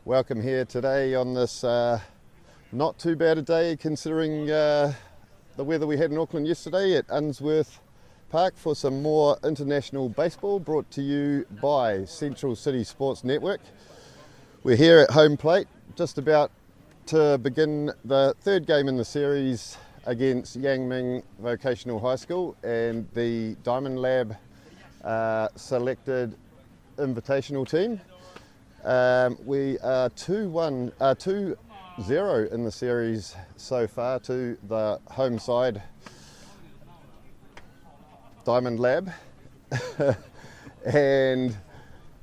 Welcome here today on this not too bad a day considering the weather we had in Auckland yesterday at Unsworth Park for some more international baseball brought to you by CentralCity Sports Network. We're here at home plate just about to begin the third game in the series against Yangming Vocational High School, and the Diamond Lab selected invitational team. We are 2-0 in the series so far to the home side Diamond Lab. And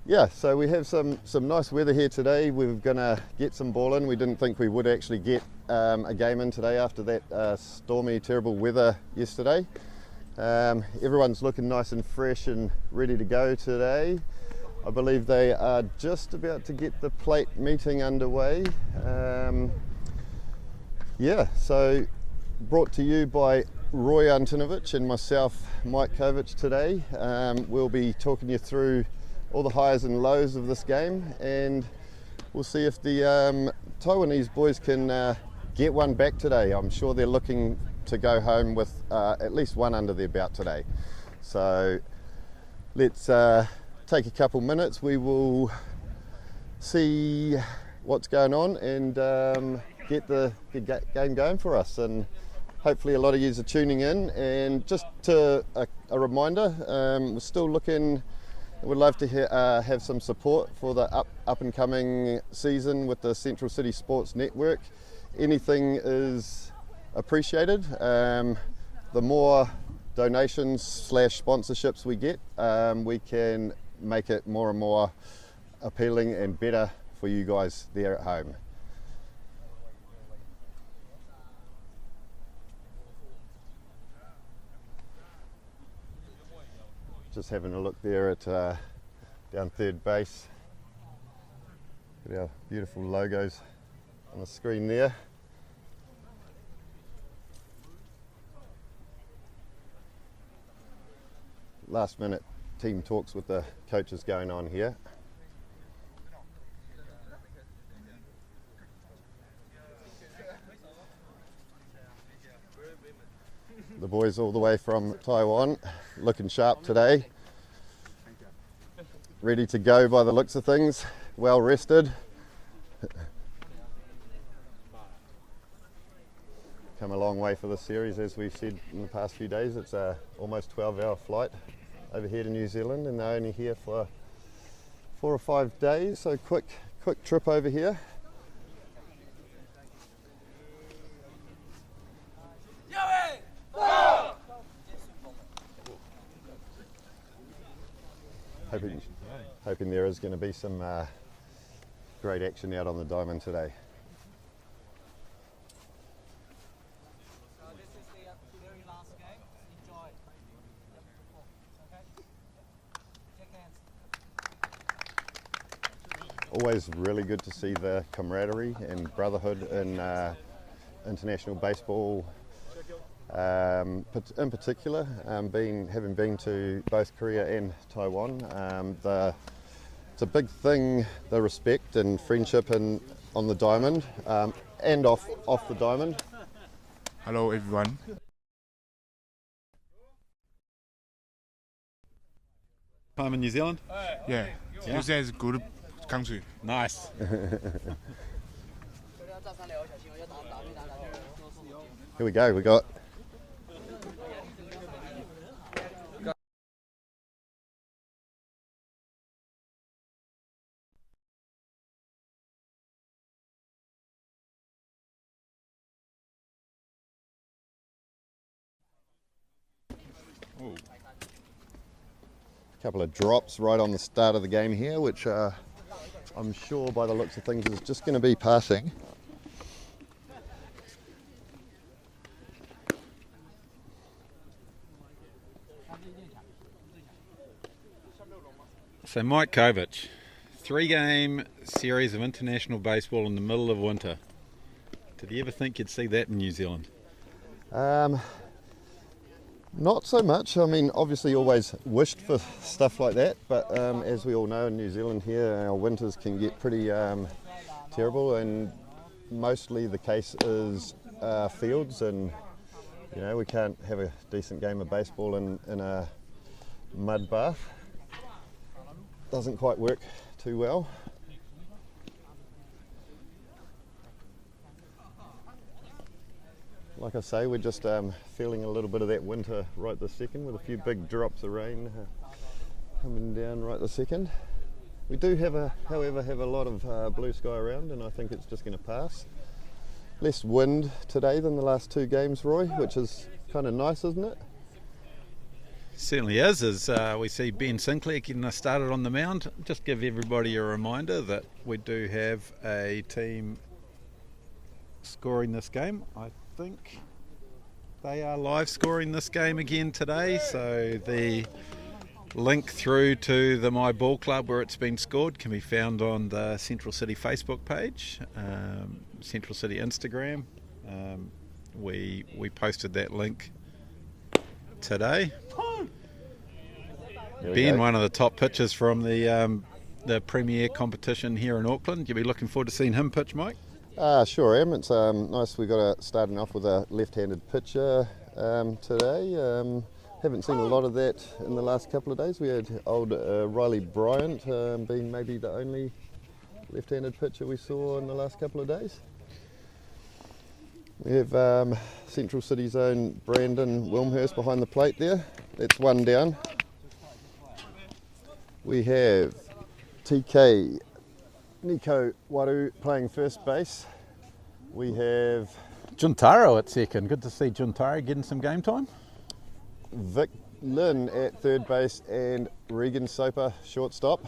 yeah, so we have some nice weather here today. We're gonna get some ball in. We didn't think we would actually get a game in today after that stormy, terrible weather yesterday. Everyone's looking nice and fresh and ready to go today. I believe they are just about to get the plate meeting underway. So brought to you by Roy Antonovich and myself, Mike Kovac, today. We'll be talking you through all the highs and lows of this game, and we'll see if the Taiwanese boys can get one back today. I'm sure they're looking to go home with at least one under their belt today. So let's take a couple minutes. We will see what's going on and get the game going for us, and hopefully a lot of you are tuning in. And just a reminder, we're still looking, we'd love to have some support for the up and coming season with the Central City Sports Network. Anything is appreciated. The more donations / sponsorships we get, we can make it more and more appealing and better for you guys there at home. Just having a look there at down third base. Got our beautiful logos on the screen there. Last minute team talks with the coaches going on here. The boys all the way from Taiwan, looking sharp today. Ready to go by the looks of things, well rested. Come a long way for this series, as we've said in the past few days. It's a almost 12-hour flight over here to New Zealand, and they're only here for 4 or 5 days, so quick trip over here. Hoping there is going to be some great action out on the diamond today. Always really good to see the camaraderie and brotherhood in international baseball. In particular, having been to both Korea and Taiwan, it's a big thing, the respect and friendship on the diamond and off the diamond. Hello everyone. Time in New Zealand? Yeah. New Zealand is a good country. Nice. Here we go, we got a couple of drops right on the start of the game here, which I'm sure by the looks of things is just going to be passing. So Mike Kovac, 3-game series of international baseball in the middle of winter. Did you ever think you'd see that in New Zealand? Not so much. I mean, obviously always wished for stuff like that, but as we all know in New Zealand here, our winters can get pretty terrible, and mostly the case is fields, and we can't have a decent game of baseball in a mud bath. Doesn't quite work too well. Like I say, we're just feeling a little bit of that winter right this second, with a few big drops of rain coming down right this second. We do however have a lot of blue sky around, and I think it's just going to pass. Less wind today than the last 2 games, Roy, which is kind of nice, isn't it? Certainly is, as we see Ben Sinclair getting us started on the mound. Just give everybody a reminder that we do have a team scoring this game. I think they are live scoring this game again today, so the link through to the My Ball Club where it's been scored can be found on the Central City Facebook page, Central City Instagram. We posted that link today. Ben, one of the top pitchers from the Premier competition here in Auckland. You'll be looking forward to seeing him pitch, Mike? Sure am. It's nice. We got starting off with a left-handed pitcher today. Haven't seen a lot of that in the last couple of days. We had old Riley Bryant being maybe the only left-handed pitcher we saw in the last couple of days. We have Central City's own Brandon Wilmhurst behind the plate there. That's one down. We have TK Nico Waru playing first base. We have Juntaro at second. Good to see Juntaro getting some game time. Vic Lynn at third base and Regan Soper shortstop.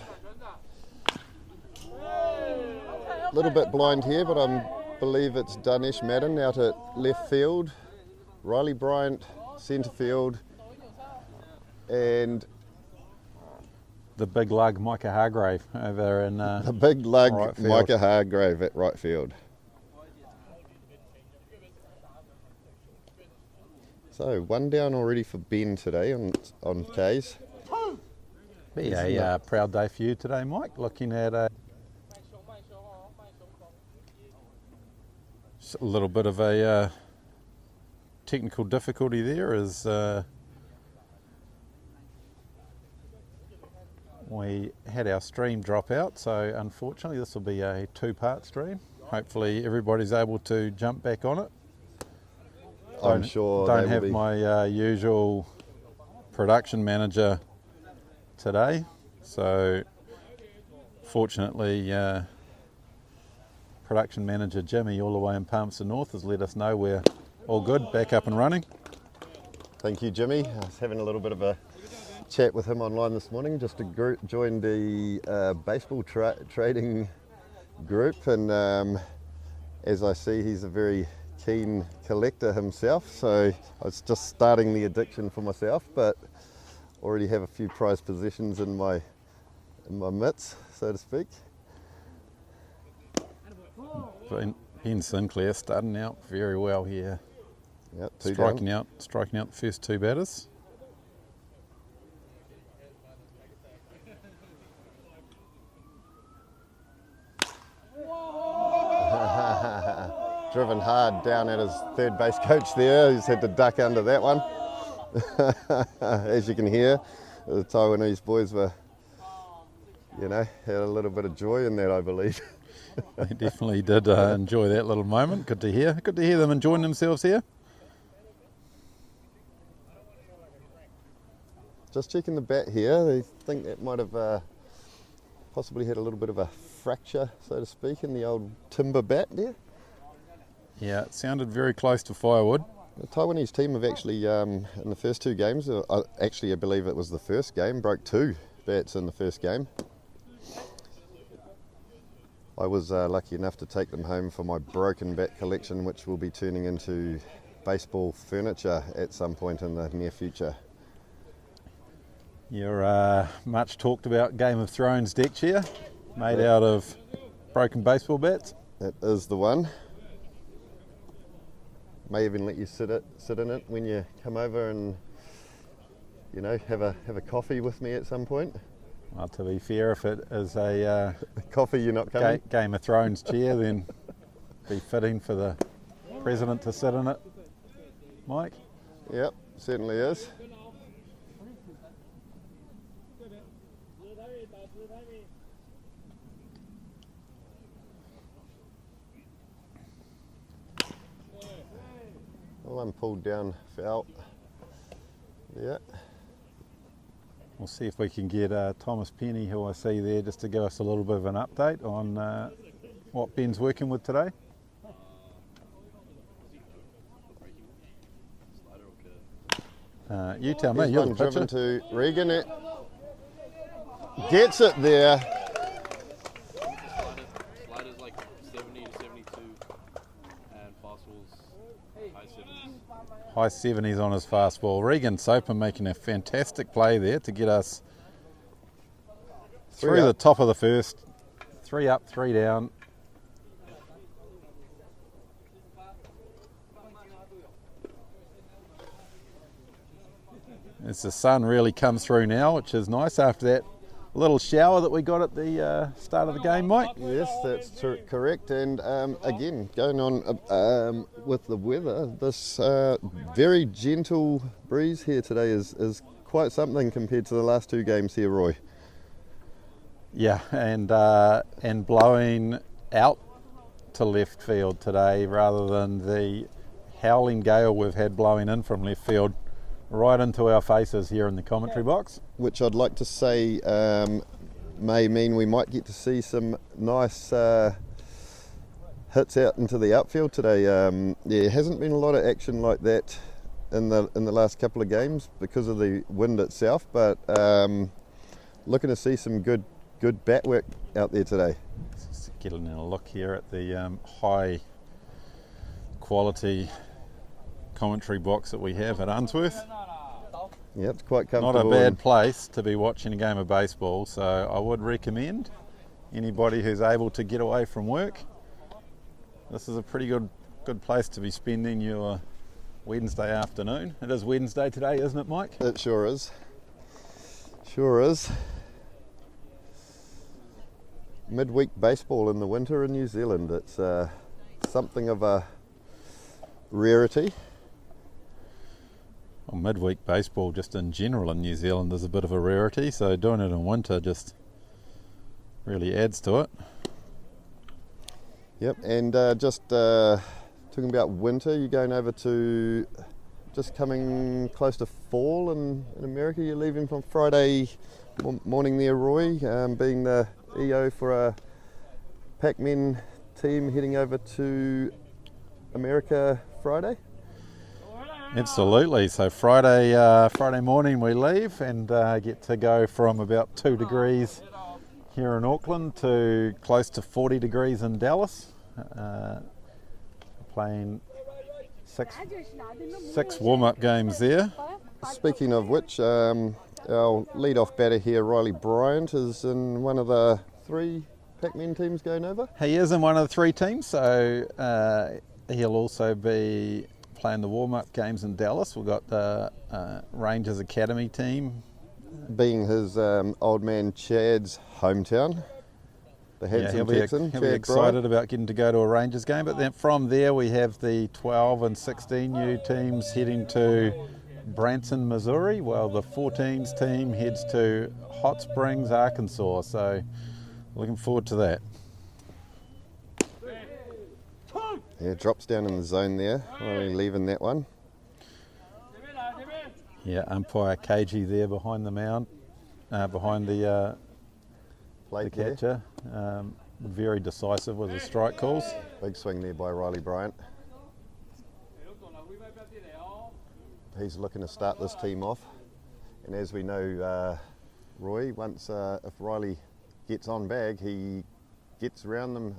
A little bit blind here, but I believe it's Danesh Madden out at left field, Riley Bryant centre field, and the big lug Micah Hargrave over in the big lug right Micah Hargrave at right field. So one down already for Ben today on K's. Be a proud day for you today, Mike. Looking at a little bit of a technical difficulty there as we had our stream drop out, so unfortunately this will be a 2-part stream. Hopefully everybody's able to jump back on it. I'm sure don't have my usual production manager today, so fortunately production manager Jimmy all the way in Palmerston North has let us know we're all good, back up and running. Thank you, Jimmy. I was having a little bit of a chat with him online this morning just to join the baseball trading group, and as I see, he's a very keen collector himself, so I was just starting the addiction for myself, but already have a few prized possessions in my mitts, so to speak. Ben Sinclair starting out very well here. Yep, striking out the first 2 batters. Driven hard down at his third base coach there. He's had to duck under that one. As you can hear, the Taiwanese boys were, had a little bit of joy in that, I believe. They definitely did enjoy that little moment. Good to hear. Good to hear them enjoying themselves here. Just checking the bat here. They think that might have possibly had a little bit of a fracture, so to speak, in the old timber bat there. Yeah, it sounded very close to firewood. The Taiwanese team have actually, in the first 2 games, I believe it was the first game, broke 2 bats in the first game. I was lucky enough to take them home for my broken bat collection, which will be turning into baseball furniture at some point in the near future. Your much talked about Game of Thrones deck chair, made out of broken baseball bats. That is the one. May even let you sit in it when you come over and have a coffee with me at some point. Well, to be fair, if it is a Coffee, you're not coming? Game of Thrones chair, then be fitting for the president to sit in it. Mike? Yep, certainly is. Well, I'm pulled down foul. Yeah. We'll see if we can get Thomas Penny, who I see there, just to give us a little bit of an update on what Ben's working with today. You tell me. You're the pitcher. Driven to Regan. It gets it there. Sliders like 70 to 72, and fastballs high 70s. High 70s on his fastball. Regan Soper making a fantastic play there to get us through the top of the first. 3 up, 3 down. As the sun really comes through now, which is nice after that little shower that we got at the start of the game, Mike. Yes, that's correct. And again, going on with the weather, this very gentle breeze here today is quite something compared to the last 2 games here, Roy. Yeah, and blowing out to left field today rather than the howling gale we've had blowing in from left field right into our faces here in the commentary box. Which I'd like to say may mean we might get to see some nice hits out into the outfield today. There hasn't been a lot of action like that in the last couple of games because of the wind itself, but looking to see some good bat work out there today. Just getting a look here at the high quality commentary box that we have at Unsworth. Yeah, it's quite comfortable. Not a bad place to be watching a game of baseball, so I would recommend anybody who's able to get away from work. This is a pretty good place to be spending your Wednesday afternoon. It is Wednesday today, isn't it, Mike? It sure is. Sure is. Midweek baseball in the winter in New Zealand. It's something of a rarity. Well, midweek baseball just in general in New Zealand is a bit of a rarity, so doing it in winter just really adds to it. Yep, and just talking about winter, you're going over to just coming close to fall in America. You're leaving from Friday morning there, Roy, being the EO for a Pac-Men team heading over to America Friday. Absolutely. So Friday morning we leave and get to go from about 2 degrees here in Auckland to close to 40 degrees in Dallas. Playing six warm-up games there. Speaking of which, our lead-off batter here, Riley Bryant, is in one of the 3 Pac-Men teams going over. He is in one of the 3 teams, so he'll also be playing the warm-up games in Dallas. We've got the Rangers Academy team. Being his old man Chad's hometown. The handsome Texan. He'll be excited about getting to go to a Rangers game. But then from there we have the 12 and 16U teams heading to Branson, Missouri, while the 14s team heads to Hot Springs, Arkansas. So looking forward to that. Yeah, drops down in the zone there. Only leaving that one. Yeah, umpire KG there behind the mound, behind the catcher. Very decisive with his strike calls. Big swing there by Riley Bryant. He's looking to start this team off. And as we know, Roy, once if Riley gets on bag, he gets around them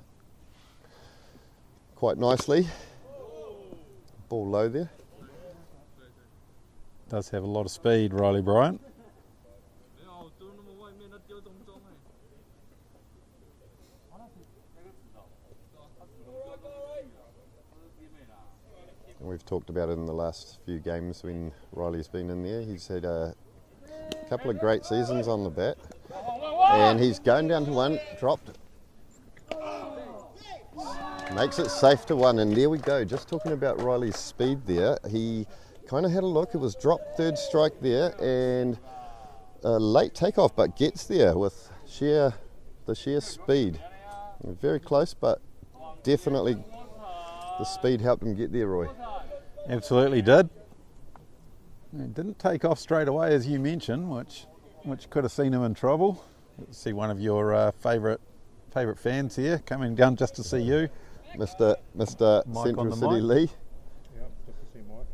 quite nicely. Ball low there. Does have a lot of speed, Riley Bryant. And we've talked about it in the last few games when Riley's been in there. He's had a couple of great seasons on the bat. And he's going down to one, dropped. Makes it safe to one, and there we go. Just talking about Riley's speed there. He kind of had a look. It was dropped third strike there, and a late takeoff, but gets there with the sheer speed. Very close, but definitely the speed helped him get there, Roy. Absolutely did. It didn't take off straight away, as you mentioned, which could have seen him in trouble. See one of your favourite fans here coming down just to see you. Mr. Central City Lee. Yep, just to see Mike.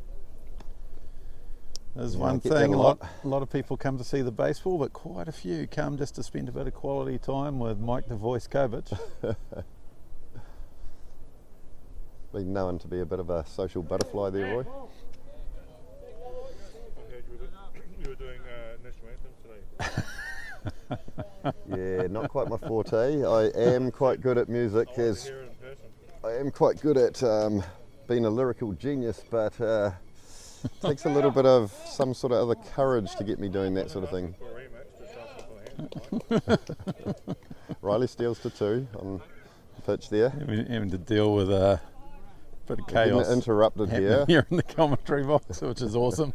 There's one thing, a lot of people come to see the baseball, but quite a few come just to spend a bit of quality time with Mike the Voice Kovic. Been known to be a bit of a social butterfly there, Roy. I heard you were doing national anthem today. Yeah, not quite my forte. I am quite good at music, as Here in person. I am quite good at being a lyrical genius, but takes a little bit of some sort of other courage to get me doing that sort of thing. For a rematch, just ask for a hand. Riley steals to 2 on the pitch there. Having to deal with a bit of chaos Getting interrupted happening here in the commentary box, which is awesome.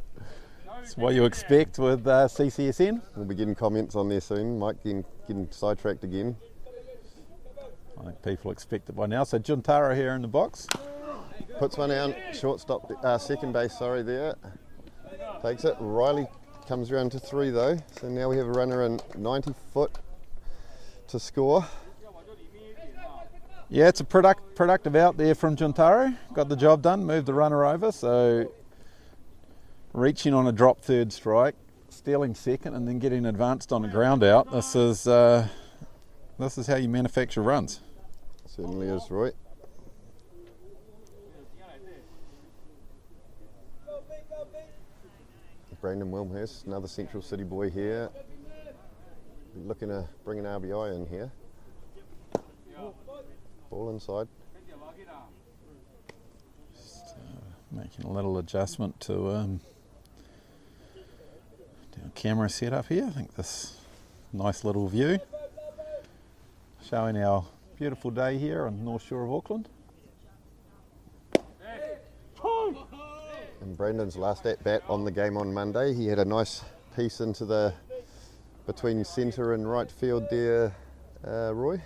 It's what you expect with CCSN. We'll be getting comments on there soon. Mike getting sidetracked again. I think people expect it by now. So Juntaro here in the box. Puts one out, shortstop, second base, sorry, there. Takes it. Riley comes around to 3 though. So now we have a runner in 90 foot to score. Yeah, it's a productive out there from Juntaro. Got the job done, moved the runner over. So reaching on a drop third strike, stealing second, and then getting advanced on a ground out. This is how you manufacture runs. Certainly is, Roy. Brandon Wilmhurst, another Central City boy here, looking to bring an RBI in here. Ball inside. Just, making a little adjustment to our camera setup here. I think this nice little view showing our beautiful day here on the North Shore of Auckland. And Brandon's last at bat on the game on Monday. He had a nice piece into between centre and right field there, Roy.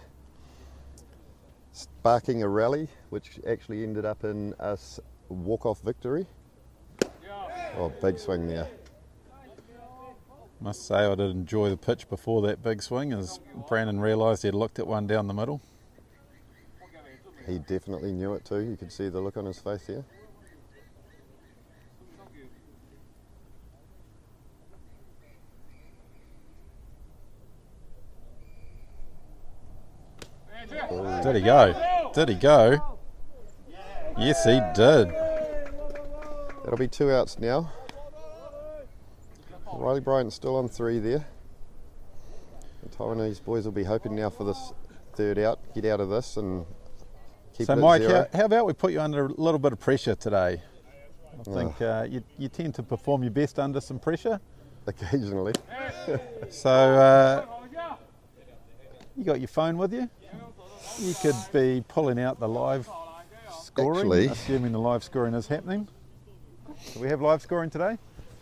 Sparking a rally, which actually ended up in a walk-off victory. Oh, big swing there. Must say I did enjoy the pitch before that big swing, as Brandon realised he'd looked at one down the middle. He definitely knew it too. You could see the look on his face here. Did he go? Did he go? Yes, he did. That'll be 2 outs now. Riley Bryant's still on 3 there. The Taiwanese boys will be hoping now for this third out, get out of this and keep So it at Mike, 0. how about we put you under a little bit of pressure today? I think you tend to perform your best under some pressure. Occasionally. So you got your phone with you? You could be pulling out the live scoring, Actually, assuming the live scoring is happening. Do we have live scoring today?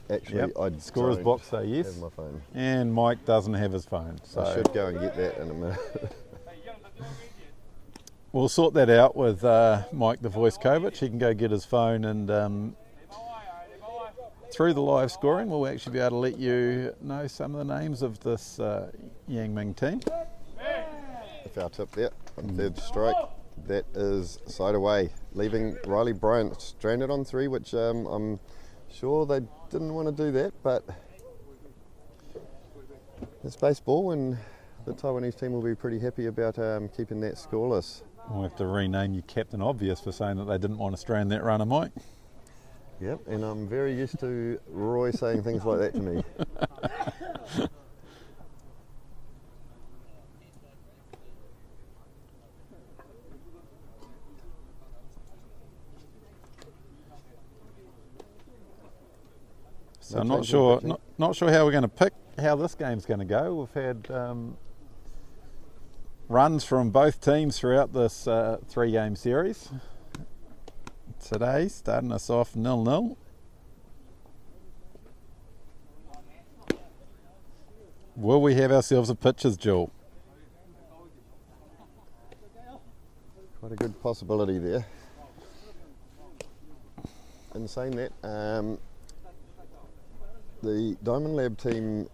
Actually, I'd Scorer's box say yes. have my phone. And Mike doesn't have his phone. So I should go and get that in a minute. we'll sort that out with Mike the Voice Kovic. He can go get his phone, and through the live scoring we'll actually be able to let you know some of the names of this Yangming team. Foul tip there on third strike. That is side away, leaving Riley Bryant stranded on 3, which I'm sure they didn't want to do that, but it's baseball and the Taiwanese team will be pretty happy about keeping that scoreless. We'll have to rename you Captain Obvious for saying that they didn't want to strand that runner, Mike. Yep, and I'm very used to Roy saying things like that to me. So I'm not sure how we're going to pick how this game's going to go. We've had runs from both teams throughout this 3-game series. Today, starting us off 0-0. Will we have ourselves a pitcher's duel? Quite a good possibility there. In saying that, the Diamond Lab team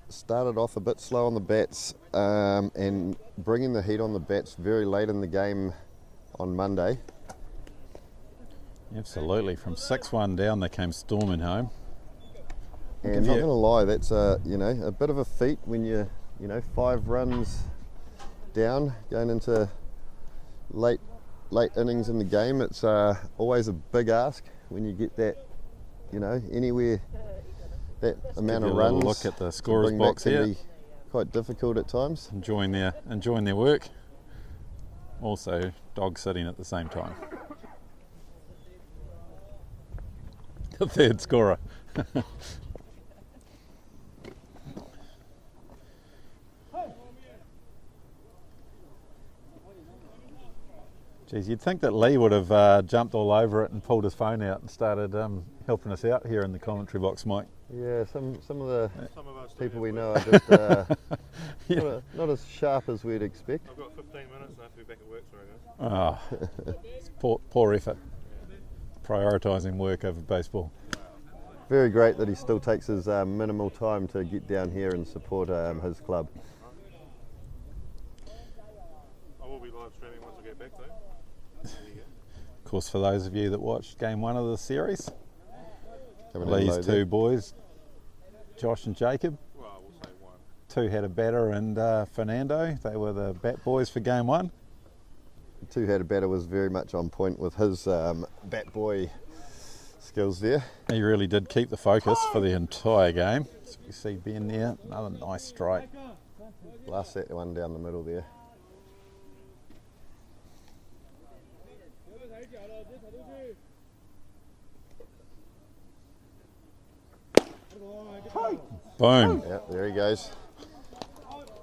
started off a bit slow on the bats and bringing the heat on the bats very late in the game on Monday. Absolutely, from 6-1 down they came storming home. And not going to lie, that's a bit of a feat when you're 5 runs down going into late innings in the game. It's always a big ask when you get that, anywhere that amount of runs. Look at the scorer's box here. Can be quite difficult at times. Enjoying their work. Also, dog sitting at the same time. The third scorer. Geez, you'd think that Lee would have jumped all over it and pulled his phone out and started helping us out here in the commentary box, Mike. Yeah, some of the people we know are just not as sharp as we'd expect. I've got 15 minutes and I have to be back at work, sorry guys. It's poor effort. Prioritising work over baseball. Very great that he still takes his minimal time to get down here and support his club. I will be live streaming once I get back though. Of course, for those of you that watched game 1 of the series, Lee's two boys, Josh and Jacob, Well, we'll say one. 2 had a batter and Fernando. They were the bat boys for game 1. 2 had a batter was very much on point with his bat boy skills there. He really did keep the focus for the entire game. So you see Ben there, another nice strike. Blast that one down the middle there. Boom. Yeah, there he goes.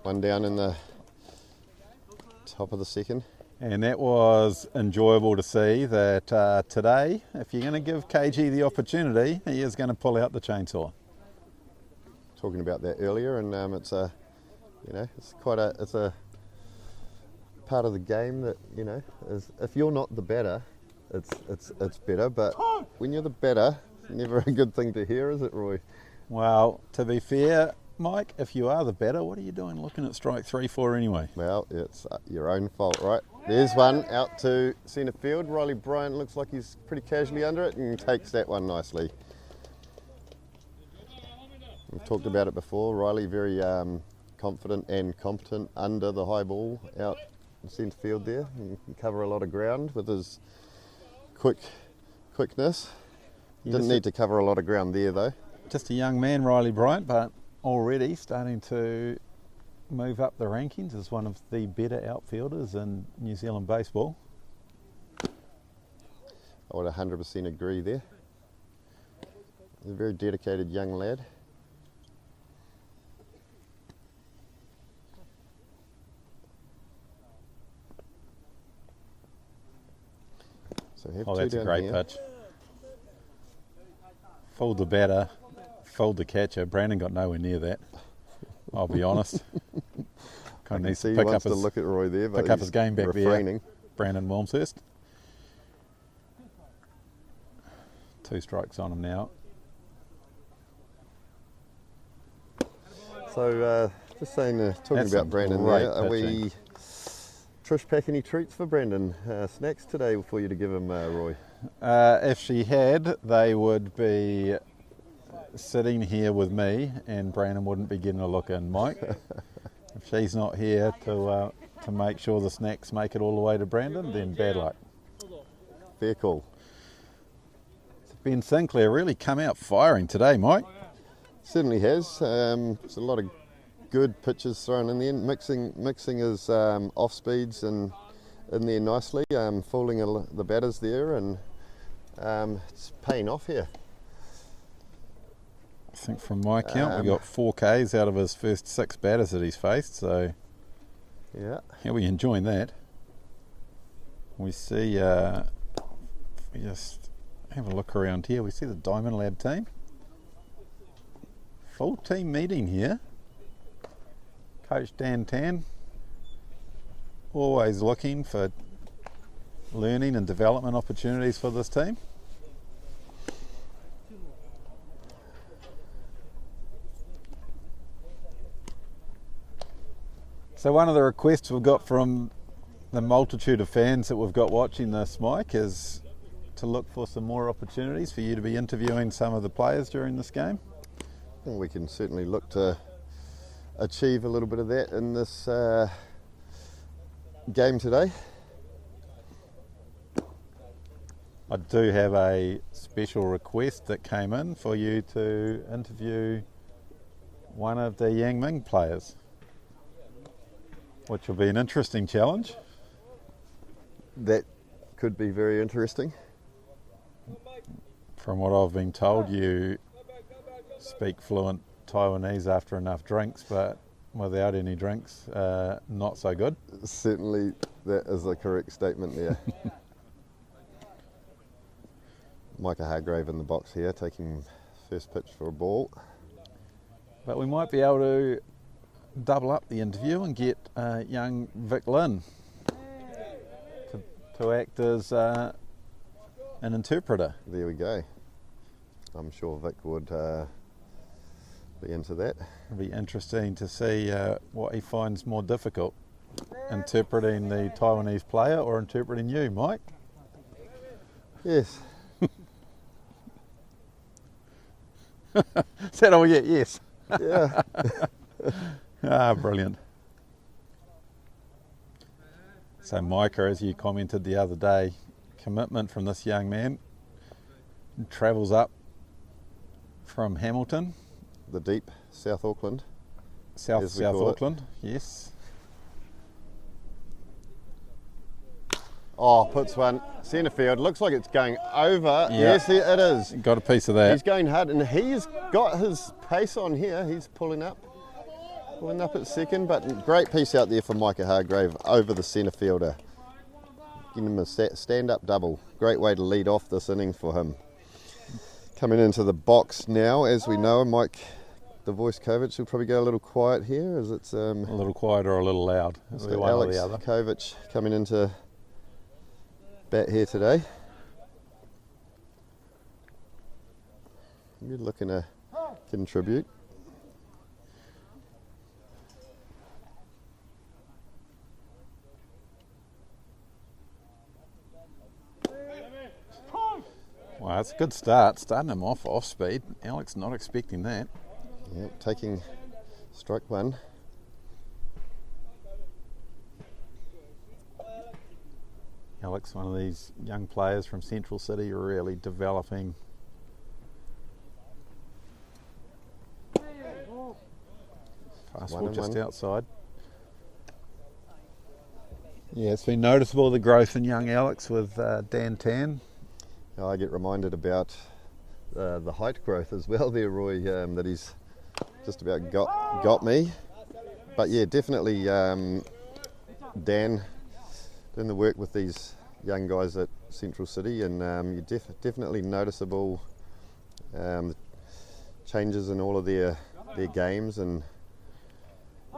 One down in the top of the second. And that was enjoyable to see that today, if you're going to give KG the opportunity, he is going to pull out the chainsaw. Talking about that earlier, and it's a part of the game that is, if you're not the batter, it's better. But when you're the batter, it's never a good thing to hear, is it, Roy? Well, to be fair, Mike, if you are the batter, what are you doing looking at strike 3-4 anyway? Well, it's your own fault, right? There's one out to centre field. Riley Bryant looks like he's pretty casually under it and takes that one nicely. We've talked about it before. Riley very confident and competent under the high ball out in centre field there. He can cover a lot of ground with his quickness. Didn't need to cover a lot of ground there though. Just a young man, Riley Bryant, but already starting to move up the rankings as one of the better outfielders in New Zealand baseball. I would 100% agree there. He's a very dedicated young lad. So have That's two a down great here. pitch. Fooled the batter, fooled the catcher. Brandon got nowhere near that, I'll be honest. Kind of needs to pick up to look at Roy there, but pick up his game back refraining. there. Brandon Wilmshurst. 2 strikes on him now. So just saying, talking That's about some Brandon great there, are pitching. we Trish pack any treats for Brandon? Snacks today for you to give him, Roy? If she had, they would be sitting here with me and Brandon wouldn't be getting a look in, Mike. If she's not here to make sure the snacks make it all the way to Brandon, then bad luck. Fair call. Ben Sinclair really come out firing today, Mike. Certainly has. There's a lot of good pitches thrown in there, mixing his off speeds and in there nicely, fooling the batters there, and it's paying off here. I think from my count we got 4 Ks out of his first 6 batters that he's faced, so Yeah. How are we enjoying that? We see, we just have a look around here. We see the Diamond Lab team. Full team meeting here. Coach Dan Tan, always looking for learning and development opportunities for this team. So one of the requests we've got from the multitude of fans that we've got watching this, Mike, is to look for some more opportunities for you to be interviewing some of the players during this game. Well, we can certainly look to achieve a little bit of that in this game today. I do have a special request that came in for you to interview one of the Yangming players, which will be an interesting challenge. That could be very interesting. From what I've been told, you speak fluent Taiwanese after enough drinks, but without any drinks, not so good. Certainly that is the correct statement there. Micah Hargrave in the box here, taking first pitch for a ball. But we might be able to double up the interview and get young Vic Lynn to act as an interpreter. There we go. I'm sure Vic would be into that. It'll be interesting to see what he finds more difficult, interpreting the Taiwanese player or interpreting you, Mike. Yes. Is that all we get? Yes. Yeah. Brilliant. So Micah, as you commented the other day, commitment from this young man, travels up from Hamilton. The deep South Auckland. South as we call it. Auckland, yes. Oh, puts one centre field. Looks like it's going over. Yeah. Yes, it is. Got a piece of that. He's going hard, and he's got his pace on here. He's pulling up at second, but great piece out there for Micah Hargrave over the centre fielder. Getting him a stand-up double. Great way to lead off this inning for him. Coming into the box now, as we know, Mike, the voice Kovic, will probably go a little quiet here, as it's a little quiet or a little loud. It'll be one Alex or the other. Kovic coming into bat here today. You're looking to contribute. Well, that's a good start. Starting him off speed. Alex not expecting that. Yep, taking strike one. Alex, one of these young players from Central City, really developing. Fastball just outside. Yeah, it's been noticeable, the growth in young Alex with Dan Tan. I get reminded about the height growth as well there, Roy, that he's just about got me. But yeah, definitely Dan doing the work with these young guys at Central City, and you're definitely noticeable changes in all of their games and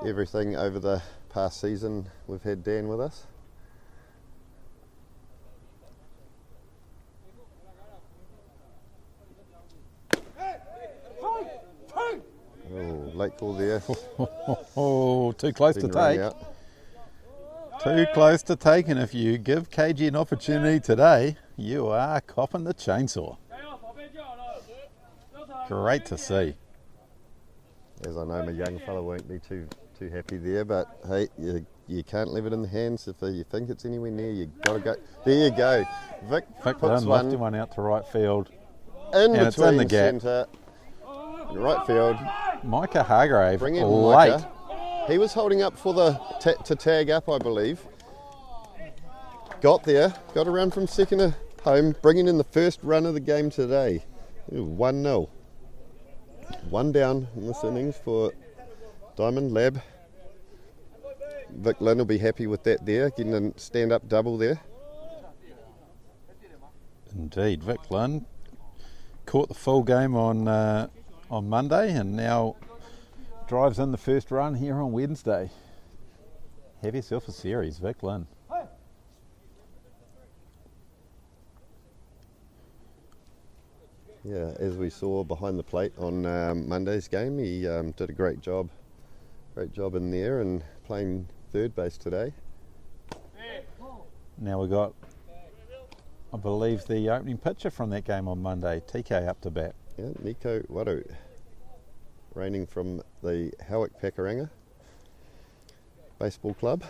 everything over the past season. We've had Dan with us. Oh, late call there. Oh, too close to Been run take. out. Too close to take, and if you give KG an opportunity today, you are copping the chainsaw. Great to see. As I know, my young fella won't be too happy there, but hey, you can't leave it in the hands. If you think it's anywhere near, you got to go. There you go. Vic puts lifting one out to right field. in and it's in the between gap. centre, right field. Micah Hargrave, Bring in late. Micah. He was holding up for the to tag up, I believe. Got there, got around from second to home, bringing in the first run of the game today. 1-0. One down in this innings for Diamond Lab. Vic Lynn will be happy with that there, getting a stand-up double there. Indeed, Vic Lynn caught the full game on Monday and now drives in the first run here on Wednesday. Have yourself a series, Vic Lynn. Yeah, as we saw behind the plate on Monday's game, he did a great job in there and playing third base today. Now we got, I believe, the opening pitcher from that game on Monday, TK up to bat. Yeah, Nico Waru, reigning from the Howick Pakuranga Baseball Club.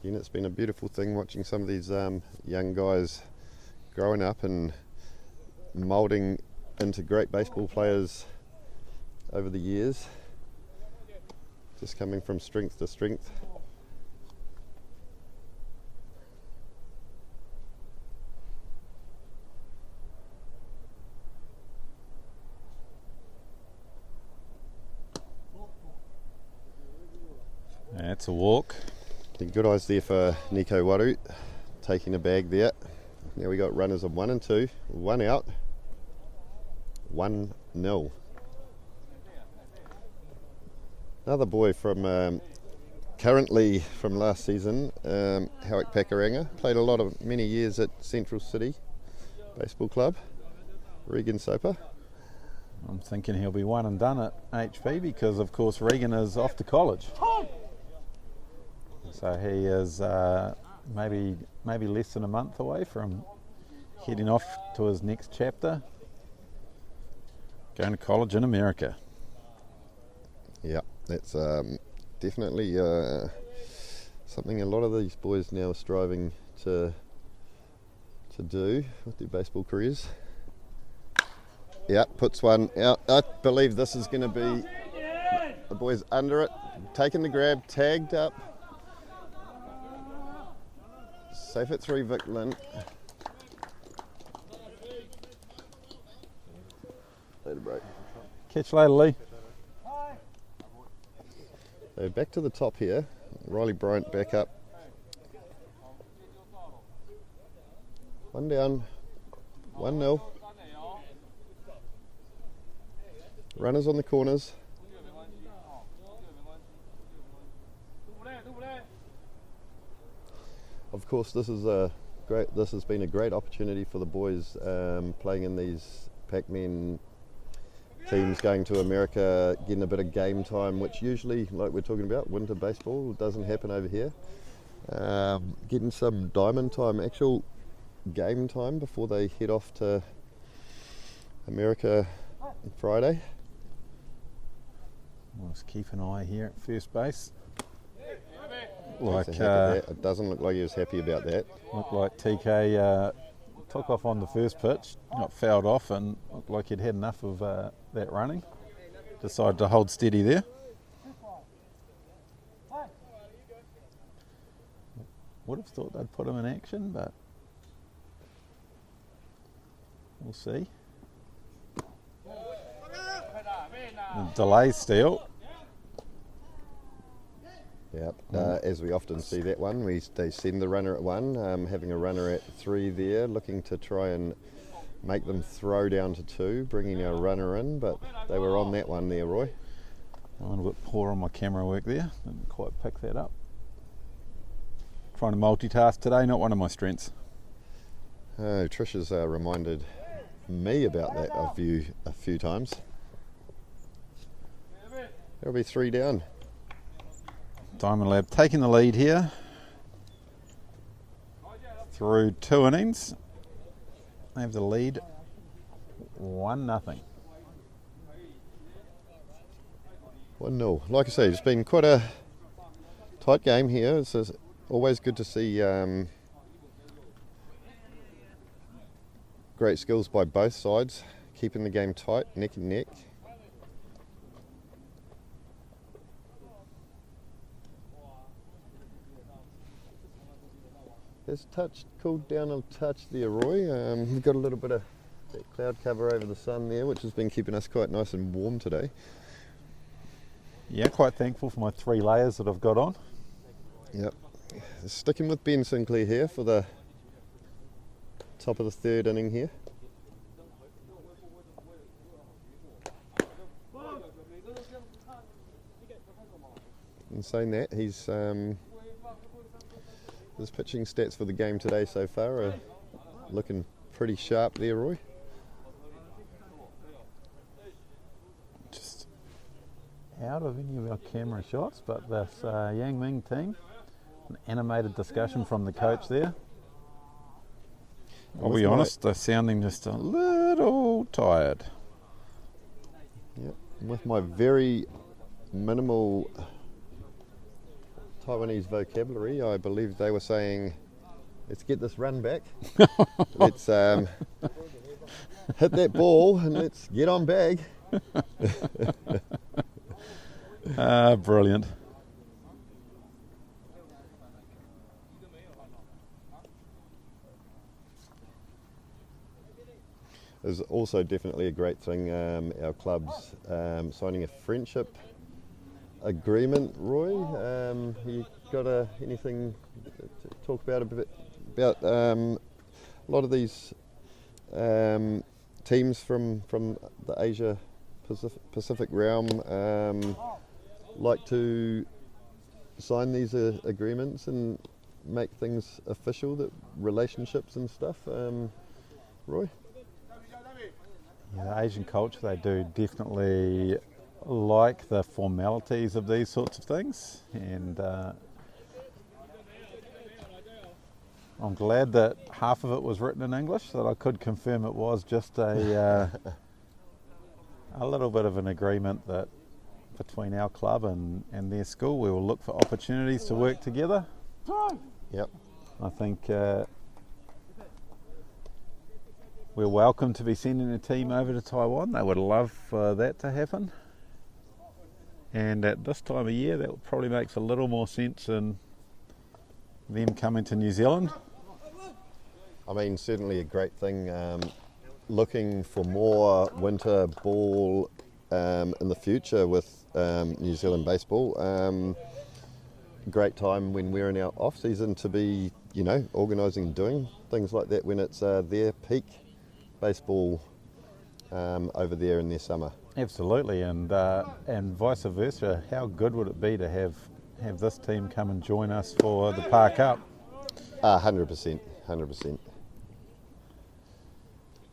Again, it's been a beautiful thing watching some of these young guys growing up and moulding into great baseball players over the years, just coming from strength to strength. That's a walk. Good eyes there for Nico Waru, taking a bag there. Now we got runners of 1 and 2, 1 out, 1-0. Another boy from currently from last season, Howick Pakuranga, played many years at CentralCity Baseball Club, Regan Soper. I'm thinking he'll be one and done at HP because, of course, Regan is off to college. So he is maybe less than a month away from heading off to his next chapter, going to college in America. Yeah, that's definitely something a lot of these boys now are striving to do with their baseball careers. Yeah, puts one out. I believe this is going to be the boys under it, taking the grab, tagged up. Safe at 3, Vic Lynn. Later, break. Catch later, Lee. So back to the top here. Riley Bryant back up. 1 down, 1-0. Runners on the corners. Of course, this has been a great opportunity for the boys playing in these Pac-Man teams, going to America, getting a bit of game time, which usually, like we're talking about, winter baseball doesn't happen over here. Getting some diamond time, actual game time before they head off to America on Friday. Let's keep an eye here at first base. It doesn't look like he was happy about that. Looked like TK took off on the first pitch, got fouled off, and looked like he'd had enough of that running. Decided to hold steady there. Would have thought they'd put him in action, but we'll see. The delay still. Yep. As we often see that one, they send the runner at 1, having a runner at 3 there, looking to try and make them throw down to 2, bringing a runner in, but they were on that one there, Roy. I'm a little bit poor on my camera work there, didn't quite pick that up. Trying to multitask today, not one of my strengths. Oh, Trish has reminded me about that a few times. There'll be 3 down. Diamond Lab taking the lead here through 2 innings. They have the lead 1-0. 1-0. Like I say, it's been quite a tight game here. It's always good to see great skills by both sides, keeping the game tight, neck and neck. has cooled down a touch there, Roy. We've got a little bit of that cloud cover over the sun there, which has been keeping us quite nice and warm today. Yeah, quite thankful for my 3 layers that I've got on. Yep. Sticking with Ben Sinclair here for the top of the 3rd inning here. In saying that, his pitching stats for the game today so far are looking pretty sharp there, Roy. Just out of any of our camera shots, but this Yangming team, an animated discussion from the coach there. I'll be honest, they're sounding just a little tired. Yep. With my very minimal Taiwanese vocabulary, I believe they were saying, let's get this run back. Let's hit that ball and let's get on bag. Brilliant. It's also definitely a great thing, our club's signing a friendship agreement, Roy. You got anything to talk about a bit about a lot of these teams from the Asia Pacific realm like to sign these agreements and make things official, that relationships and stuff, Roy? Yeah, the Asian culture, they do definitely like the formalities of these sorts of things, and I'm glad that half of it was written in English, that I could confirm it was just a little bit of an agreement that between our club and their school, we will look for opportunities to work together. Yep. I think we're welcome to be sending a team over to Taiwan. They would love for that to happen. And at this time of year, that probably makes a little more sense than them coming to New Zealand. I mean, certainly a great thing. Looking for more winter ball in the future with New Zealand baseball. Great time when we're in our off season to be, organising, doing things like that when it's their peak baseball over there in their summer. Absolutely, and vice versa. How good would it be to have this team come and join us for the Park Cup? 100%.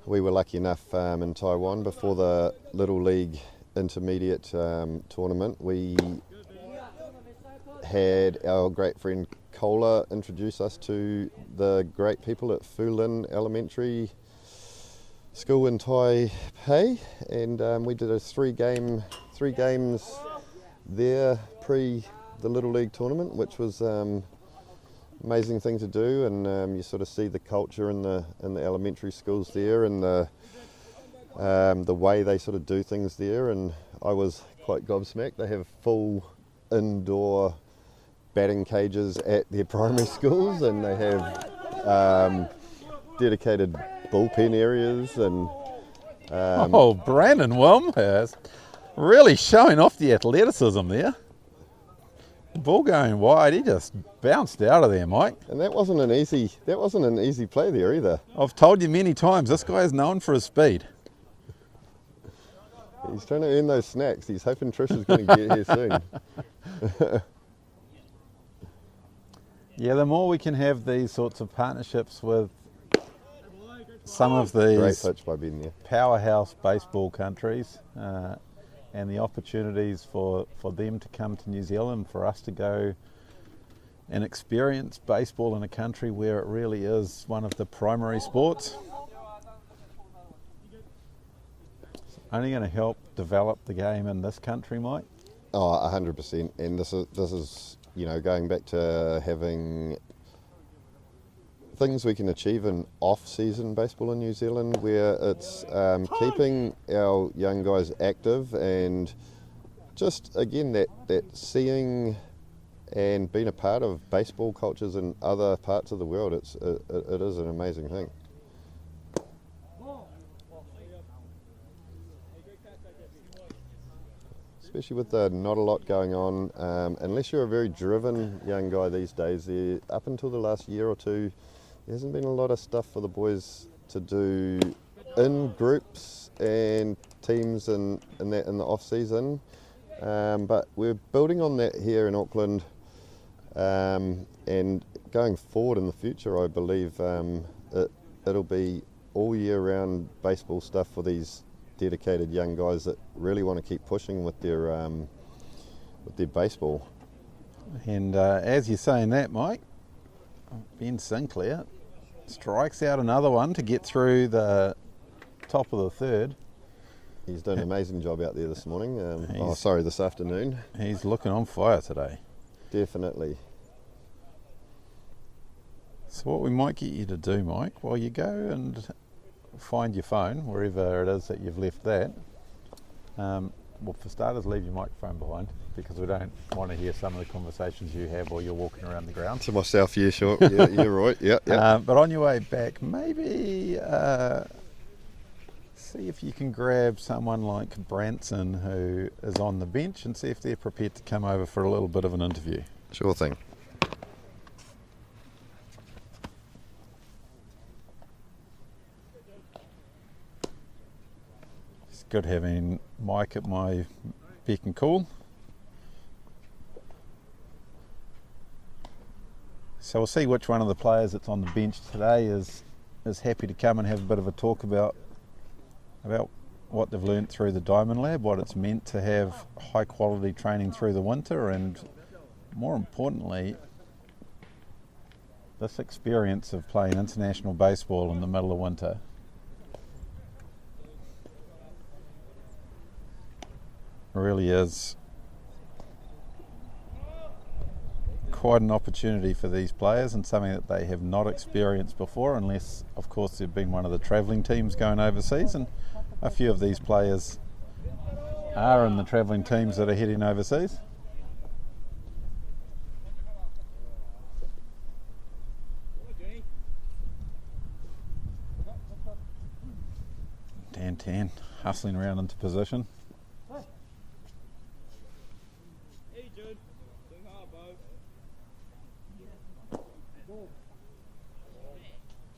We were lucky enough in Taiwan before the Little League Intermediate tournament. We had our great friend Kola introduce us to the great people at Fulin Elementary School in Taipei, and we did a three games there pre the Little League tournament, which was amazing thing to do, and you sort of see the culture in the elementary schools there, and the way they sort of do things there, and I was quite gobsmacked. They have full indoor batting cages at their primary schools, and they have dedicated bullpen areas, and Brandon Wilm has really showing off the athleticism there. Ball going wide, he just bounced out of there, Mike. And that wasn't an easy play there either. I've told you many times, this guy is known for his speed. He's trying to earn those snacks. He's hoping Trish is going to get here soon. Yeah, the more we can have these sorts of partnerships with some of these Great pitch by Ben there. powerhouse baseball countries, and the opportunities for them to come to New Zealand, for us to go and experience baseball in a country where it really is one of the primary sports, only going to help develop the game in this country, Mike. Oh, 100%. And this is going back to having things we can achieve in off-season baseball in New Zealand, where it's keeping our young guys active, and just again that seeing and being a part of baseball cultures in other parts of the world, it is an amazing thing. Especially with not a lot going on, unless you're a very driven young guy these days. Up until the last year or two, there hasn't been a lot of stuff for the boys to do in groups and teams in the off season. But we're building on that here in Auckland, and going forward in the future, I believe it'll be all year round baseball stuff for these dedicated young guys that really want to keep pushing with their baseball. And as you're saying that, Mike, Ben Sinclair strikes out another one to get through the top of the third. He's done an amazing job out there this morning. This afternoon. He's looking on fire today. Definitely. So what we might get you to do, Mike, while you go and find your phone, wherever it is that you've left that, well, for starters, leave your microphone behind, because we don't want to hear some of the conversations you have while you're walking around the ground. To myself, yeah, sure. Yeah, you're right. Yeah. But on your way back, maybe see if you can grab someone like Branson, who is on the bench, and see if they're prepared to come over for a little bit of an interview. Sure thing. It's good having Mike at my beck and call. So we'll see which one of the players that's on the bench today is happy to come and have a bit of a talk about what they've learnt through the Diamond Lab, what it's meant to have high quality training through the winter, and more importantly, this experience of playing international baseball in the middle of winter. Really is quite an opportunity for these players, and something that they have not experienced before, unless of course they've been one of the travelling teams going overseas, and a few of these players are in the travelling teams that are heading overseas. Dan Tan hustling around into position.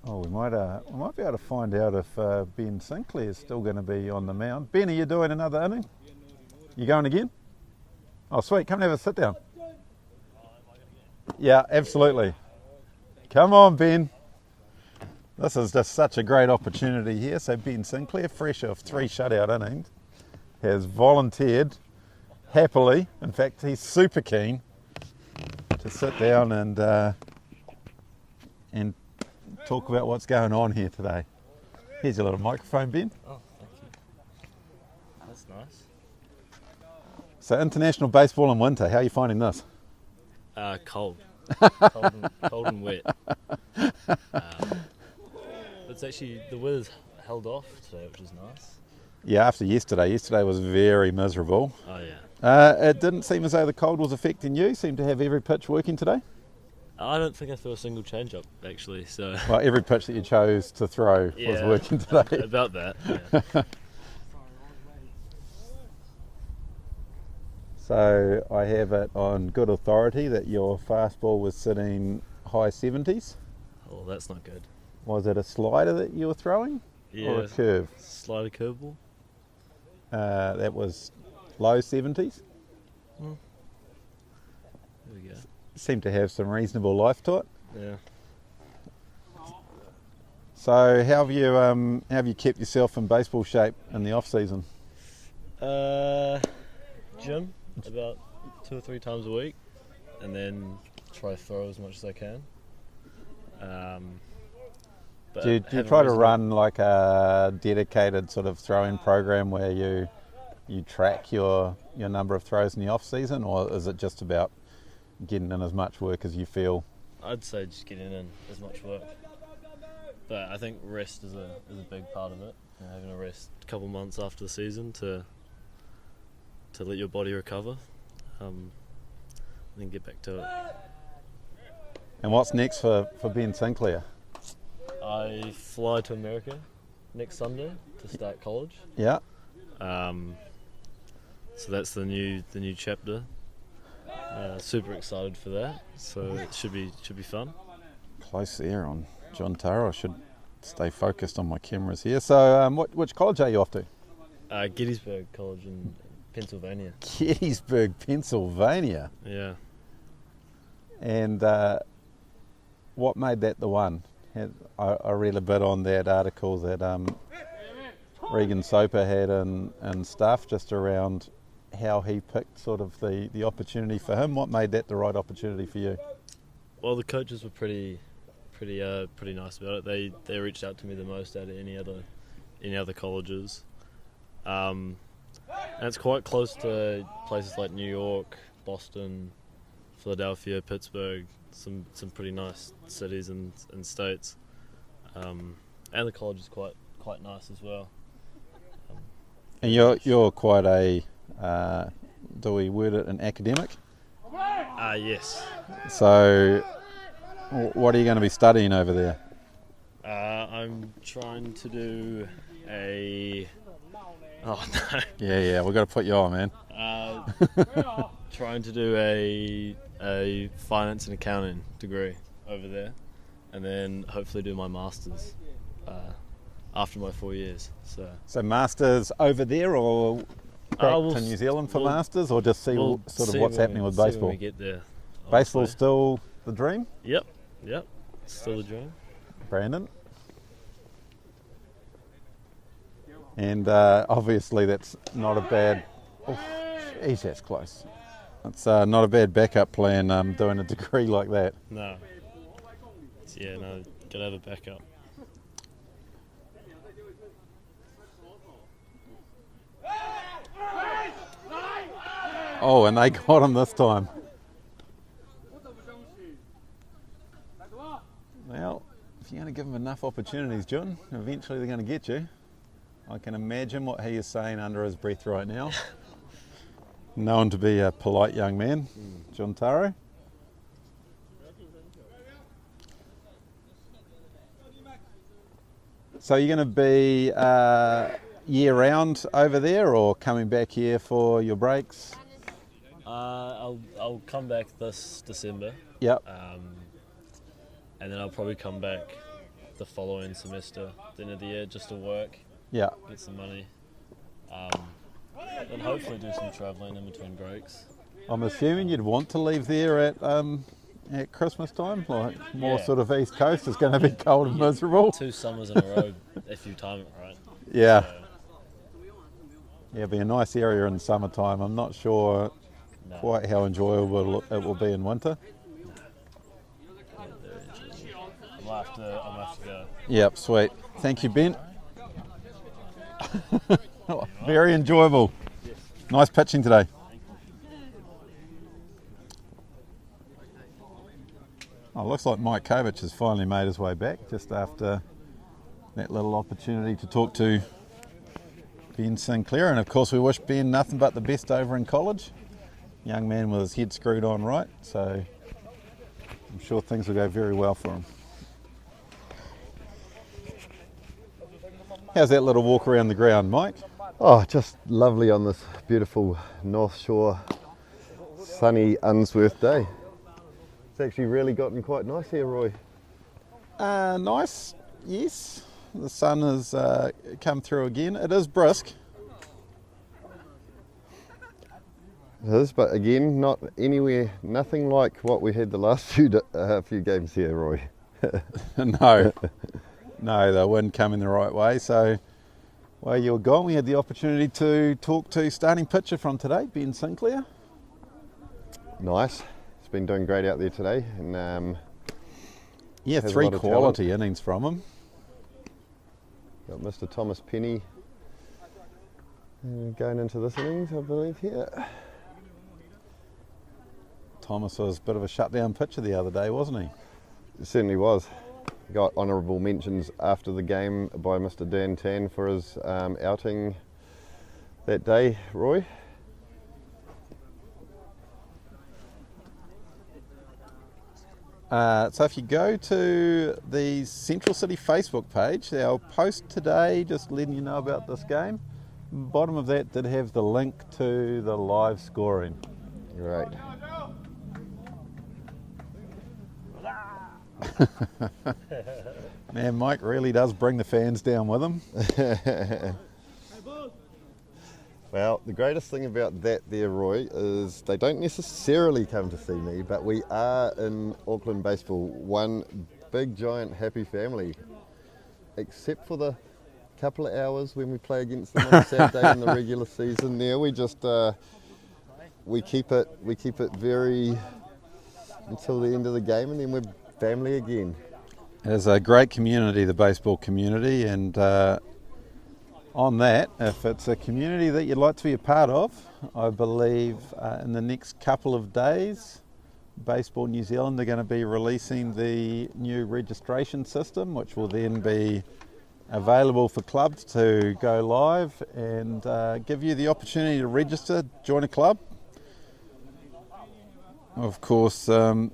Oh, we might be able to find out if Ben Sinclair is still going to be on the mound. Ben, are you doing another inning? You going again? Oh, sweet. Come and have a sit down. Yeah, absolutely. Come on, Ben. This is just such a great opportunity here. So Ben Sinclair, fresh off 3 shutout innings, has volunteered happily. In fact, he's super keen to sit down and talk about what's going on here today. Here's your little microphone, Ben. Oh, thank you. That's nice. So international baseball in winter, how are you finding this? Cold. Cold and wet. It's actually, the weather's held off today, which is nice. Yeah, after yesterday. Yesterday was very miserable. Oh yeah. It didn't seem as though the cold was affecting you. Seemed to have every pitch working today. I don't think I threw a single change-up, actually. So. Well, every pitch that you chose to throw was working today. About that, yeah. So I have it on good authority that your fastball was sitting high 70s. Oh, that's not good. Was it a slider that you were throwing? Yeah. Or a curve? Slider curveball. That was low 70s. There we go. Seemed to have some reasonable life to it. Yeah. So how have you kept yourself in baseball shape in the off season? Gym about 2 or 3 times a week, and then try to throw as much as I can. But do you try to run like a dedicated sort of throwing program where you track your number of throws in the off season, or is it just about getting in as much work as you feel? I'd say just getting in as much work, but I think rest is a big part of it. You know, having a rest a couple months after the season to let your body recover. Then then get back to it. And what's next for Ben Sinclair? I fly to America next Sunday to start college. Yeah. So that's the new chapter. Super excited for that. So it should be fun. Close there on John Taro. I should stay focused on my cameras here. So which college are you off to? Gettysburg College in Pennsylvania. Gettysburg, Pennsylvania. Yeah. And what made that the one? I read a bit on that article that Regan Soper had and stuff just around how he picked sort of the opportunity for him. What made that the right opportunity for you? Well, the coaches were pretty nice about it. They reached out to me the most out of any other colleges. And it's quite close to places like New York, Boston, Philadelphia, Pittsburgh, some pretty nice cities and states. And the college is quite nice as well. And you're quite a do we word it, an academic? Yes. So what are you going to be studying over there? I'm trying to do a... Oh, no. Yeah, we've got to put you on, man. Trying to do a finance and accounting degree over there, and then hopefully do my master's after my 4 years. So masters over there, or back we'll to New Zealand for we'll- masters, or just see we'll sort of see what's when happening with see when baseball? we get there. Baseball's honestly. still the dream, Yep. Still a dream. Brandon. And obviously that's not a bad... Oh, geez, that's close. It's not a bad backup plan doing a degree like that. No. No. Gotta have a backup. Oh, and they got him this time. Well, if you're going to give them enough opportunities, John, eventually they're going to get you. I can imagine what he is saying under his breath right now. Known to be a polite young man, John Taro. So you're going to be year-round over there, or coming back here for your breaks? I'll come back this December. Yep. And then I'll probably come back the following semester, at the end of the year, just to work, Yeah. get some money, and hopefully do some travelling in between breaks. I'm assuming you'd want to leave there at Christmas time, like more Yeah. sort of East Coast. It's going to be cold and miserable. 2 summers in a row, if you time it right. Yeah. So, Yeah, it'll be a nice area in summertime. I'm not sure no, quite how enjoyable it will be in winter. very interesting. I'll have to go. Yep, sweet. Thank you, Ben. Very enjoyable. Nice pitching today. Oh, looks like Mike Kovac has finally made his way back just after that little opportunity to talk to Ben Sinclair. And of course we wish Ben nothing but the best over in college. Young man with his head screwed on right, so I'm sure things will go very well for him. How's that little walk around the ground, Mike? Oh, just lovely on this beautiful North Shore sunny Unsworth day. It's actually really gotten quite nice here, Roy. Nice, yes. The sun has come through again. It is brisk. It is, but again, not anywhere, nothing like what we had the last few games here, Roy. No, the wind coming the right way. So while you were gone, we had the opportunity to talk to starting pitcher from today, Ben Sinclair. Nice. He's been doing great out there today, and Yeah, has a 3 lot of quality innings from him. got Mr. Thomas Penny going into this innings, I believe, here. Thomas was a bit of a shutdown pitcher the other day, wasn't he? It certainly was. Got honourable mentions after the game by Mr. Dan Tan for his outing that day, Roy. So if you go to the Central City Facebook page, our post today just letting you know about this game. Bottom of that did have the link to the live scoring. Right. Man, Mike really does bring the fans down with him. Well, the greatest thing about that there, Roy, is they don't necessarily come to see me, but we are in Auckland baseball, one big, giant, happy family. Except for the couple of hours when we play against them on Saturday in the regular season there, we just, we keep it very until the end of the game, and then we're family again. It is a great community, the baseball community, and on that, if it's a community that you'd like to be a part of, I believe in the next couple of days, Baseball New Zealand are going to be releasing the new registration system, which will then be available for clubs to go live and give you the opportunity to register, join a club. Of course, from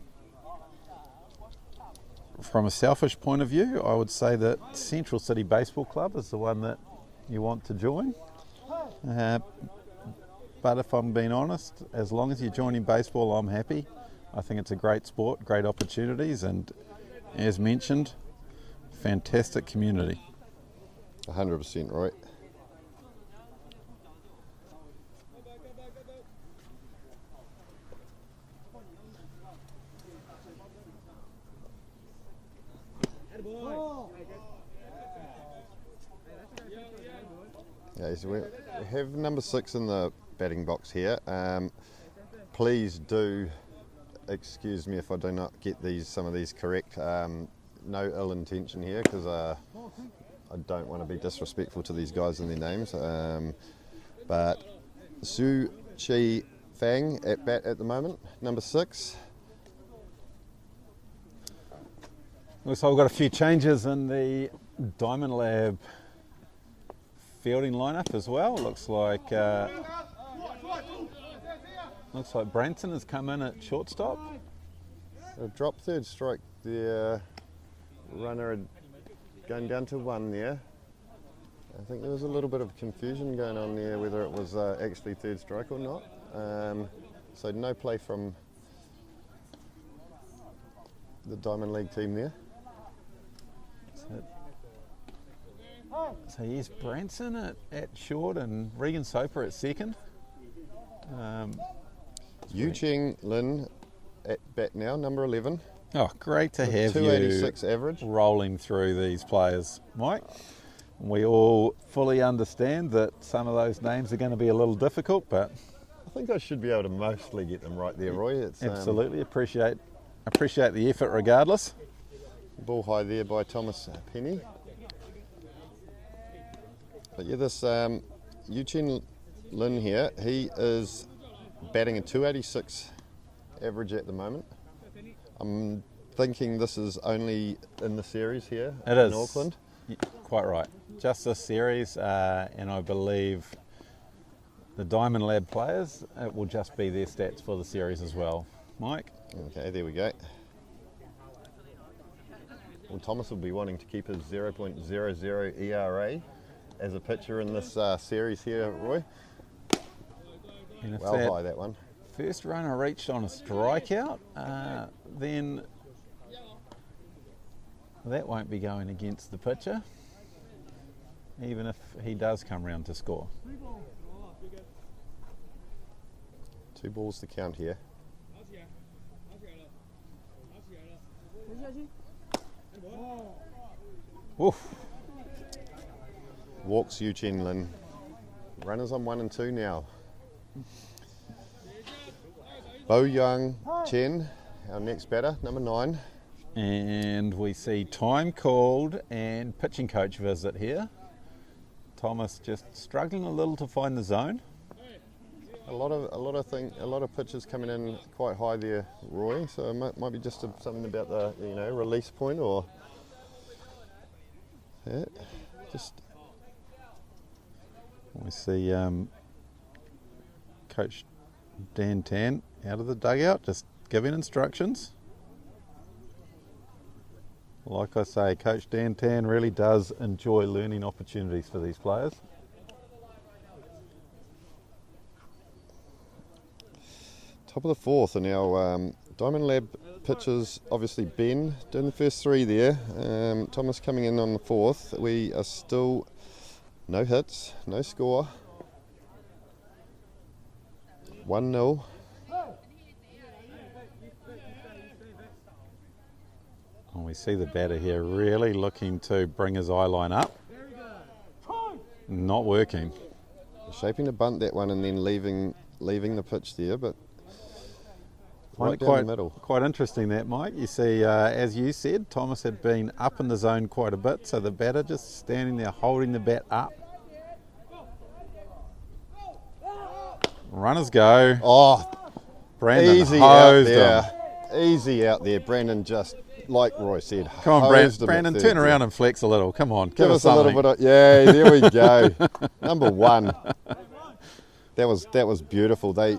a selfish point of view, I would say that Central City Baseball Club is the one that you want to join. But if I'm being honest, as long as you're joining baseball, I'm happy. I think it's a great sport, great opportunities, and as mentioned, fantastic community. 100% right. Yeah, so we have number 6 in the batting box here. Please do excuse me if I do not get some of these correct. No ill intention here, because I don't want to be disrespectful to these guys and their names. But Su Chi Fang at bat at the moment, number 6. Looks like we've got a few changes in the Diamond Lab fielding lineup as well. Looks like Branson has come in at shortstop. A drop third strike. The runner had gone down to 1 there. I think there was a little bit of confusion going on there whether it was actually third strike or not. So no play from the Diamond League team there. So yes, Branson at short and Regan Soper at second. Yu Cheng Lin at bat now, number 11. Oh, great to have 286 you average. rolling through these players, Mike. We all fully understand that some of those names are going to be a little difficult, but I think I should be able to mostly get them right there, Roy. It's, absolutely appreciate the effort regardless. Ball high there by Thomas Penny. But yeah, this Yu Chen Lin here, he is batting a 286 average at the moment. I'm thinking this is only in the series here in Auckland. Quite right. Just this series, and I believe the Diamond Lab players, it will just be their stats for the series as well. Mike? Okay, there we go. Well, Thomas will be wanting to keep his 0.00 ERA as a pitcher in this series here, Roy. And if well high, that one. First runner reached on a strikeout, then that won't be going against the pitcher, even if he does come round to score. 2 balls to count here. Oof. Walks Yu Chen Lin. Runners on 1 and 2 now. Bo Young Chen, our next batter, number 9. And we see time called and pitching coach visit here. Thomas just struggling a little to find the zone. A lot of pitches coming in quite high there, Roy. So it might be just something about the release point, or just. We see Coach Dan Tan out of the dugout, just giving instructions. Like I say, Coach Dan Tan really does enjoy learning opportunities for these players. Top of the fourth, and our Diamond Lab pitchers, obviously Ben doing the first three there. Thomas coming in on the fourth. We are still no hits, no score. 1-0. And we see the batter here really looking to bring his eye line up. Not working. Shaping to bunt that one and then leaving the pitch there, but right down quite, the middle. Quite interesting that, Mike. You see, as you said, Thomas had been up in the zone quite a bit, so the batter just standing there holding the bat up. Runners go. Oh, Brandon easy out hosed there. him. Easy out there. Brandon just, like Roy said, Come on, hosed him Brandon, at turn third. around and flex a little. Come on, Give us a something. little bit of, yeah, there we go. Number one. That was beautiful. They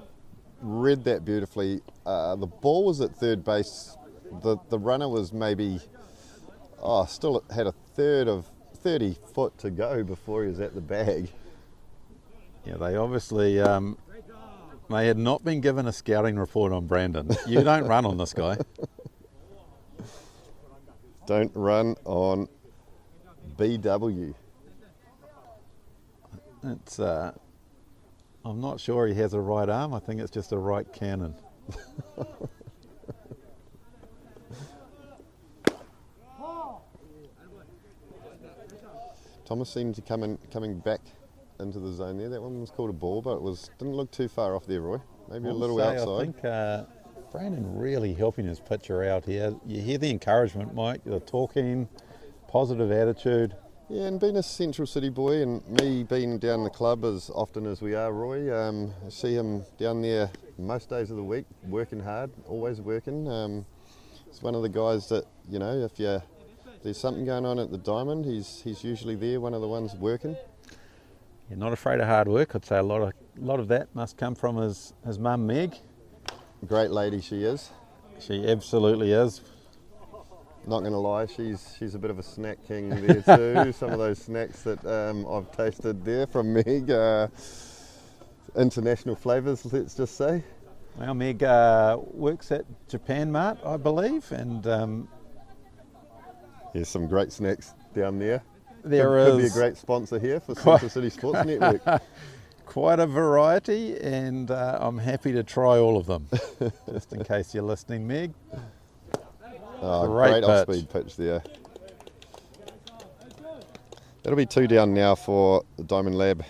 read that beautifully. The ball was at third base. The runner was maybe, still had a third of 30 foot to go before he was at the bag. Yeah, they obviously they had not been given a scouting report on Brandon. You don't run on this guy. Don't run on BW. It's I'm not sure he has a right arm. I think it's just a right cannon. Thomas seemed to coming back into the zone there. That one was called a ball, but didn't look too far off there, Roy. Maybe a little outside. I think Brandon really helping his pitcher out here. You hear the encouragement, Mike. The talking, positive attitude. Yeah, and being a Central City boy and me being down the club as often as we are, Roy, I see him down there most days of the week, working hard, always working. He's one of the guys that, you know, if there's something going on at the Diamond, he's usually there, one of the ones working. You're not afraid of hard work. I'd say a lot of that must come from his mum, Meg. Great lady she is. She absolutely is. Not going to lie, she's a bit of a snack king there too. Some of those snacks that I've tasted there from Meg, international flavours, let's just say. Well, Meg works at Japan Mart, I believe, and There's some great snacks down there. Could be a great sponsor here for Central City Sports Network. Quite a variety, and I'm happy to try all of them, just in case you're listening, Meg. Great off-speed pitch there. That'll be 2 down now for the Diamond Lab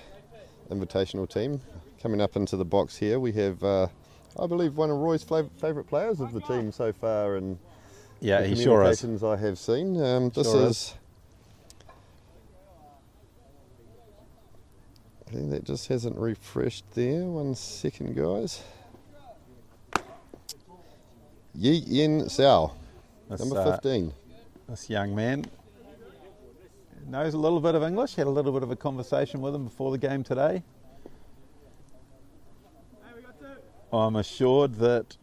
Invitational team. Coming up into the box here, we have, I believe, one of Roy's favourite players of the team so far, and yeah, the he sure is. communications I have seen. This Sure is. I think that just hasn't refreshed there. 1 second, guys. Yi Yen Sao, number 15. This young man knows a little bit of English, had a little bit of a conversation with him before the game today. I'm assured that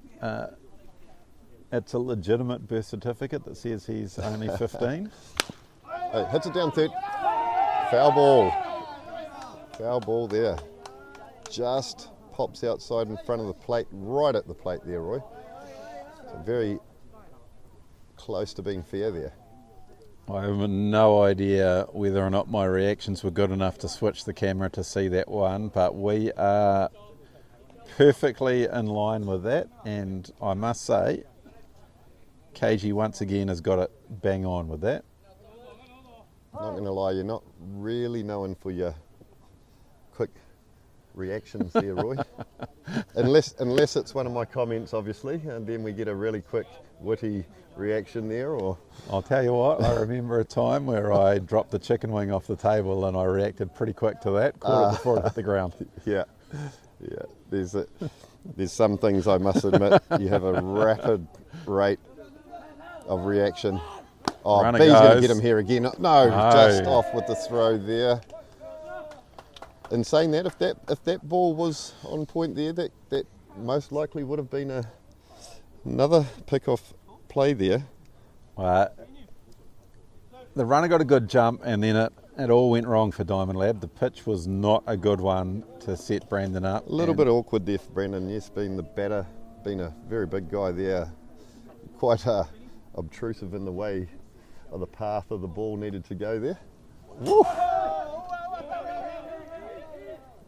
it's a legitimate birth certificate that says he's only 15. Oh, hits it down third. Foul ball. Foul ball there. Just pops outside in front of the plate, right at the plate there, Roy. So very close to being fair there. I have no idea whether or not my reactions were good enough to switch the camera to see that one, but we are perfectly in line with that, and I must say KG once again has got it bang on with that. Not going to lie, you're not really known for your quick reactions there, Roy. unless it's one of my comments, obviously, and then we get a really quick, witty reaction there. Or I'll tell you what, I remember a time where I dropped the chicken wing off the table and I reacted pretty quick to that, caught it before it hit the ground. Yeah. There's some things I must admit you have a rapid rate of reaction. Oh, Runner B's going to goes. get him here again. No, just off with the throw there. In saying that, if that ball was on point there, that most likely would have been another pick-off play there. the runner got a good jump, and then it all went wrong for Diamond Lab. The pitch was not a good one to set Brandon up. A little bit awkward there for Brandon, yes, being the batter, being a very big guy there. Quite obtrusive in the way of the path of the ball needed to go there. Woo!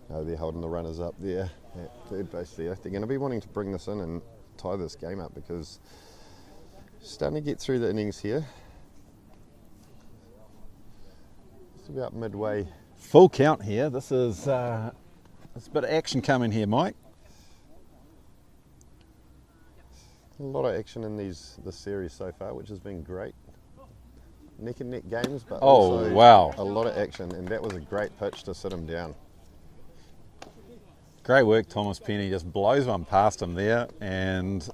Oh, they're holding the runners up there at third base there. They're going to be wanting to bring this in and tie this game up because starting to get through the innings here. It's about midway. Full count here. This is there's a bit of action coming here, Mike. A lot of action in this series so far, which has been great. Neck and neck games, but also wow, a lot of action, and that was a great pitch to sit him down. Great work, Thomas Penny. Just blows one past him there, and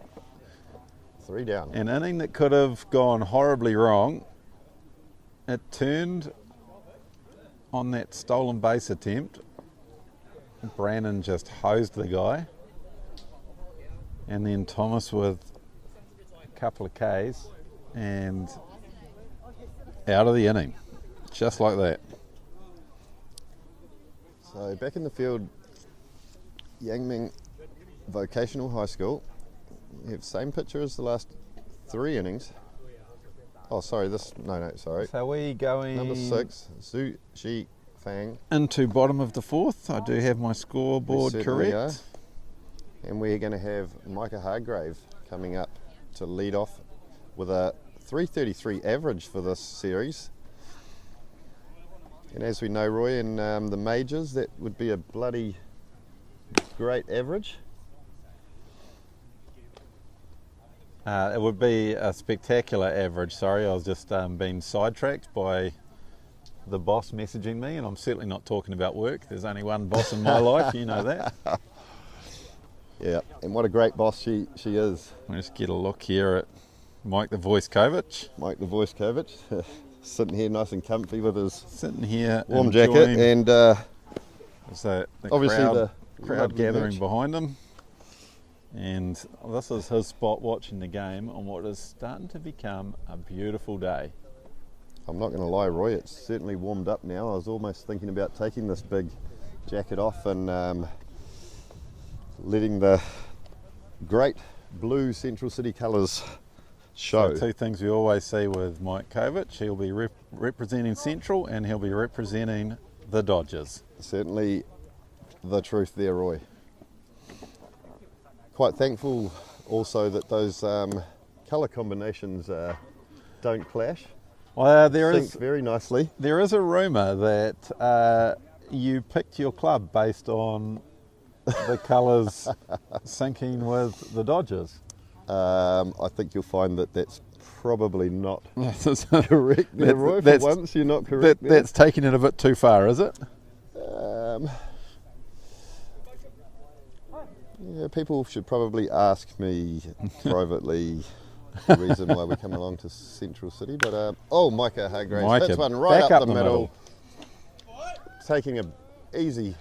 3 down. An inning that could have gone horribly wrong. It turned on that stolen base attempt. Brandon just hosed the guy, and then Thomas with a couple of Ks and out of the inning, just like that. So back in the field, Yangming Vocational High School. We have same picture as the last 3 innings. Oh, sorry, sorry. So we going Number 6, Zhu Shi Fang. into bottom of the 4th. I do have my scoreboard correct. Are. And we're going to have Micah Hargrave coming up to lead off with a 333 average for this series. And as we know, Roy, in the majors, that would be a bloody great average. It would be a spectacular average. Sorry, I was just being sidetracked by the boss messaging me, and I'm certainly not talking about work. There's only one boss in my life, you know that. Yeah, and what a great boss she is. We'll just get a look here at Mike the Voice Kovic. Mike the Voice Kovic, sitting here nice and comfy with his warm jacket, and so the obviously crowd gathering behind him. And this is his spot watching the game on what is starting to become a beautiful day. I'm not going to lie, Roy, it's certainly warmed up now. I was almost thinking about taking this big jacket off and letting the great blue Central City colours show. So 2 things we always see with Mike Kovic: he'll be representing Central and he'll be representing the Dodgers. Certainly the truth there, Roy. Quite thankful also that those colour combinations don't clash. Well, there Sync is very nicely. There is a rumour that you picked your club based on the colours syncing with the Dodgers. I think you'll find that that's probably not correct there, Roy. For once, you're not correct. That's taking it a bit too far, is it? Yeah, people should probably ask me privately the reason why we come along to Central City. But Micah Hargrave hits one right up the middle. Taking a easy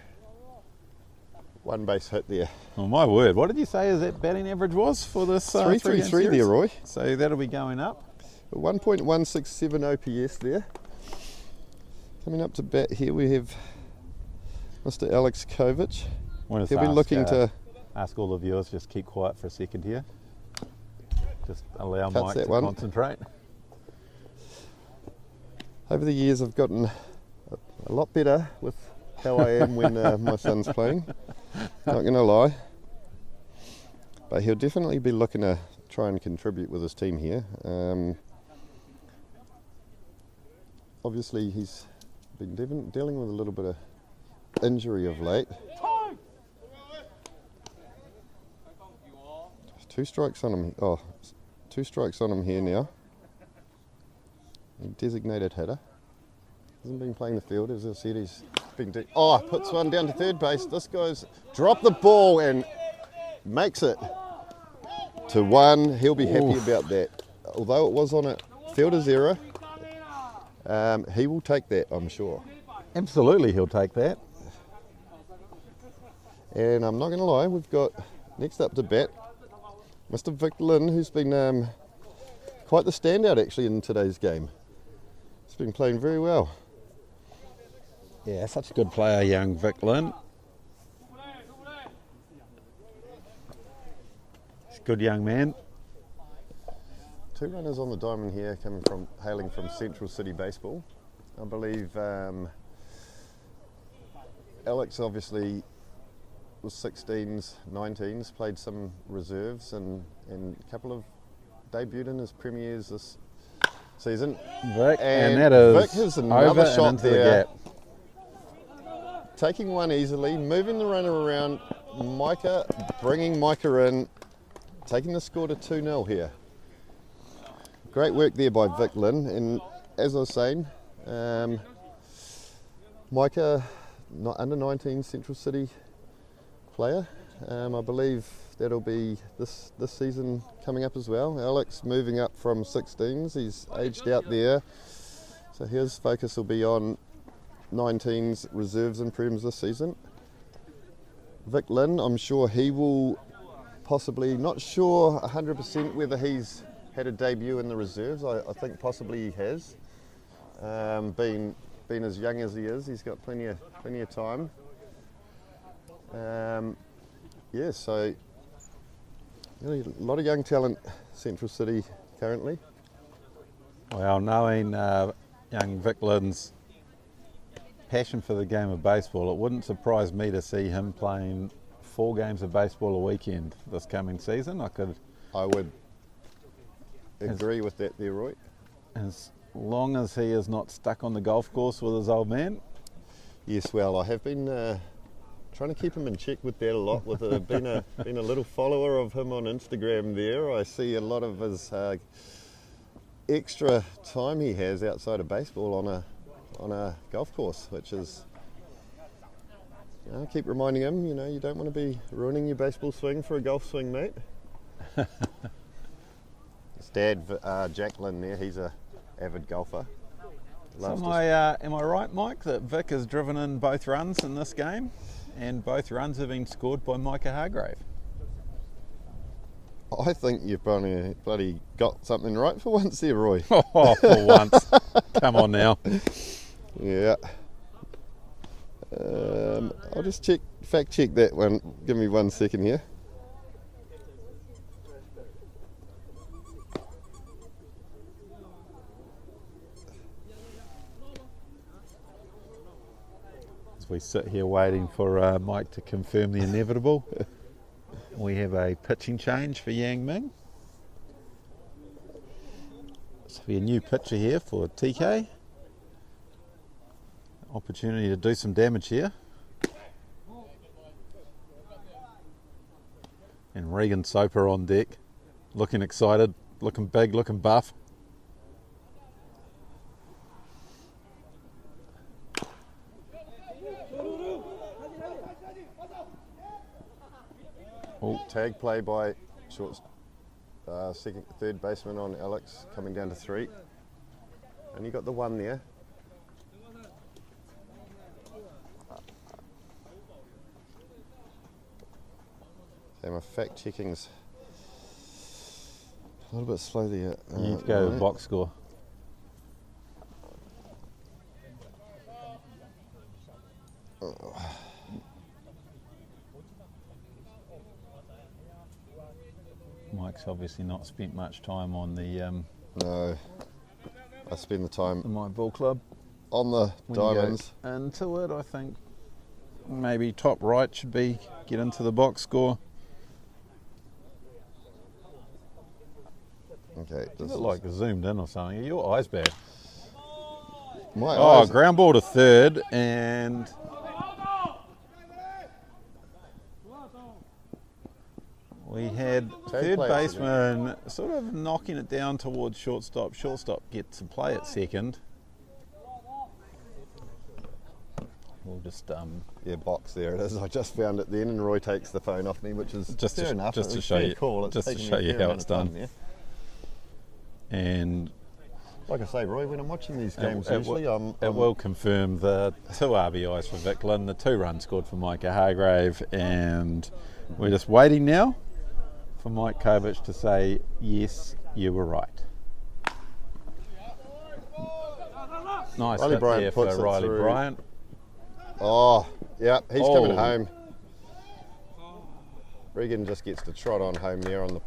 1 base hit there. Oh my word! What did you say that batting average was for this 333 there, Roy? So that'll be going up. 1.167 OPS there. Coming up to bat here, we have Mr. Alex Kovic. He'll be looking to ask all the viewers, just keep quiet for a second here. Just allow Mike to concentrate. Over the years, I've gotten a lot better with how I am when my son's playing. Not going to lie. But he'll definitely be looking to try and contribute with his team here. Obviously, he's been dealing with a little bit of injury of late. 2 strikes on him. 2 strikes on him here now. A designated hitter. Hasn't been playing the field, as I said. He's been puts one down to third base. This guy's dropped the ball and makes it to 1. He'll be happy about that. Although it was on a fielder's error, he will take that, I'm sure. Absolutely, he'll take that. And I'm not going to lie, we've got next up to bat Mr. Vic Lin, who's been quite the standout actually in today's game. He's been playing very well. Yeah, such a good player, young Vic Lynn. He's a good young man. 2 runners on the diamond here, hailing from Central City Baseball. I believe Alex obviously was 16s, 19s, played some reserves and a couple of debuted in his premiers this season. Vic, and that is Vic has another over and shot into there. the gap. Taking one easily, moving the runner around. Micah, bringing Micah in, taking the score to 2-0 here. Great work there by Vic Lynn, and as I was saying, Micah, under 19 Central City player. I believe that'll be this season coming up as well. Alex moving up from 16s, he's aged out there, so his focus will be on 19s reserves and prems this season. Vic Lynn, I'm sure he will possibly, not sure 100% whether he's had a debut in the reserves. I think possibly he has. Being as young as he is, he's got plenty of time. Yeah, so really a lot of young talent, Central City currently. Well, knowing young Vic Lynn's passion for the game of baseball, it wouldn't surprise me to see him playing 4 games of baseball a weekend this coming season. I would agree with that there, Roy. As long as he is not stuck on the golf course with his old man. Yes, well, I have been trying to keep him in check with that a lot. With being a little follower of him on Instagram there, I see a lot of his extra time he has outside of baseball on a golf course, which is, I keep reminding him, you don't want to be ruining your baseball swing for a golf swing, mate. His dad, Jacqueline there, he's a avid golfer. So am I right, Mike, that Vic has driven in both runs in this game, and both runs have been scored by Micah Hargrave? I think you've bloody got something right for once there, Roy. Oh, for once. Come on now. Yeah. I'll just fact check that one. Give me 1 second here. As we sit here waiting for Mike to confirm the inevitable, we have a pitching change for Yangming. This will be a new pitcher here for TK. Opportunity to do some damage here. And Regan Soper on deck, looking excited, looking big, looking buff. Oh, tag play by third baseman on Alex, coming down to 3. And you got the 1 there. Okay, my fact checking's a little bit slow there. You need to go to the box score. Mike's obviously not spent much time on the No, I spend the time My Ball Club. on the diamonds. Into it, I think maybe top right should be get into the box score. Okay, Is it like zoomed in or something? Are your eyes bad? my Oh, eyes. ground ball to third, and we had third play baseman sort of knocking it down towards shortstop. Shortstop gets to play at second. We'll just Yeah, box, there it is. I just found it then, and Roy takes the phone off me, which is Just fair to- enough. just It to was show pretty you- cool. It's just to taken me show a you fair how amount it's of time done. there. and Like I say, Roy, when I'm watching these games, usually it will confirm the 2 RBIs for Vic Lynn, the 2 runs scored for Micah Hargrave, and we're just waiting now for Mike Kovac to say, yes, you were right. Nice Riley hit Bryant there puts for it Riley through. Bryant. Oh, yeah, he's coming Oh. home. Regan just gets to trot on home there on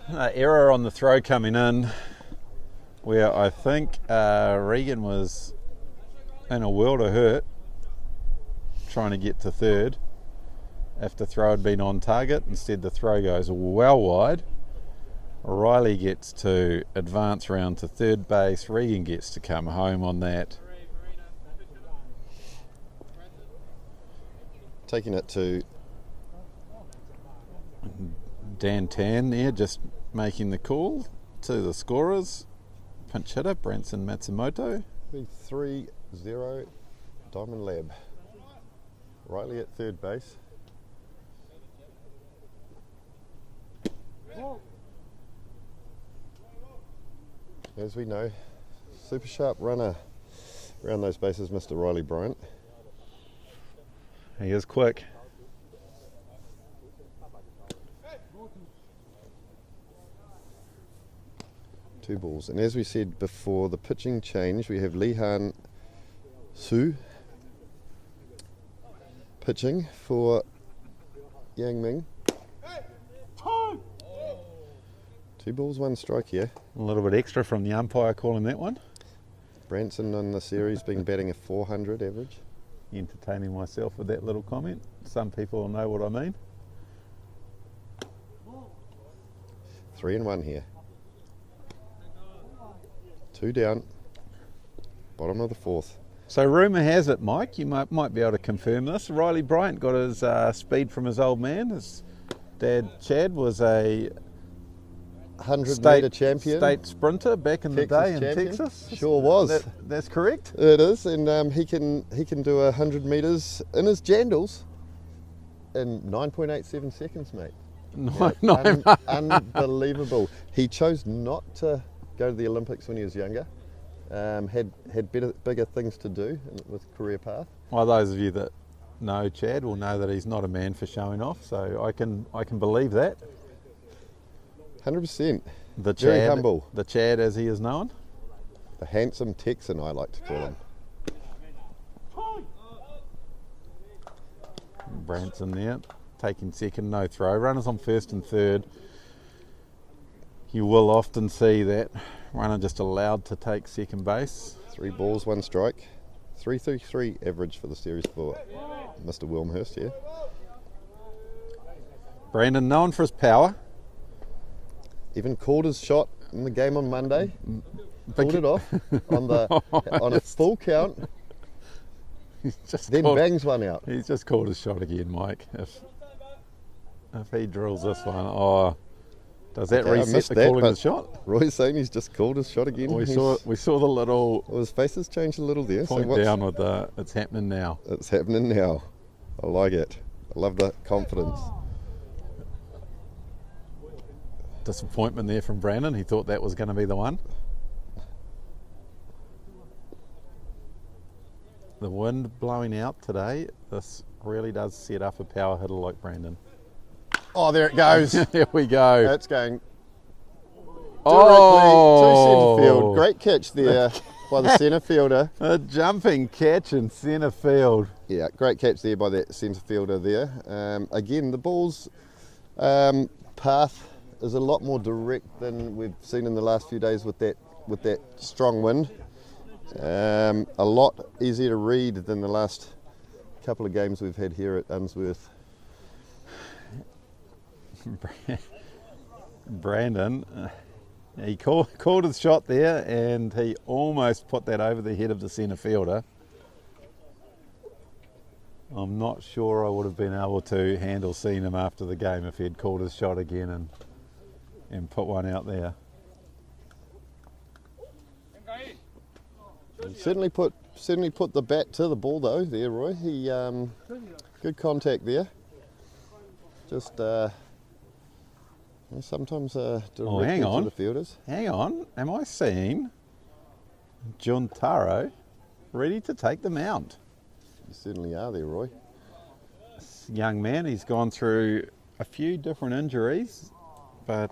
the Error on the throw coming in, where I think Regan was in a world of hurt trying to get to third. If the throw had been on target, instead the throw goes well wide. Riley gets to advance round to third base. Regan gets to come home on that. taking it to Dan Tan there, just making the call to the scorers. Pinch hitter, Branson Matsumoto. 3-0 Diamond Lab. Riley at third base. As we know, super sharp runner around those bases, Mr. Riley Bryant. He is quick. Two balls. And as we said before, the pitching change, we have Lihan Su pitching for Yangming. 2 balls, 1 strike here. A little bit extra from the umpire calling that one. Branson in the series been batting a 400 average. Entertaining myself with that little comment. Some people will know what I mean. 3-1 here. 2 down. Bottom of the 4th. So rumour has it, Mike, you might be able to confirm this. Riley Bryant got his speed from his old man. His dad, Chad, was a 100 metre champion. State sprinter back in the Texas day in champion. Texas. Sure was. That's correct. It is, and he can do 100 metres in his jandals in 9.87 seconds, mate. Unbelievable. He chose not to go to the Olympics when he was younger. Had bigger things to do with career path. Well, those of you that know Chad will know that he's not a man for showing off, so I can believe that. 100%. The Very Chad, humble. The Chad, as he is known. The handsome Texan, I like to call him. Branson there, taking second, no throw. Runners on first and third. You will often see that runner just allowed to take second base. 3 balls, 1 strike. 3.33 average for the series for Mr. Wilmhurst here. Brandon, known for his power. Even called his shot in the game on Monday. Pulled it off on a full count. Then bangs one out. He's just called his shot again, Mike. If he drills this one, does that reset the calling the shot? Roy's saying he's just called his shot again. We saw the little. Well, his face has changed a little there. Point down with the. It's happening now. It's happening now. I like it. I love the confidence. Disappointment there from Brandon. He thought that was going to be the one. The wind blowing out today. This really does set up a power hitter like Brandon. Oh, there it goes. Here we go. That's going directly to centre field. Great catch there by the centre fielder. A jumping catch in centre field. Yeah, great catch there by that centre fielder there. Again, the ball's path is a lot more direct than we've seen in the last few days with that strong wind. A lot easier to read than the last couple of games we've had here at Unsworth. Brandon, he called his shot there and he almost put that over the head of the centre fielder. I'm not sure I would have been able to handle seeing him after the game if he had called his shot again and put one out there. He certainly put the bat to the ball though there, Roy. He good contact there. Just sometimes direct hang on. to the fielders. Hang on, am I seeing Juntaro ready to take the mound? You certainly are there, Roy. This young man, he's gone through a few different injuries, but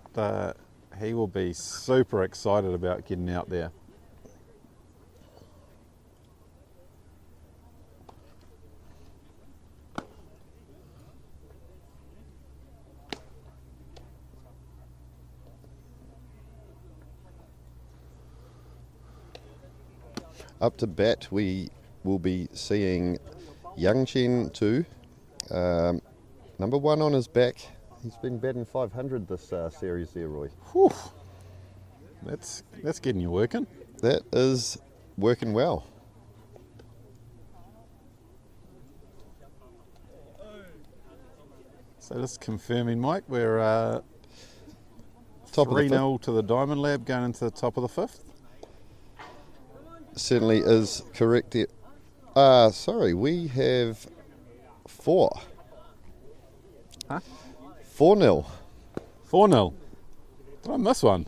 he will be super excited about getting out there. Up to bat, we will be seeing Yangming 2. Number 1 on his back. He's been batting 500 this series there, Roy. Whew. That's getting you working. That is working well. So just confirming, Mike, we're Top of the 3-0 to the Diamond Lab going into the top of the 5th. Certainly is correct there. Sorry, we have 4. Huh? 4-0. 4-0. Did I miss one?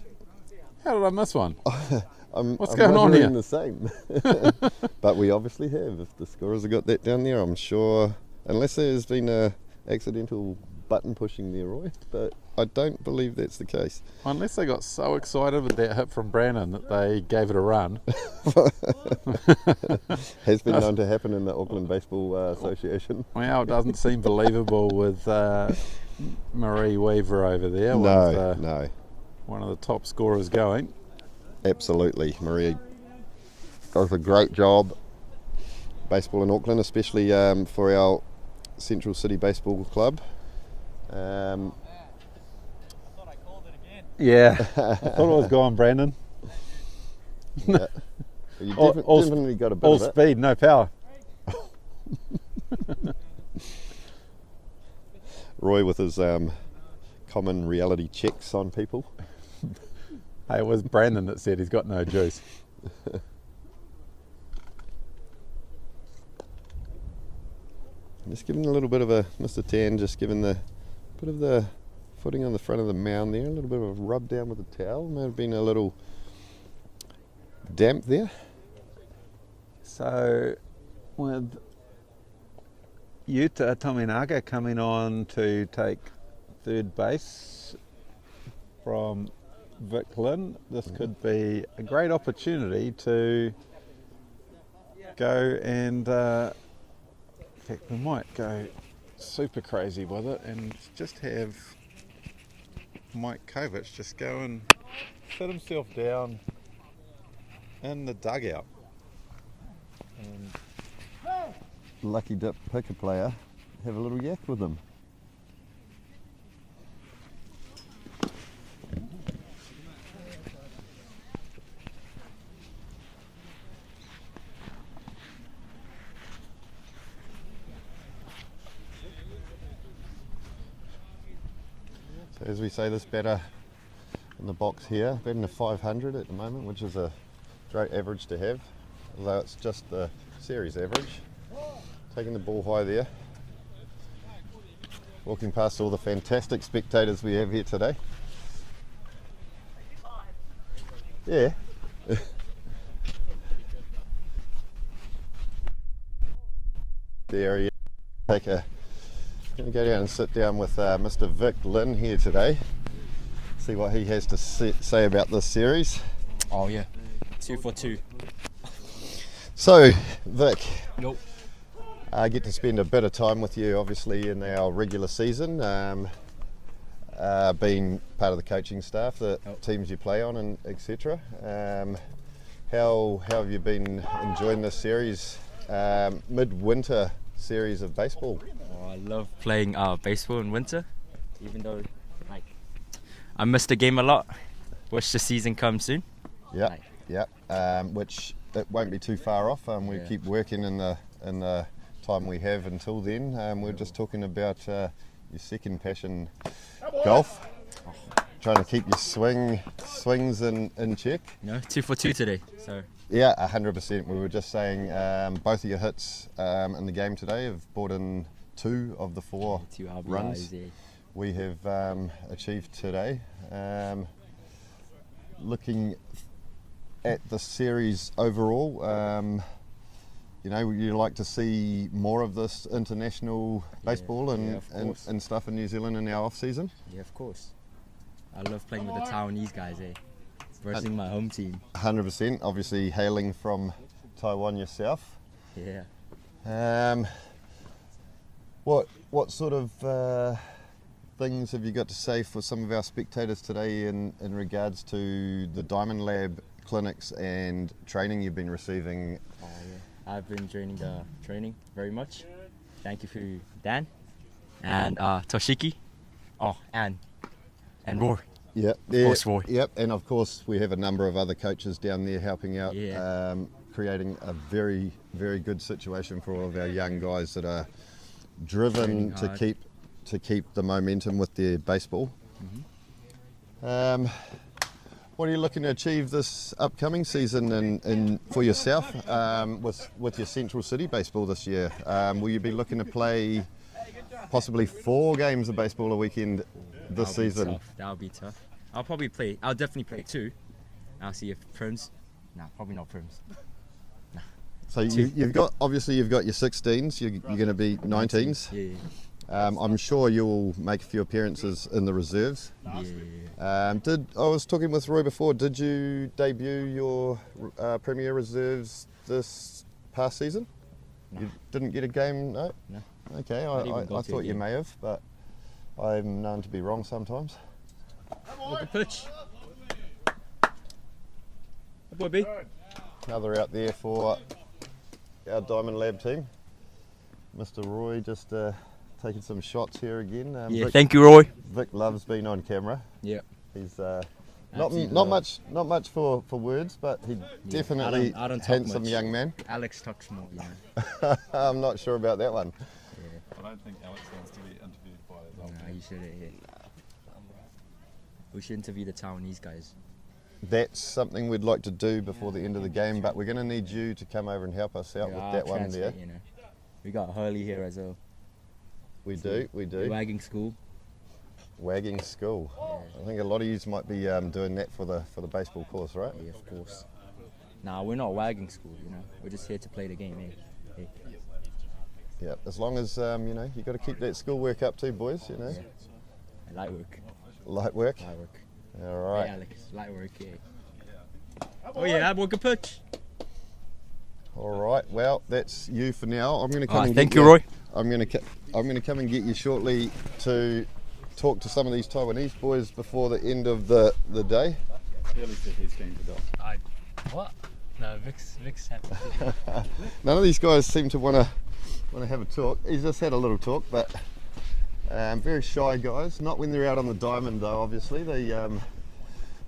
How did I miss one? What's I'm going on here? the same. But we obviously have. If the scorers have got that down there, I'm sure, unless there's been a accidental button pushing there, Roy, but I don't believe that's the case. Unless they got so excited with that hit from Brandon that they gave it a run. Has been known to happen in the Auckland Baseball Association. Well, it doesn't seem believable with Marie Weaver over there. No. One of the top scorers going. Absolutely. Maria does a great job. Baseball in Auckland, especially for our Central City Baseball Club. Yeah, I thought it was gone, Brandon. Yeah. You definitely got a bit all of it. speed, no power. Roy with his common reality checks on people. Hey, it was Brandon that said he's got no juice. Just giving a little bit of a, Mr. Tan, just giving the bit of the footing on the front of the mound there, a little bit of a rub down with the towel. May have been a little damp there. So, with Yuta Tominaga coming on to take third base from Vic Lynn, this could be a great opportunity to go and, in fact, we might go super crazy with it and just have Mike Kovac just go and sit himself down in the dugout. And Lucky dip picker player, have a little yak with them. So as we say, this batter in the box here, batting a 500 at the moment, which is a great average to have, although it's just the series average. Taking the ball high there. Walking past all the fantastic spectators we have here today. Yeah. There he is. Going to go down and sit down with Mr. Vic Lynn here today. See what he has to say about this series. Oh yeah, 2 for 2. So, Vic, Nope. I get to spend a bit of time with you, obviously, in our regular season, being part of the coaching staff, the teams you play on, and etc. How have you been enjoying this series, midwinter series of baseball? Oh, I love playing baseball in winter, even though I missed the game a lot. Wish the season comes soon. Yeah. Which it won't be too far off. We keep working in the time we have until then. We're just talking about your second passion, golf. Trying to keep your swings in check. No, 2 for 2 today. So yeah, 100%. We were just saying both of your hits in the game today have brought in 2 of the 4 2 RBIs, runs yeah. we have achieved today. Looking at the series overall, you like to see more of this international baseball and stuff in New Zealand in our off season. Yeah, of course. I love playing with the Taiwanese guys, versus my home team. 100%. Obviously, hailing from Taiwan yourself. Yeah. What sort of things have you got to say for some of our spectators today in regards to the Diamond Lab clinics and training you've been receiving? I've been enjoying the training very much. Thank you for Dan and Toshiki. And Roy. Yep. Of course, Roy. Yep. And of course, we have a number of other coaches down there helping out, creating a very, very good situation for all of our young guys that are driven to keep the momentum with their baseball. What are you looking to achieve this upcoming season and for yourself with your CentralCity baseball this year? Will you be looking to play possibly 4 games of baseball a weekend this season? That'll be tough. I'll definitely play 2. I'll see if Prims. Nah, probably not Prims. Nah. So you've got your 16s. You're going to be 19s. Yeah. I'm sure you'll make a few appearances in the reserves. Yeah. I was talking with Roy before. Did you debut your Premier Reserves this past season? No. You didn't get a game, no? No. Okay, I thought you may have, but I'm known to be wrong sometimes. Look at pitch. Boy B. Another out there for our Diamond Lab team. Mr. Roy just taking some shots here again. Thank you, Roy. Vic loves being on camera. Yeah. He's not much for words, but he definitely I don't talk handsome much. young man. Alex talks more, you know. I'm not sure about that one. I don't think Alex wants to be interviewed by his old Nah, you should. We should interview the Taiwanese guys. That's something we'd like to do before the end of the game, but we're going to need you to come over and help us out with that one there. You know. We got Hurley here as well. We do. Wagging school. Wagging school. Yeah. I think a lot of you might be doing that for the baseball course, right? Yeah, of course. Nah, we're not wagging school, you know. We're just here to play the game, Hey. Yeah, as long as you got to keep that schoolwork up too, boys. You know. Yeah. Light work. Light work. All right. Hey, Alex, light work. Yeah. Oh yeah, boy, good pitch. All right. Well, that's you for now. I'm going to come. Thank you, Roy. I'm going to come and get you shortly to talk to some of these Taiwanese boys before the end of the day. Really said he's keen to go. What? No, Vic's happy. None of these guys seem to want to have a talk. He's just had a little talk, but very shy guys. Not when they're out on the diamond, though. Obviously, the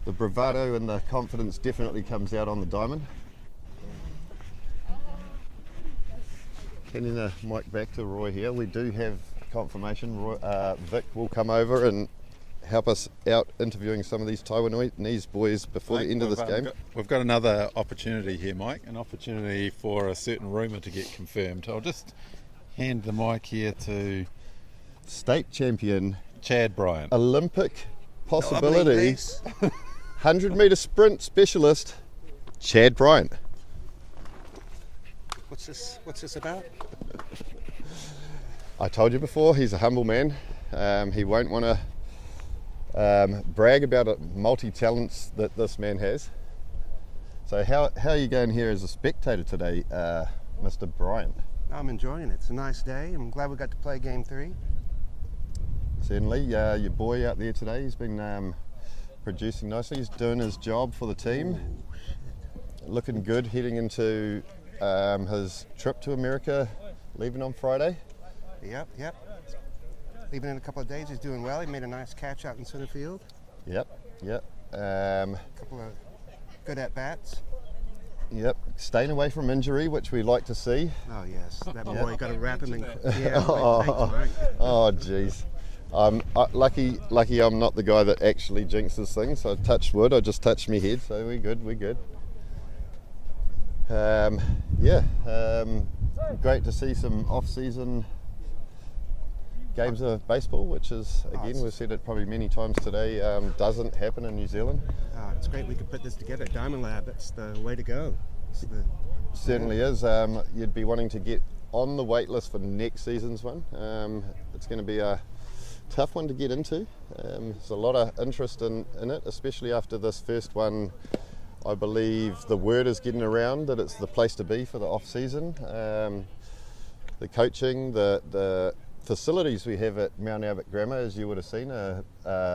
bravado and the confidence definitely comes out on the diamond. Handing the mic back to Roy here. We do have confirmation. Vic will come over and help us out interviewing some of these Taiwanese boys before the end of this game. We've got another opportunity here, Mike. An opportunity for a certain rumour to get confirmed. I'll just hand the mic here to State champion Chad Bryant. Olympic possibility 100 metre sprint specialist Chad Bryant. What's this about? I told you before, he's a humble man. He won't want to brag about it, multi-talents that this man has. So how are you going here as a spectator today, Mr. Bryant? I'm enjoying it. It's a nice day. I'm glad we got to play game 3. Certainly. Your boy out there today, he's been producing nicely. He's doing his job for the team. Looking good heading into his trip to America, leaving on Friday. Yep. Leaving in a couple of days. He's doing well. He made a nice catch out in center field. Yep. Couple of good at-bats. Yep. Staying away from injury, which we like to see. Oh, yes. That boy, got to wrap him in. Oh, jeez. Lucky I'm not the guy that actually jinxes things. So I touched wood. I just touched my head. So we're good. Great to see some off-season games of baseball, which is, again, we've said it probably many times today, doesn't happen in New Zealand. It's great we could put this together. Diamond Lab, that's the way to go. Certainly is. You'd be wanting to get on the wait list for next season's one. It's going to be a tough one to get into. There's a lot of interest in it, especially after this first one. I believe the word is getting around that it's the place to be for the off-season. The coaching, the facilities we have at Mount Albert Grammar, as you would have seen, are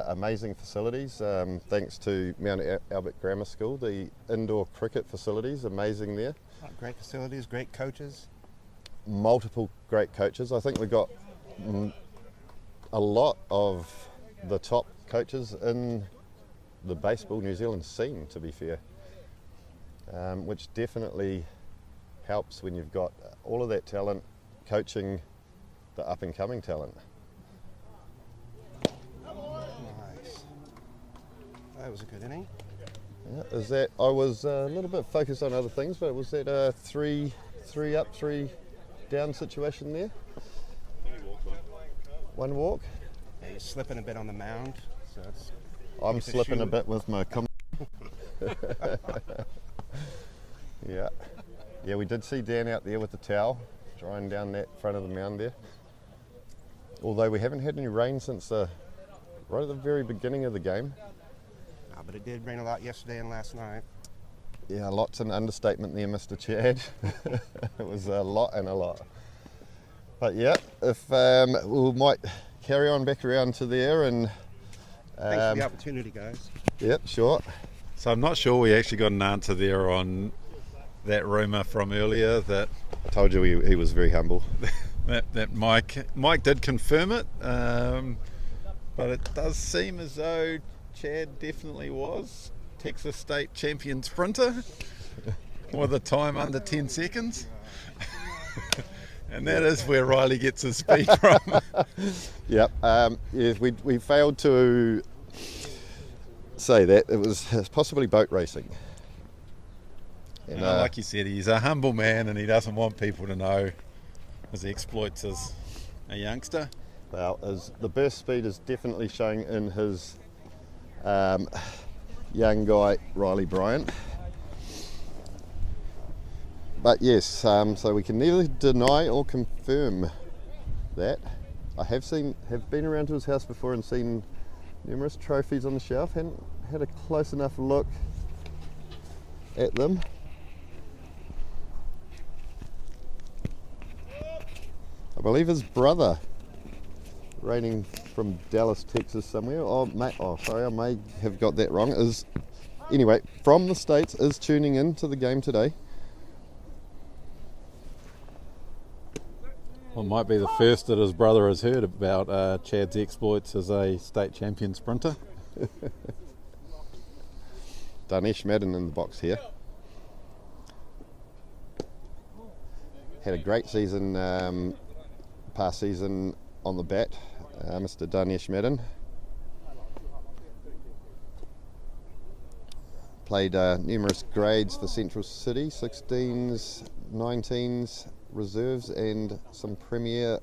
amazing facilities. Thanks to Mount Albert Grammar School, the indoor cricket facilities, amazing there. Great facilities, great coaches. Multiple great coaches. I think we've got a lot of the top coaches in the baseball New Zealand scene, to be fair, which definitely helps when you've got all of that talent coaching the up-and-coming talent. Nice. That was a good inning. Yeah, is that? I was a little bit focused on other things, but was that a three up, 3 down situation there? One walk. Yeah, you're slipping a bit on the mound, so it's. I'm slipping a bit with my. Yeah, we did see Dan out there with the towel, drying down that front of the mound there. Although we haven't had any rain since right at the very beginning of the game. But it did rain a lot yesterday and last night. Yeah, lot's an understatement there, Mr. Chad. It was a lot and a lot. But yeah, if we might carry on back around to there and. Thanks for the opportunity, guys. Yep, sure. So I'm not sure we actually got an answer there on that rumour from earlier that. I told you he was very humble. that Mike did confirm it, but it does seem as though Chad definitely was Texas State champion sprinter with a time under 10 seconds. And that is where Riley gets his speed from. Yep. Yeah, we failed to say that. It was possibly boat racing. And, like you said, he's a humble man and he doesn't want people to know his exploits as a youngster. Well, the burst speed is definitely showing in his young guy, Riley Bryant. But yes, so we can neither deny or confirm that. I have been around to his house before and seen numerous trophies on the shelf. Hadn't had a close enough look at them. I believe his brother, reigning from Dallas, Texas somewhere. Sorry, I may have got that wrong. Anyway, from the States, is tuning in to the game today. Well, it might be the first that his brother has heard about Chad's exploits as a state champion sprinter. Danesh Madden in the box here. Had a great season, past season on the bat, Mr. Danesh Madden. Played numerous grades for CentralCity, 16s, 19s, reserves and some premier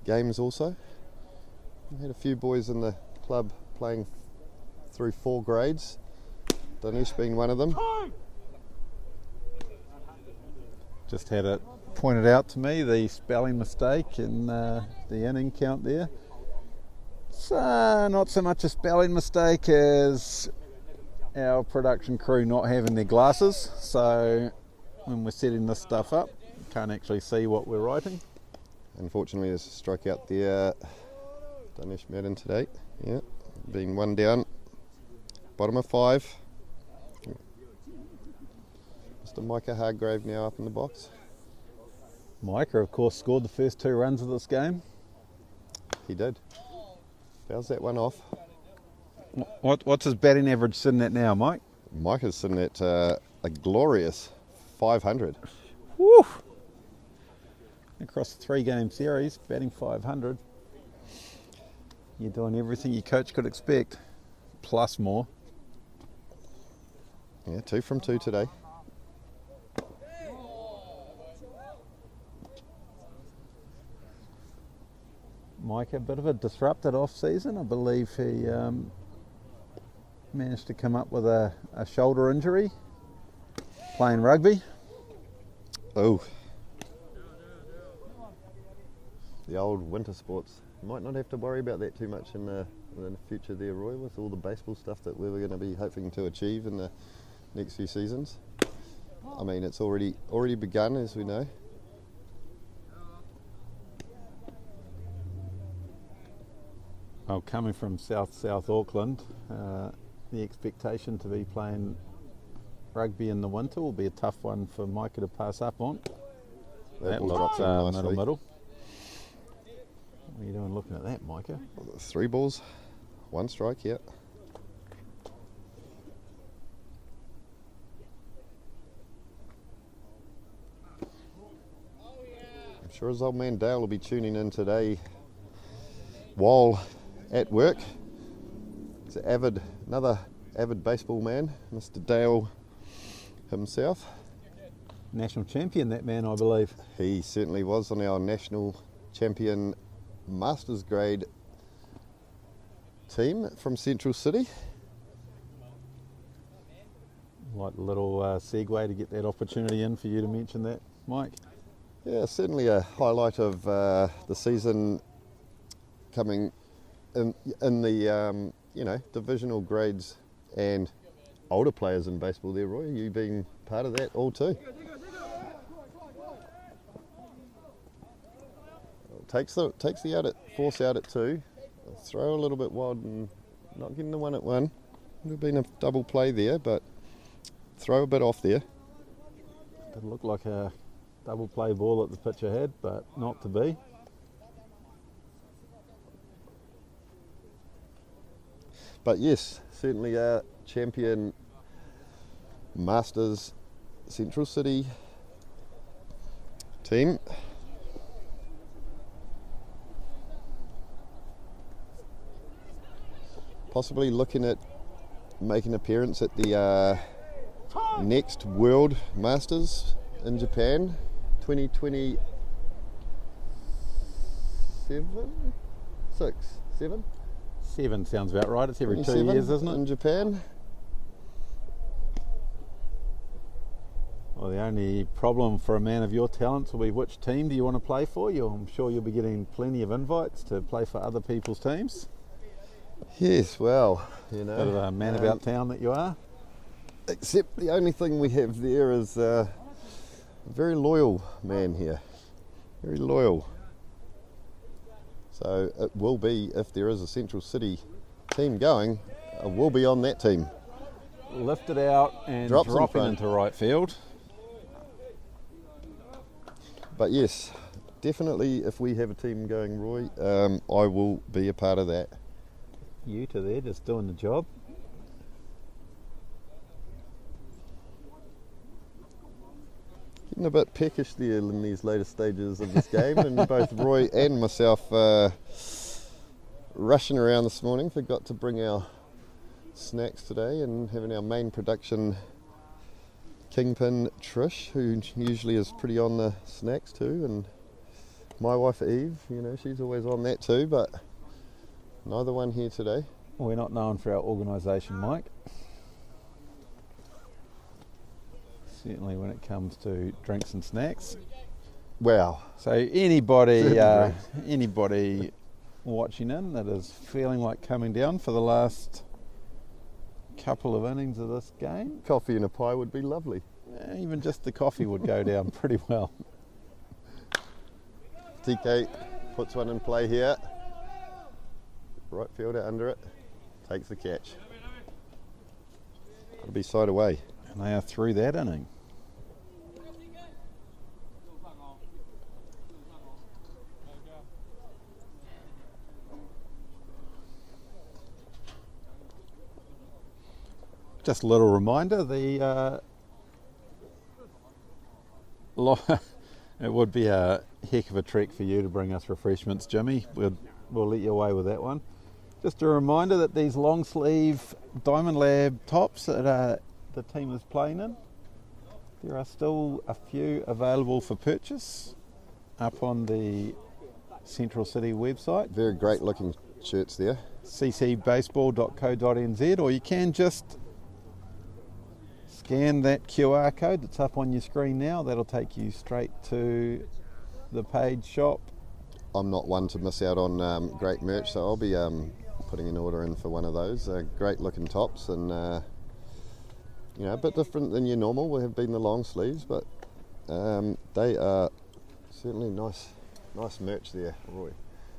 games also. We had a few boys in the club playing through 4 grades, Danesh being one of them. Just had it pointed out to me, the spelling mistake in the inning count there. It's not so much a spelling mistake as our production crew not having their glasses, so when we're setting this stuff up, can't actually see what we're writing. Unfortunately, there's a strikeout there. Danesh Madden today, yeah, being 1 down, bottom of 5. Mr. Micah Hargrave now up in the box. Micah, of course, scored the first 2 runs of this game. He did. Fouls that one off. What's his batting average sitting at now, Mike? Micah's sitting at a glorious 500. Woo! Across the 3-game series, batting 500. You're doing everything your coach could expect, plus more. Yeah, 2 from 2 today. Mike, a bit of a disrupted off-season. I believe he managed to come up with a shoulder injury playing rugby. Oh. The old winter sports might not have to worry about that too much in the future there, Roy, with all the baseball stuff that we were going to be hoping to achieve in the next few seasons. I mean, it's already begun, as we know. Well, coming from South Auckland, the expectation to be playing rugby in the winter will be a tough one for Micah to pass up on. That will looks drop in nicely. middle. What are you doing looking at that, Micah? 3 balls, 1 strike, yeah. I'm sure his old man Dale will be tuning in today while at work. He's another avid baseball man, Mr. Dale himself. National champion, that man, I believe. He certainly was on our national champion Masters grade team from Central City. Like a little segue to get that opportunity in for you to mention that, Mike. Yeah, certainly a highlight of the season coming in the divisional grades and older players in baseball there, Roy. You being part of that all too. Takes the force out at 2. Throw a little bit wide and not getting the 1 at 1. Would have been a double play there, but throw a bit off there. Did look like a double play ball that the pitcher had, but not to be. But yes, certainly a champion Masters Central City team. Possibly looking at making an appearance at the next World Masters in Japan, 2027? 7? 7 sounds about right. It's every 2 27 years, isn't it? In Japan. Well, the only problem for a man of your talents will be which team do you want to play for? I'm sure you'll be getting plenty of invites to play for other people's teams. Yes, well, you know. Bit of a man about town that you are. Except the only thing we have there is a very loyal man here. Very loyal. So it will be, if there is a Central City team going, it will be on that team. Lift it out and Drops in dropping front. into right field. But yes, definitely if we have a team going, Roy, I will be a part of that. You two there just doing the job. Getting a bit peckish there in these later stages of this game, and both Roy and myself rushing around this morning. Forgot to bring our snacks today, and having our main production kingpin Trish, who usually is pretty on the snacks too, and my wife Eve, you know, she's always on that too, but neither one here today. We're not known for our organisation, Mike. Certainly when it comes to drinks and snacks. Wow. So anybody Certainly. watching in that is feeling like coming down for the last couple of innings of this game, Coffee and a pie would be lovely. even just the coffee would go down pretty well. TK puts one in play here. Right fielder under it, takes the catch. It'll be side away. And they are through that inning. Just a little reminder, it would be a heck of a trek for you to bring us refreshments, Jimmy. We'll let you away with that one. Just a reminder that these long sleeve Diamond Lab tops that the team is playing in, there are still a few available for purchase up on the Central City website. Very great looking shirts there. ccbaseball.co.nz, or you can just scan that QR code that's up on your screen now. That'll take you straight to the page shop. I'm not one to miss out on great merch, so I'll be putting an order in for one of those. Great looking tops, and you know, a bit different than your normal. We have been the long sleeves, but they are certainly nice merch there, Roy.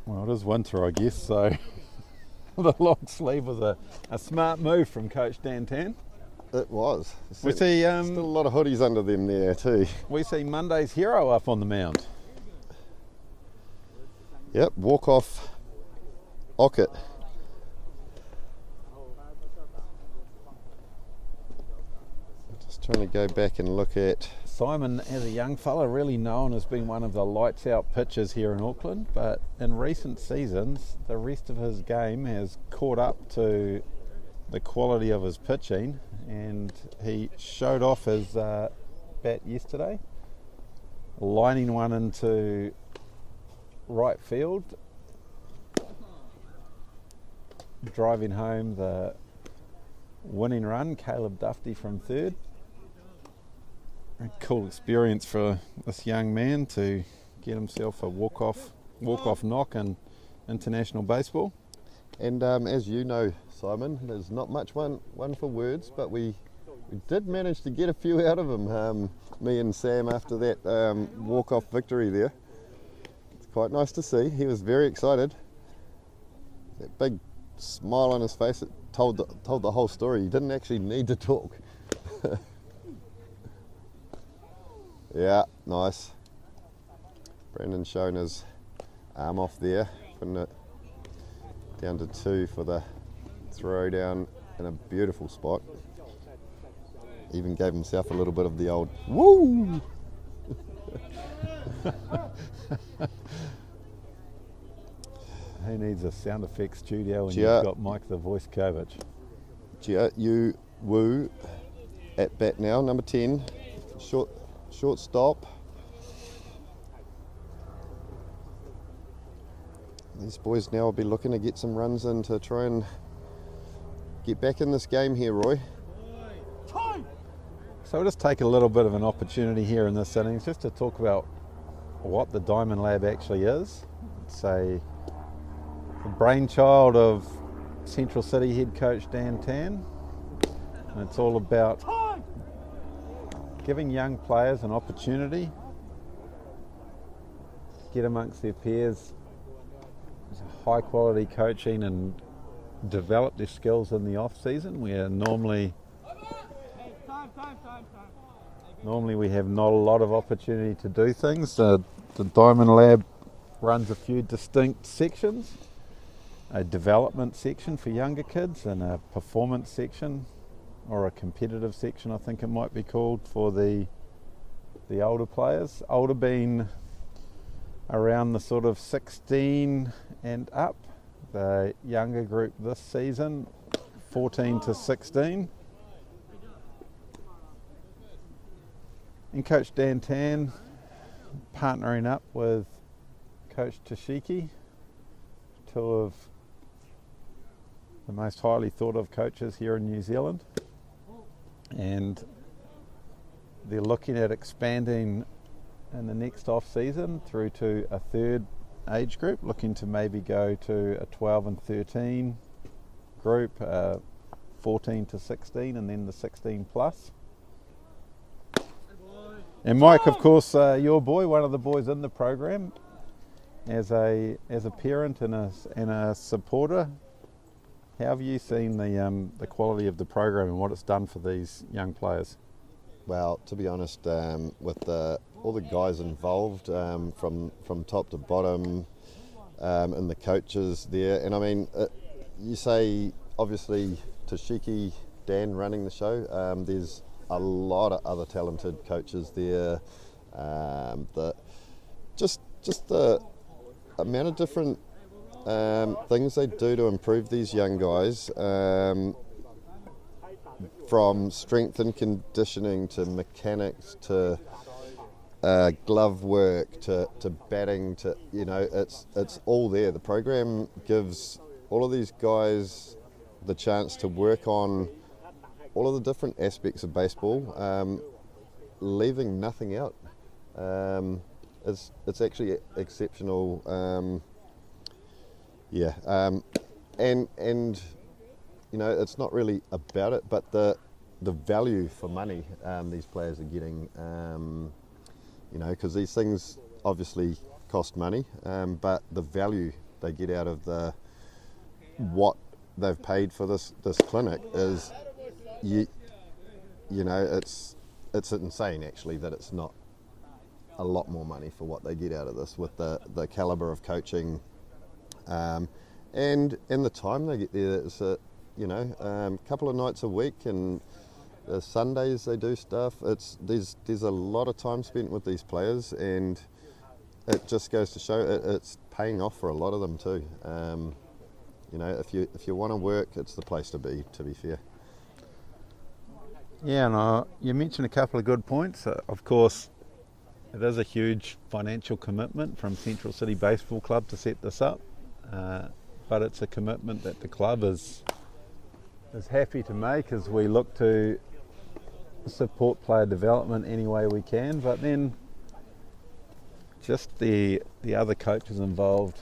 Well, it is winter, I guess, so the long sleeve was a smart move from Coach Dan Tan. It was. We see still a lot of hoodies under them there too. We see Monday's hero up on the mound. Yep, walk off Ockett. Just trying to go back and look at Simon, as a young fella, really known as being one of the lights out pitchers here in Auckland, but in recent seasons the rest of his game has caught up to the quality of his pitching, and he showed off his bat yesterday, lining one into right field, driving home the winning run. Caleb Duffy from third. A cool experience for this young man to get himself a walk-off knock in international baseball. And as you know, Simon, there's not much one for words, but we did manage to get a few out of him, me and Sam, after that walk-off victory there. It's quite nice to see. He was very excited. That big smile on his face, it told the whole story. He didn't actually need to talk. Yeah, nice. Brandon showing his arm off there, putting it down to 2 for the throw down in a beautiful spot. Even gave himself a little bit of the old woo. Who needs a sound effects studio when you've got Mike the Voice Kovac? Jia Yu Wu at bat now, number 10, shortstop. These boys now will be looking to get some runs in to try and get back in this game here, Roy. So we'll just take a little bit of an opportunity here in this innings just to talk about what the Diamond Lab actually is. It's the brainchild of Central City head coach Dan Tan, and it's all about giving young players an opportunity to get amongst their peers, high quality coaching, and develop their skills in the off season, where normally we have not a lot of opportunity to do things. The Diamond Lab runs a few distinct sections: a development section for younger kids and a performance section, or a competitive section I think it might be called, for the older players. Older being around the sort of 16 and up. The younger group this season, 14 to 16. And Coach Dan Tan partnering up with Coach Toshiki, two of the most highly thought of coaches here in New Zealand, and they're looking at expanding in the next off season through to a third age group, looking to maybe go to a 12 and 13 group, 14 to 16, and then the 16 plus. And Mike, of course, your boy, one of the boys in the program, as a parent and a supporter, how have you seen the quality of the program and what it's done for these young players? Well, to be honest, with all the guys involved, from top to bottom, and the coaches there, and I mean, you say obviously Toshiki, Dan running the show. There's a lot of other talented coaches there. Just the amount of different things they do to improve these young guys, from strength and conditioning to mechanics to glove work to batting, to, you know, it's all there. The program gives all of these guys the chance to work on all of the different aspects of baseball, leaving nothing out. it's actually exceptional. And you know, it's not really about it, but the value for money these players are getting. You know, because these things obviously cost money, but the value they get out of what they've paid for this clinic is, you know, it's insane actually that it's not a lot more money for what they get out of this with the calibre of coaching, and the time they get there. It's a couple of nights a week, and Sundays they do stuff. There's a lot of time spent with these players, and it just goes to show it's paying off for a lot of them too. You know, if you want to work, it's the place to be fair. Yeah, and you mentioned a couple of good points. Of course, it is a huge financial commitment from Central City Baseball Club to set this up, but it's a commitment that the club is happy to make as we look to support player development any way we can. But then just the other coaches involved,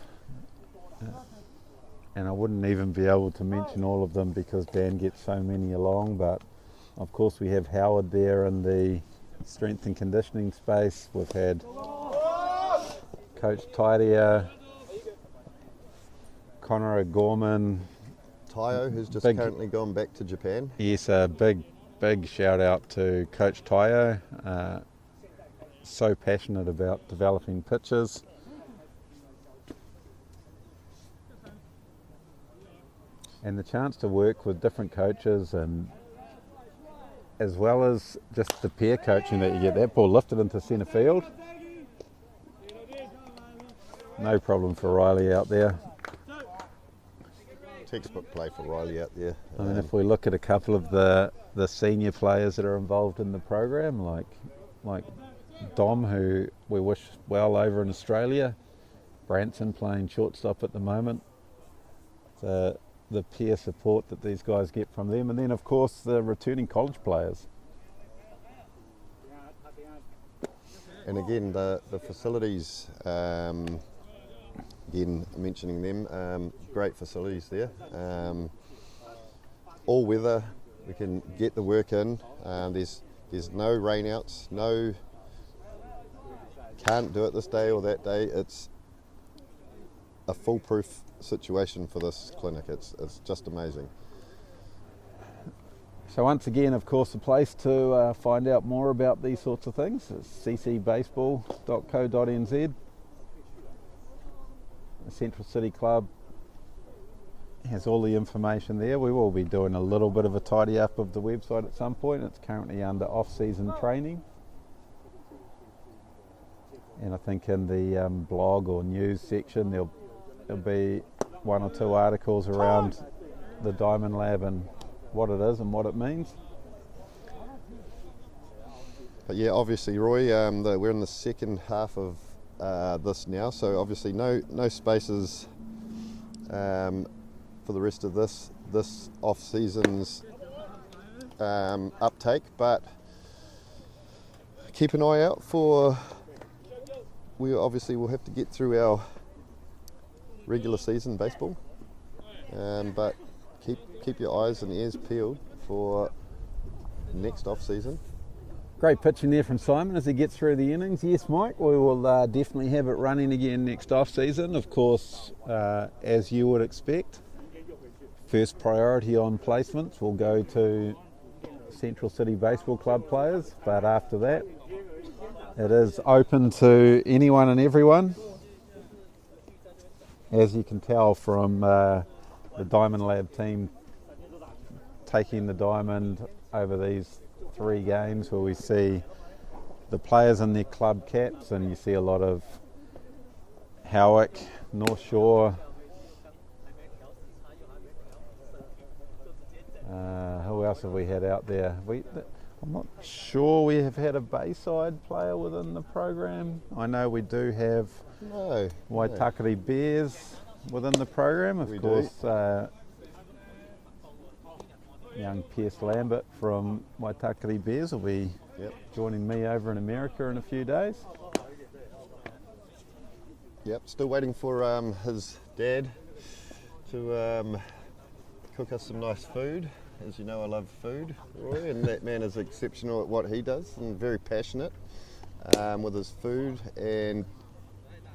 and I wouldn't even be able to mention all of them because Dan gets so many along, but of course we have Howard there in the strength and conditioning space. We've had Coach Tairia, Connor O'Gorman, Tayo, who's just currently gone back to Japan. Yes, a big shout out to Coach Tayo. So passionate about developing pitchers. And the chance to work with different coaches, and as well as just the peer coaching that you get. That ball lifted into centre field. No problem for Riley out there. Textbook play for Riley out there. I mean, if we look at a couple of the senior players that are involved in the program, like Dom, who we wish well over in Australia, Branson playing shortstop at the moment, the peer support that these guys get from them, and then of course the returning college players. And again, the facilities, again mentioning them, great facilities there. All weather, we can get the work in. There's no rainouts, no can't do it this day or that day. It's a foolproof situation for this clinic. It's just amazing. So once again, of course, the place to find out more about these sorts of things is ccbaseball.co.nz. The Central City Club has all the information there. We will be doing a little bit of a tidy up of the website at some point. It's currently under off-season training. And I think in the blog or news section there'll be one or two articles around the Diamond Lab and what it is and what it means. But yeah, obviously, Roy, we're in the second half of this now, so obviously no spaces for the rest of this off-season's uptake, but keep an eye out for. We obviously will have to get through our regular season baseball, but keep your eyes and ears peeled for next off season. Great pitching there from Simon as he gets through the innings. Yes, Mike, we will definitely have it running again next off season. Of course, as you would expect, first priority on placements will go to Central City Baseball Club players, but after that it is open to anyone and everyone. As you can tell from the Diamond Lab team taking the diamond over these 3 games, where we see the players in their club caps, and you see a lot of Howick, North Shore, who else have we had out there? I'm not sure we have had a Bayside player within the program. I know we do have Waitakere Bears within the program. Of course, young Pierce Lambert from Waitakere Bears will be joining me over in America in a few days. Yep, still waiting for his dad to cook us some nice food. As you know, I love food, Roy, and that man is exceptional at what he does and very passionate with his food and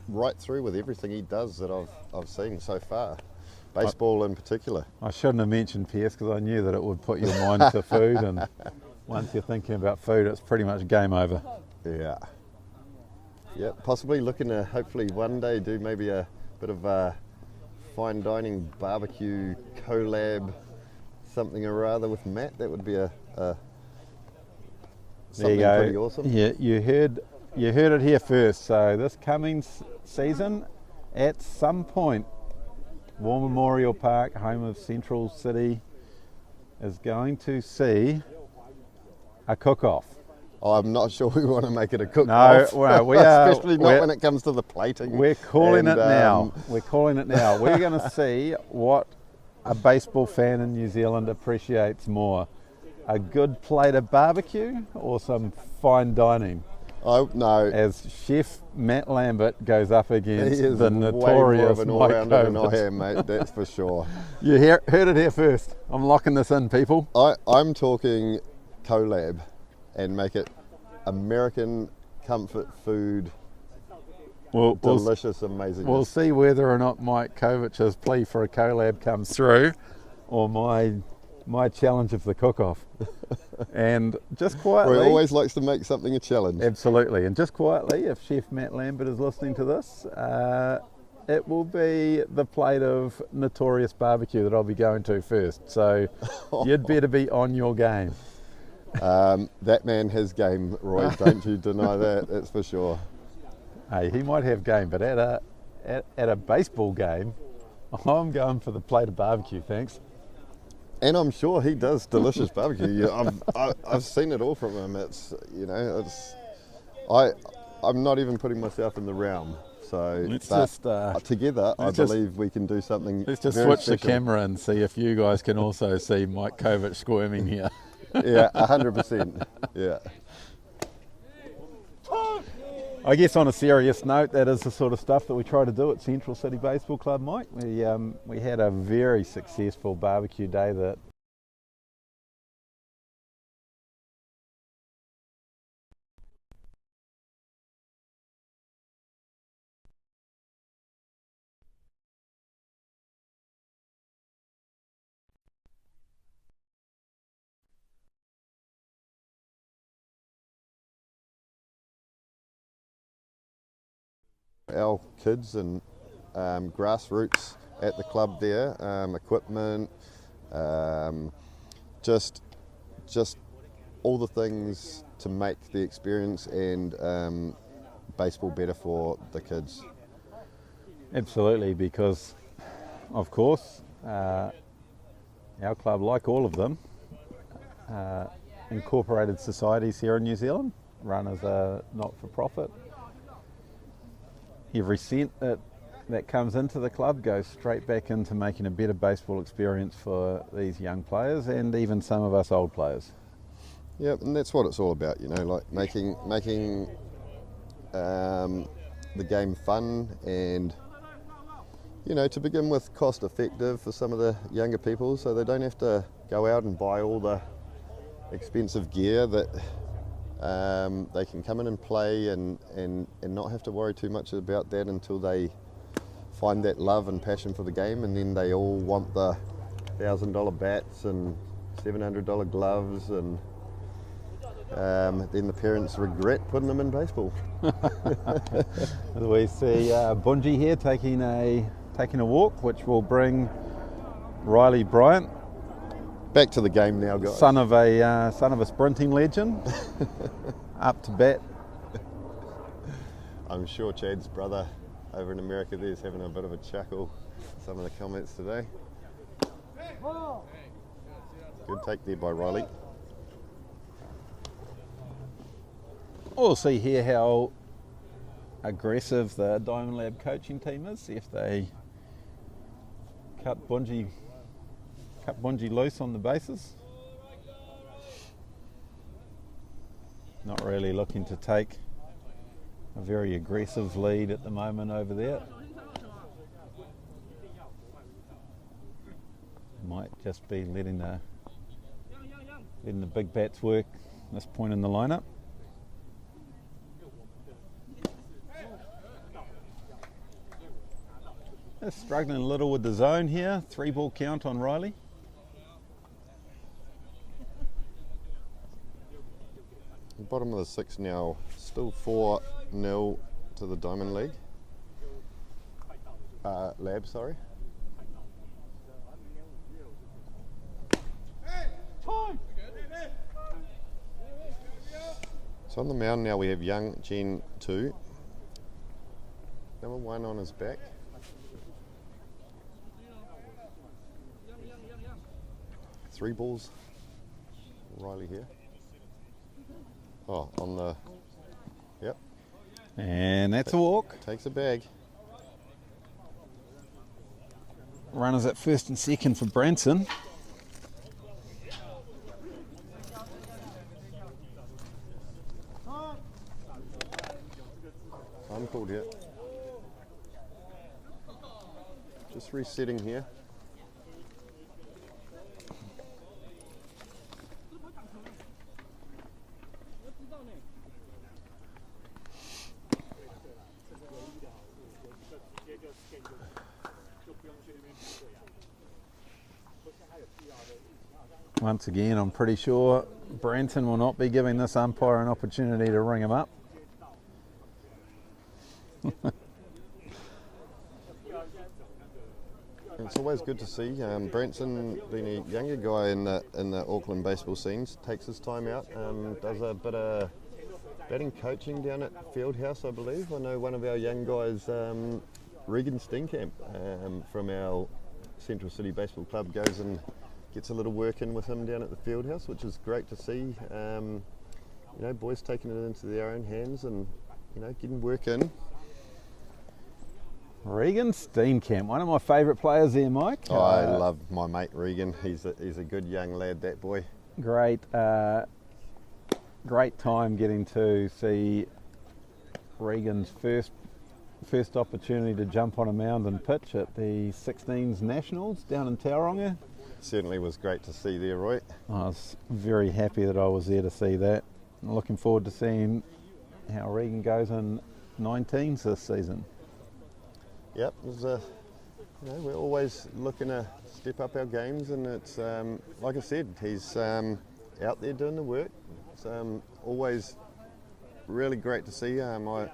right through with everything he does that I've seen so far. Baseball in particular. I shouldn't have mentioned PS because I knew that it would put your mind to food, and once you're thinking about food, it's pretty much game over. Yeah. Yeah, possibly looking to hopefully one day do maybe a bit of a fine dining barbecue collab, something or other with Matt. That would be something pretty awesome. Yeah, you heard it here first. So this coming season, at some point, War Memorial Park, home of CentralCity, is going to see a cook-off. I'm not sure we want to make it a cook-off. No, well, we are, especially not when it comes to the plating. We're calling it now. We're calling it now. We're going to see what a baseball fan in New Zealand appreciates more: a good plate of barbecue or some fine dining. No. As Chef Matt Lambert goes up against the way notorious more of an Mike all-rounder than I Kovacs. am, mate. That's for sure. You heard it here first. I'm locking this in, people. I'm talking collab and make it American comfort food, delicious, amazing. We'll see whether or not Mike Kovac's plea for a collab comes through, or my challenge of the cook-off. And just quietly, Roy always likes to make something a challenge. Absolutely. And just quietly, if Chef Matt Lambert is listening to this, it will be the plate of notorious barbecue that I'll be going to first. So you'd better be on your game. That man has game, Roy. Don't you deny that. That's for sure. Hey, he might have game, but at a baseball game, I'm going for the plate of barbecue, thanks. And I'm sure he does delicious barbecue. I've seen it all from him. I'm not even putting myself in the realm. So together, I believe we can do something. Let's just very switch special. the camera and see if you guys can also see Mike Kovac squirming here. Yeah, 100%. Yeah. I guess on a serious note, that is the sort of stuff that we try to do at Central City Baseball Club, Mike. We had a very successful barbecue day that our kids and grassroots at the club there, equipment, just all the things to make the experience and baseball better for the kids. Absolutely, because of course our club, like all of them, incorporated societies here in New Zealand, run as a not-for-profit. Every cent that comes into the club goes straight back into making a better baseball experience for these young players and even some of us old players. Yeah, and that's what it's all about, like making the game fun and, to begin with, cost effective for some of the younger people, so they don't have to go out and buy all the expensive gear that they can come in and play and not have to worry too much about that until they find that love and passion for the game, and then they all want the $1,000 bats and $700 gloves, and then the parents regret putting them in baseball. We see Bungie here taking a walk, which will bring Riley Bryant, back to the game now, guys. son of a sprinting legend, up to bat. I'm sure Chad's brother over in America there is having a bit of a chuckle at some of the comments today. Good take there by Riley. We'll see here how aggressive the Diamond Lab coaching team is. See if they cut Bungie loose on the bases. Not really looking to take a very aggressive lead at the moment over there. Might just be letting the big bats work at this point in the lineup. Just struggling a little with the zone here. 3-ball count on Riley. Bottom of the 6 now, still 4-0 to the Diamond League. Lab, sorry. So on the mound now we have Young Gen 2. Number 1 on his back. Three balls. Riley here. Oh, on the... Yep. And that's a walk. Takes a bag. Runners at first and second for Branson. I'm called here. Just resetting here. Once again, I'm pretty sure Branson will not be giving this umpire an opportunity to ring him up. It's always good to see. Branson, being a younger guy in the Auckland baseball scenes, takes his time out, does a bit of batting coaching down at Fieldhouse, I believe. I know one of our young guys, Regan Steenkamp, from our Central City Baseball Club, goes and gets a little work in with him down at the Fieldhouse, which is great to see. You know, boys taking it into their own hands and, you know, getting work in. Regan Steenkamp, one of my favourite players there, Mike. Oh, I love my mate Regan. He's a good young lad, that boy. Great time getting to see Regan's first opportunity to jump on a mound and pitch at the 16s Nationals down in Tauranga. Certainly was great to see there, Roy. I was very happy that I was there to see that. I'm looking forward to seeing how Regan goes in 19s this season. Yep, it was you know, we're always looking to step up our games, and it's like I said, he's out there doing the work. It's always really great to see. I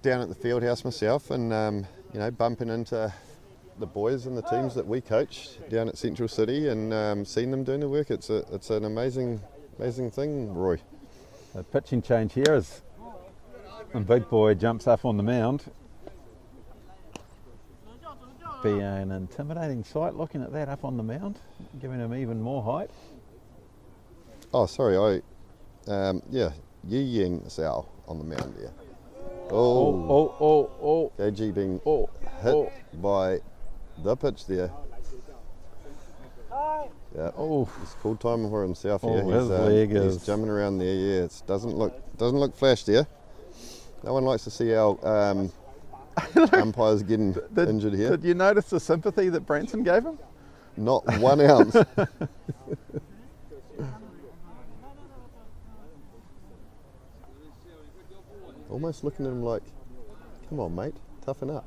down at the Fieldhouse myself, and you know, bumping into the boys and the teams that we coach down at Central City, and seeing them doing the work. It's an amazing thing, Roy. The pitching change here is the big boy jumps up on the mound. Be an intimidating sight looking at that up on the mound, giving him even more height. Oh, sorry, yeah, Yi Yang Sao on the mound there. Oh. KG being hit by the pitch there. Yeah. Oh, he's called time for himself here. His leg is he's jumping around there. Yeah, it doesn't look flash there. No one likes to see our umpires getting injured here. Did you notice the sympathy that Branson gave him? Not 1 ounce. Almost looking at him like, come on, mate, toughen up.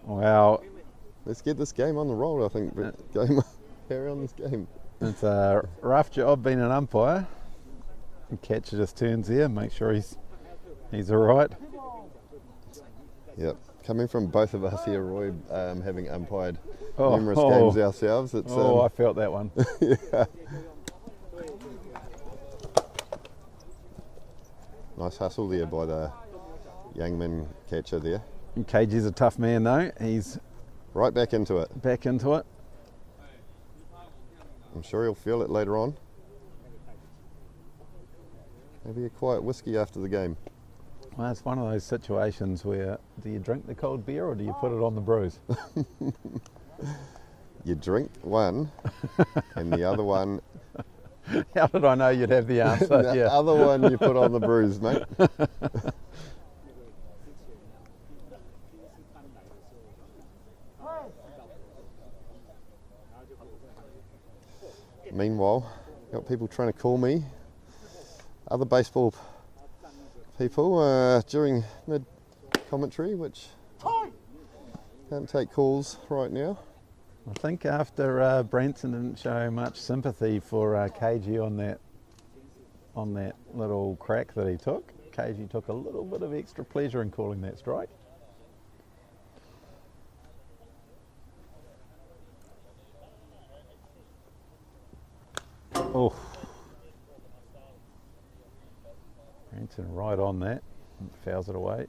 Wow. Let's get this game on the roll, I think. Carry on this game. It's a rough job being an umpire. The catcher just turns there, make sure he's all right. Yep. Coming from both of us here, Roy, having umpired numerous games ourselves. It's, I felt that one. Yeah. Nice hustle there by the Yangming catcher there. And KG's a tough man though. He's right back into it. Back into it. I'm sure he'll feel it later on. Maybe a quiet whiskey after the game. Well, it's one of those situations where do you drink the cold beer or do you put it on the brews? You drink one, and the other one, How did I know you'd have the answer? the other one you put on the bruise, mate. Meanwhile, got people trying to call me, other baseball people during mid-commentary, which can't take calls right now. I think after Branson didn't show much sympathy for KG on that little crack that he took, KG took a little bit of extra pleasure in calling that strike. Oh, Branson right on that, fouls it away.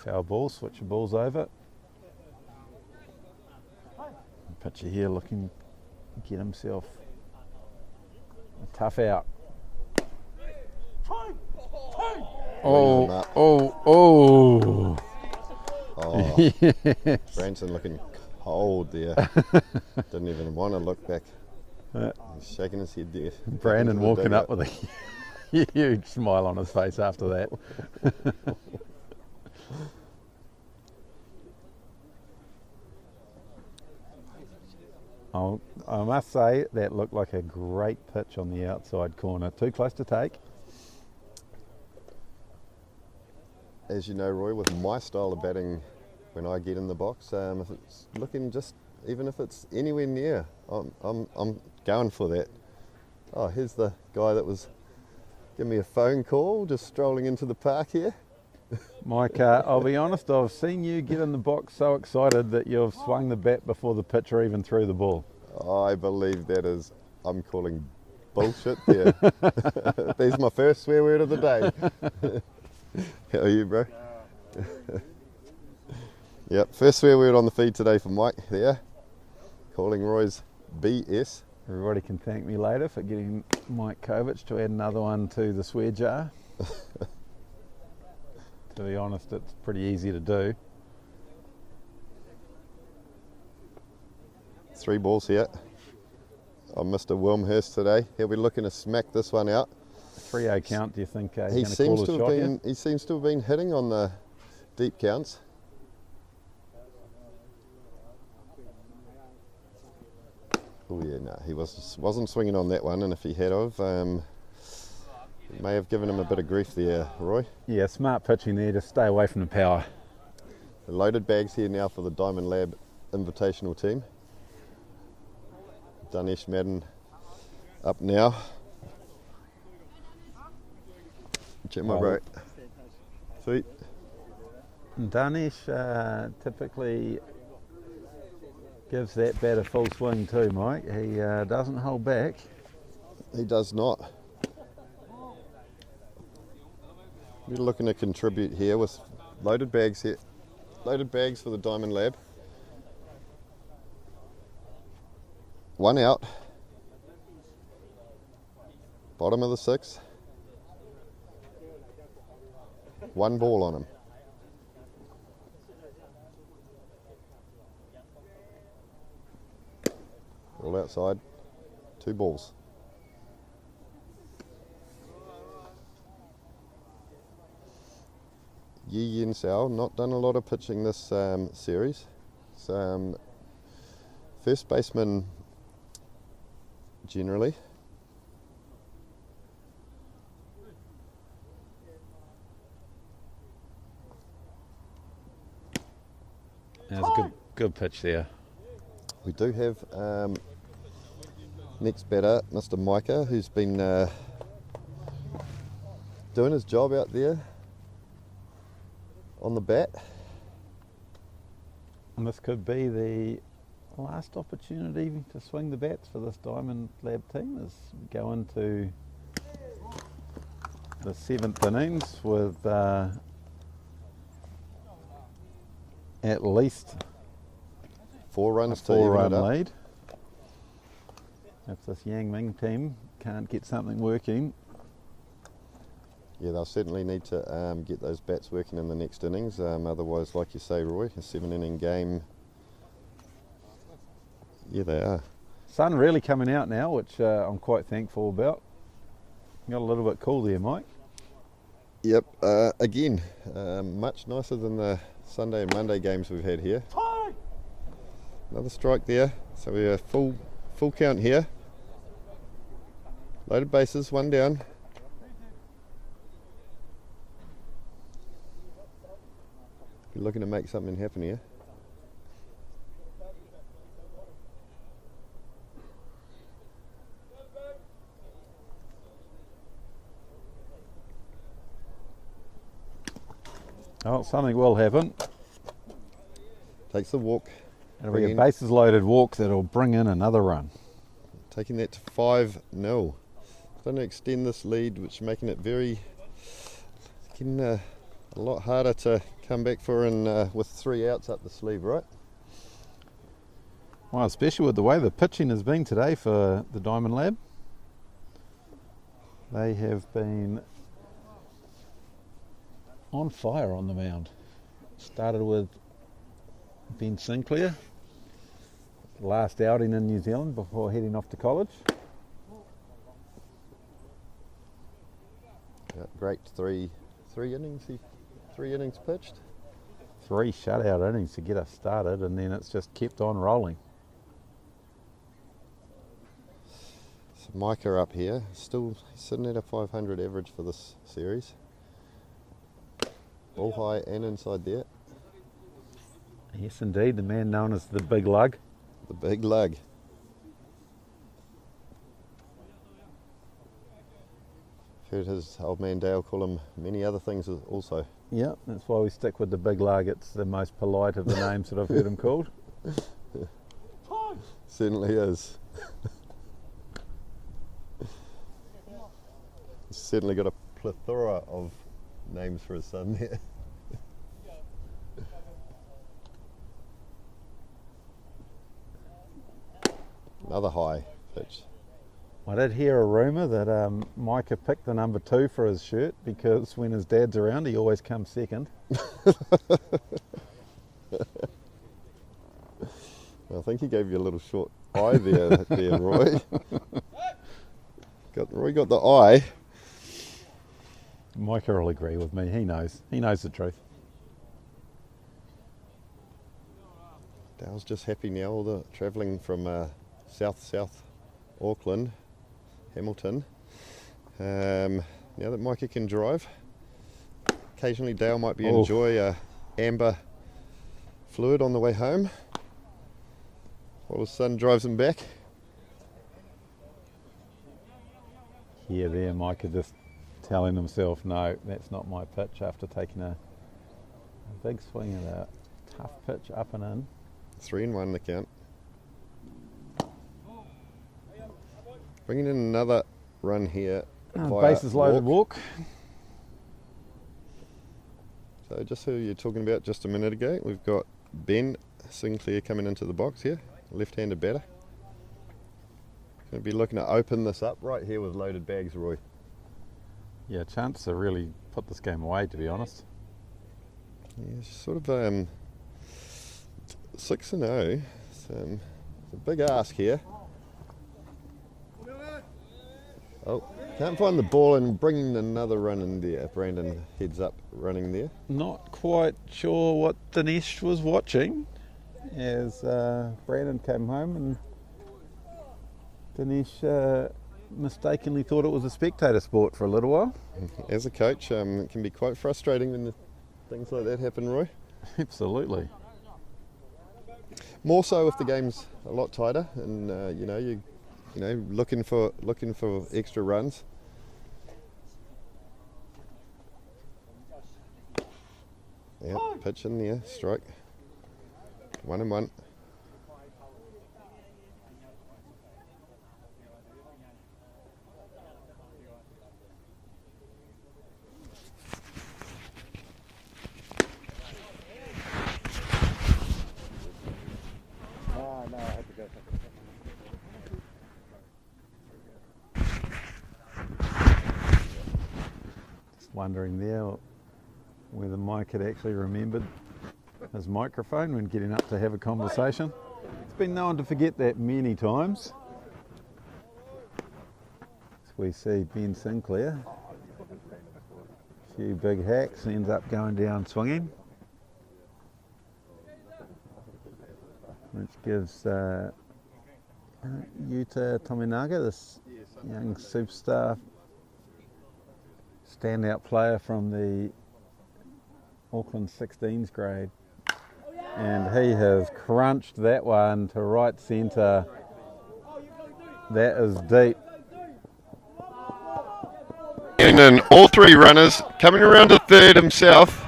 Foul ball, switch the balls over. Pitcher here looking to get himself a tough out. Oh. Yes. Branson looking cold there. Didn't even want to look back. He's shaking his head there. Brandon walking up with a huge smile on his face after that. I must say that looked like a great pitch on the outside corner. Too close to take. As you know, Roy, with my style of batting, when I get in the box, if it's looking just, even if it's anywhere near, I'm going for that. Oh, here's the guy that was giving me a phone call, just strolling into the park here. Mike, I'll be honest, I've seen you get in the box so excited that you've swung the bat before the pitcher even threw the ball. I believe that is, I'm calling bullshit there. There's my first swear word of the day. How are you, bro? Yep, first swear word on the feed today for Mike there. Calling Roy's BS. Everybody can thank me later for getting Mike Kovac to add another one to the swear jar. To be honest, it's pretty easy to do. 3 balls here. I'm Mr. Wilmhurst today. He'll be looking to smack this one out. 3-0 count, do you think he's He going to call seems a to shot have here? been. He seems to have been hitting on the deep counts. Oh yeah, no, he wasn't swinging on that one, and if he had of, it may have given him a bit of grief there, Roy. Yeah, smart pitching there, just stay away from the power. The loaded bags here now for the Diamond Lab Invitational team. Danesh Madden up now. Check my bro. Sweet. Danesh typically gives that bat a full swing too, Mike. He doesn't hold back. He does not. We're looking to contribute here with loaded bags here. Loaded bags for the Diamond Lab. 1 out. Bottom of the 6th. 1 ball on him. All outside. 2 balls. Yi Yin Sao, not done a lot of pitching this series. First baseman generally. That was a good pitch there. We do have next batter, Mr. Micah, who's been doing his job out there on the bat. And this could be the last opportunity to swing the bats for this Diamond Lab team as we go into the 7th innings with at least 4 runs a to even 4-run it up. lead. If this Yangming team can't get something working, Yeah, they'll certainly need to get those bats working in the next innings. Otherwise, like you say, Roy, a 7-inning game. Yeah, they are. Sun really coming out now, which I'm quite thankful about. Got a little bit cool there, Mike. Yep, again, much nicer than the Sunday and Monday games we've had here. Another strike there, so we are full count here. Loaded bases, one down. We're looking to make something happen here. Oh, something will happen. Takes the walk. It'll be a bases loaded walk that'll bring in another run. Taking that to 5-0. Trying to extend this lead, which is making it getting a lot harder to come back for with 3 outs up the sleeve, right? Well, especially with the way the pitching has been today for the Diamond Lab. They have been on fire on the mound. Started with Ben Sinclair, last outing in New Zealand before heading off to college. Yeah, great three innings. 3 innings pitched. 3 shutout innings to get us started, and then it's just kept on rolling. So Micah up here, still sitting at a 500 average for this series. All high and inside there. Yes, indeed, the man known as the Big Lug. The big lug. Heard his old man Dale call him many other things also. Yeah, that's why we stick with the Big Lug. It's the most polite of the names that I've heard him called. Certainly is. He's certainly got a plethora of names for his son there. Another high pitch. I did hear a rumour that Micah picked the number 2 for his shirt because when his dad's around he always comes second. I think he gave you a little short eye there, Roy. Roy got the eye. Micah will agree with me. He knows the truth. Dale's just happy now, all the travelling from South Auckland, Hamilton. Now that Micah can drive, occasionally Dale might enjoy a amber fluid on the way home while his son drives him back. Yeah, there Micah just telling himself, no, that's not my pitch after taking a big swing at a tough pitch up and in. 3-1 the count. Bringing in another run here. Bases loaded walk. So just who you're talking about just a minute ago, we've got Ben Sinclair coming into the box here, left-handed batter. Going to be looking to open this up right here with loaded bags, Roy. Yeah, chance to really put this game away, to be honest. Yeah, sort of 6-0. It's a big ask here. Oh, can't find the ball and bringing another run in there. Brandon heads up running there. Not quite sure what Dinesh was watching as Brandon came home, and Dinesh mistakenly thought it was a spectator sport for a little while. As a coach, it can be quite frustrating when things like that happen, Roy. Absolutely. More so if the game's a lot tighter and you're looking for extra runs. Yeah, pitch in there, strike. 1-1. No, I have to go. wondering there whether Mike had actually remembered his microphone when getting up to have a conversation. It's been known to forget that many times. So we see Ben Sinclair, a few big hacks, ends up going down swinging, which gives Yuta Tominaga, this young superstar standout player from the Auckland 16s grade, and he has crunched that one to right centre. That is deep. And then all three runners coming around to third himself.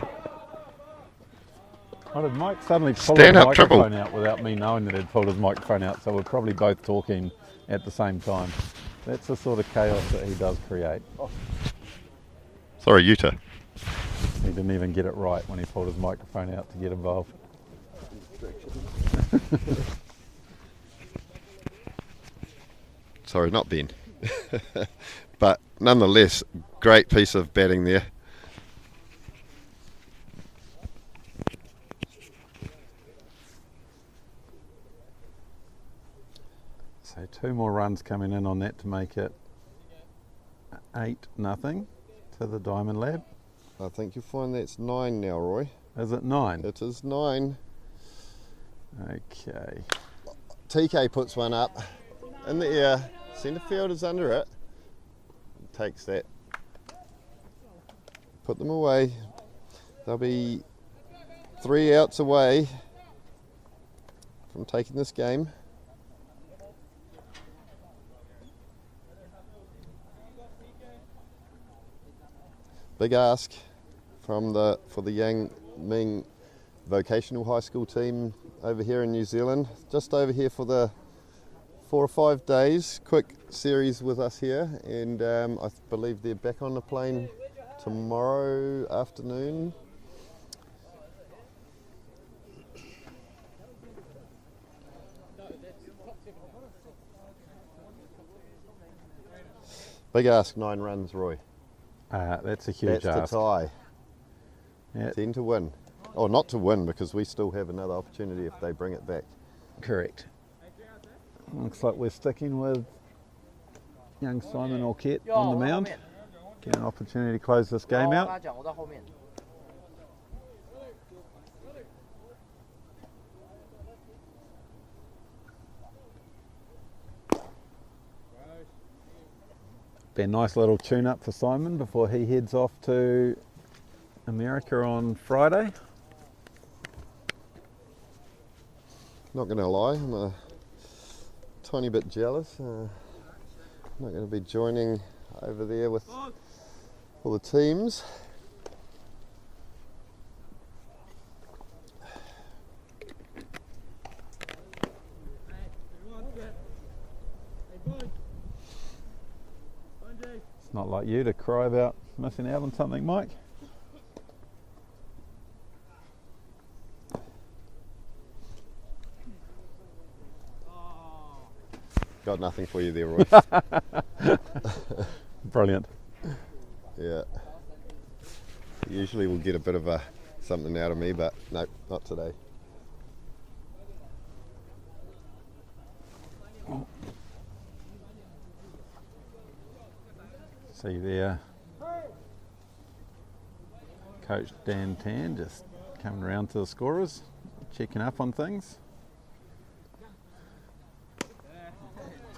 Why did Mike suddenly pull his Stand-up microphone triple. out without me knowing that he'd pulled his microphone out? So we're probably both talking at the same time. That's the sort of chaos that he does create. Sorry, Yuta. He didn't even get it right when he pulled his microphone out to get involved. Sorry, not Ben. But nonetheless, great piece of batting there. So 2 more runs coming in on that to make it 8-0 to the Diamond Lab. I think you'll find that's 9 now, Roy. Is it 9? It is 9. Okay. TK puts one up in the air. Centre fielder's under it. Takes that. Put them away. They'll be 3 outs away from taking this game. Big ask for the Yangming vocational high school team over here in New Zealand. Just over here for the 4 or 5 days. Quick series with us here, and I believe they're back on the plane tomorrow afternoon. Big ask, 9 runs, Roy. That's a huge That's ask. to tie. Yeah, 10 to win. Or not to win, because we still have another opportunity if they bring it back. correct. Looks like we're sticking with young Simon Orkett on the mound. Get an opportunity to close this game out. Be a nice little tune-up for Simon before he heads off to America on Friday. Not going to lie, I'm a tiny bit jealous. I'm not going to be joining over there with all the teams. It's not like you to cry about missing out on something, Mike. Got nothing for you there, Roy. Brilliant. Yeah. Usually we'll get a bit of something out of me, but no, not today. See there, Coach Dan Tan just coming around to the scorers, checking up on things.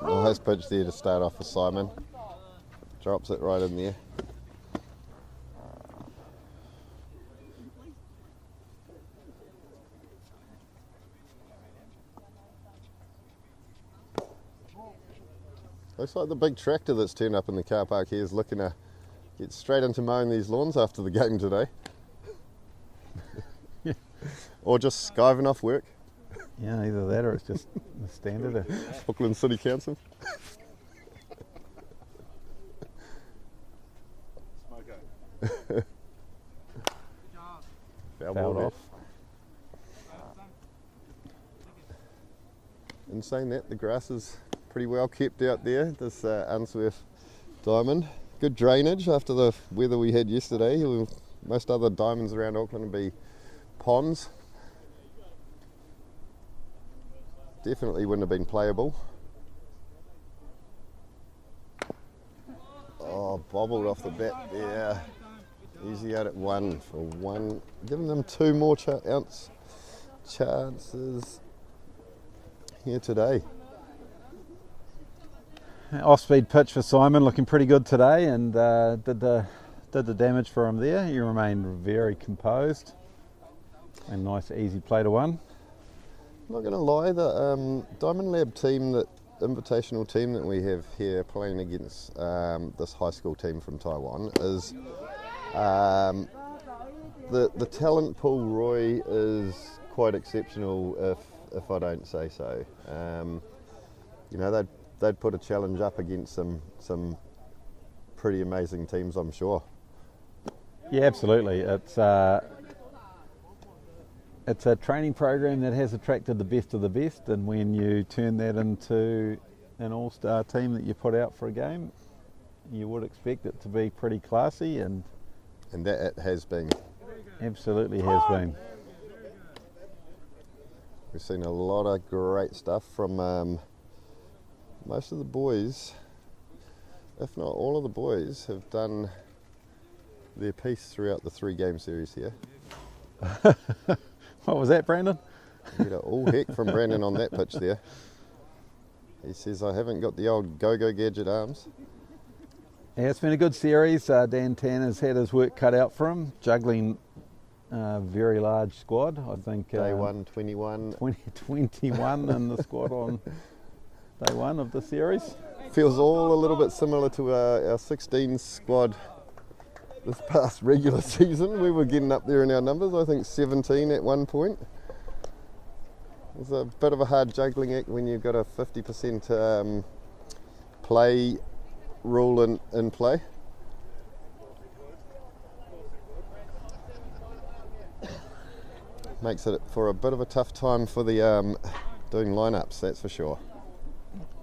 Nice pitch there to start off for Simon. Drops it right in there. Looks like the big tractor that's turned up in the car park here is looking to get straight into mowing these lawns after the game today. Or just skiving off work. Yeah, either that or it's just the standard. Auckland City Council. Foul ball Fouled off. there. In saying that, the grass is pretty well kept out there, this Unsworth Diamond. good drainage after the weather we had yesterday. Most other diamonds around Auckland would be ponds. Definitely wouldn't have been playable. Oh, bobbled off the bat there. Easy out at 1 for 1. Giving them 2 more chances here today. Off-speed pitch for Simon, looking pretty good today, and did the damage for him there. He remained very composed, and nice easy play to 1. Not going to lie, the Diamond Lab team, that invitational team that we have here playing against this high school team from Taiwan is the talent pool, Roy, is quite exceptional if I don't say so. You know, they'd put a challenge up against some pretty amazing teams, I'm sure. Yeah, absolutely. It's a training program that has attracted the best of the best, and when you turn that into an all-star team that you put out for a game, you would expect it to be pretty classy, and that it has been. Absolutely has been. We've seen a lot of great stuff from most of the boys, if not all of the boys, have done their piece throughout the 3-game series here. What was that, Brandon? You get all heck from Brandon on that pitch there. He says, I haven't got the old go-go gadget arms. Yeah, it's been a good series. Dan Tanner's had his work cut out for him, juggling a very large squad. I think Day 1, 21. 21 in the squad on day 1 of the series. Feels all a little bit similar to our 16 squad this past regular season. We were getting up there in our numbers, I think 17 at one point. It's a bit of a hard juggling act when you've got a 50% play rule in play. Makes it for a bit of a tough time for the doing lineups, that's for sure.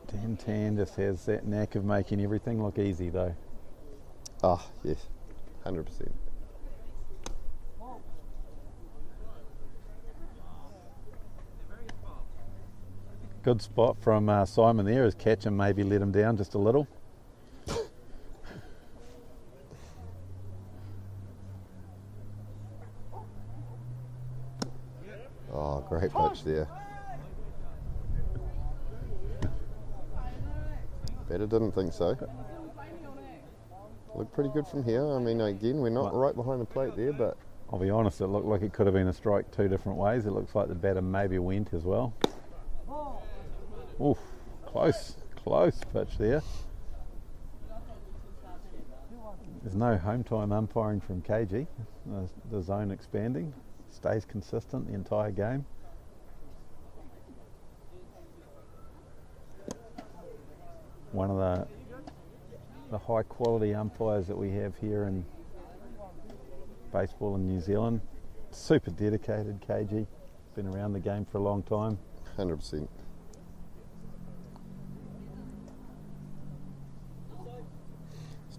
Dan Tan just has that knack of making everything look easy, though. Ah, yes, 100%. Good spot from Simon there. His catch and maybe let him down just a little. Oh, great pitch there. Better didn't think so. Looked pretty good from here. I mean, again, we're not right behind the plate there, but I'll be honest, it looked like it could have been a strike 2 different ways. It looks like the batter maybe went as well. Oof, close pitch there. There's no home time umpiring from KG. The zone expanding, stays consistent the entire game. One of the high quality umpires that we have here in baseball in New Zealand. Super dedicated, KG. Been around the game for a long time. 100%.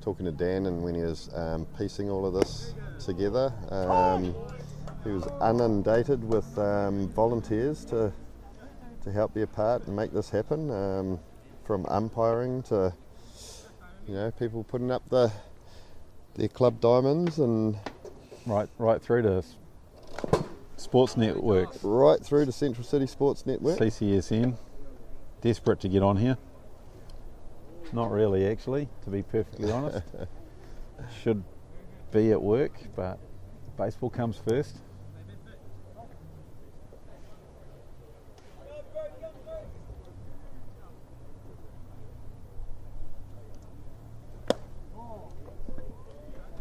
Talking to Dan, and when he was piecing all of this together, he was inundated with volunteers to help be a part and make this happen, from umpiring to, you know, people putting up their club diamonds, and right through to sports networks, right through to CentralCity Sports Network. CCSN, desperate to get on here. Not really, actually, to be perfectly honest. Should be at work, but baseball comes first.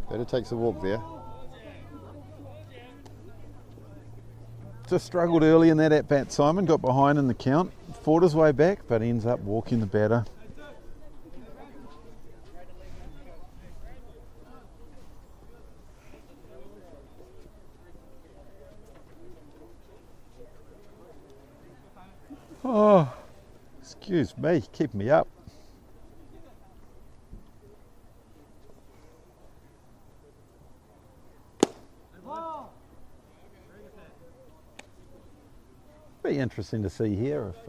Better takes a walk there. Just struggled early in that at-bat, Simon. Got behind in the count. Fought his way back, but ends up walking the batter. Oh, excuse me, keep me up. Be interesting to see here if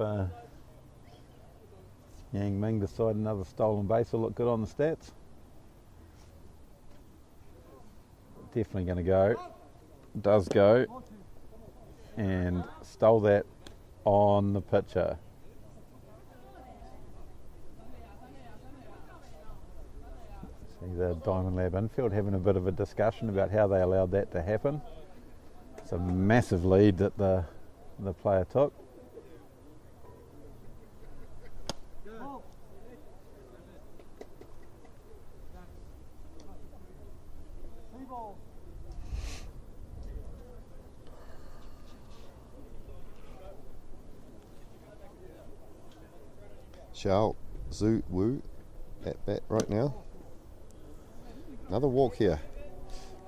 Yangming decide another stolen base will look good on the stats. Definitely going to go. Does go. And stole that on the pitcher. See the Diamond Lab infield having a bit of a discussion about how they allowed that to happen. It's a massive lead that the player took. Xiao Zhu Wu at bat right now. Another walk here.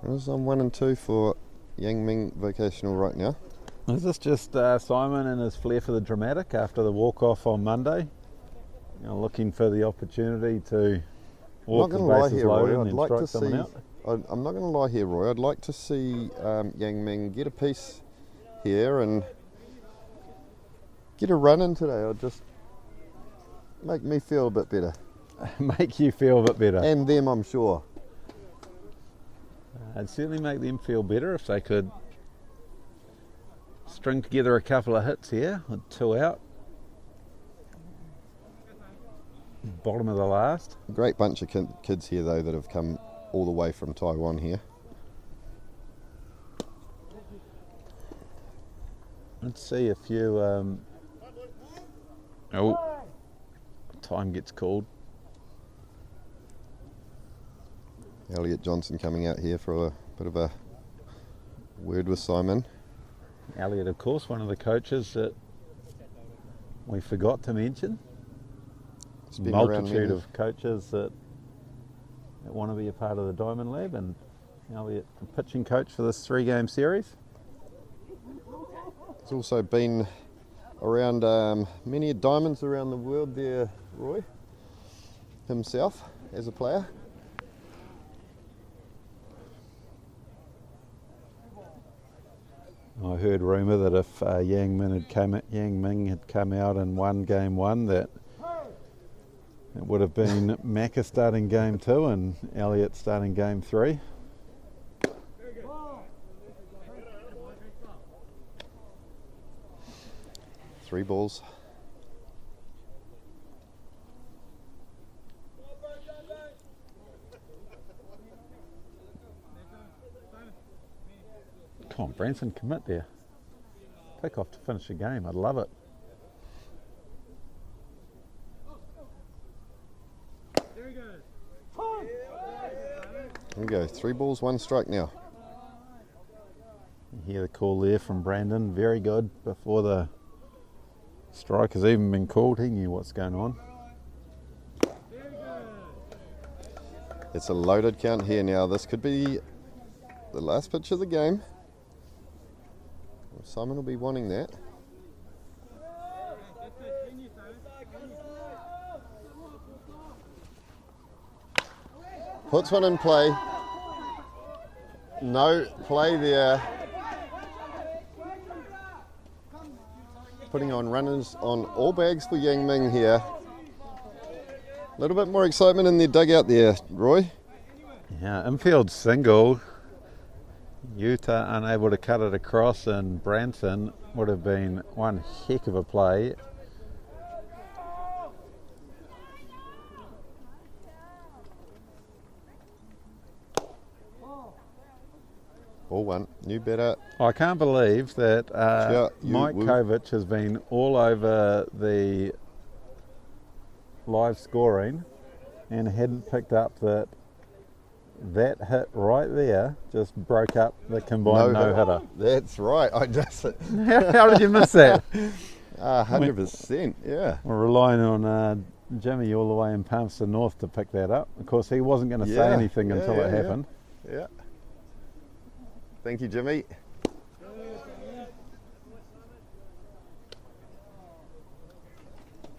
Runners on 1 and 2 for Yangming Vocational right now. Is this just Simon and his flair for the dramatic after the walk-off on Monday? You know, looking for the opportunity to walk the bases loaded and then strike someone out? I'm not going to lie here, Roy. I'd like to see Yangming get a piece here and get a run in today. I'll just make me feel a bit better. Make you feel a bit better. And them, I'm sure. It'd certainly make them feel better if they could string together a couple of hits here with 2 out. Bottom of the last. Great bunch of kids here though that have come all the way from Taiwan here. Let's see if you time gets called. Elliot Johnson coming out here for a bit of a word with Simon. Elliot, of course, one of the coaches that we forgot to mention. Multitude of coaches that want to be a part of the Diamond Lab, and Elliot, the pitching coach for this 3-game series. He's also been around many diamonds around the world there, Roy, himself as a player. I heard rumour that if Yangming had come out and won game 1, that it would have been Macca starting game 2 and Elliot starting game 3. 3 balls. Come on, Branson, commit there. Pick off to finish the game. I'd love it. There we go. 3 balls, 1 strike now. You hear the call there from Brandon. Very good. Before the strike has even been called, he knew what's going on. It's a loaded count here now. This could be the last pitch of the game. Simon will be wanting that. Puts one in play. No play there. Putting on runners on all bags for Yangming here. A little bit more excitement in their dugout there, Roy. Yeah, infield single. Utah unable to cut it across, and Branson would have been one heck of a play. Ball 1, new batter. I can't believe that Mike Kovac has been all over the live scoring and hadn't picked up that hit right there just broke up the combined no-hitter. That's right. I just How did you miss that? 100%, yeah. We're relying on Jimmy all the way in Palmerston North to pick that up. Of course, he wasn't going to say anything until it happened. Yeah. Thank you, Jimmy.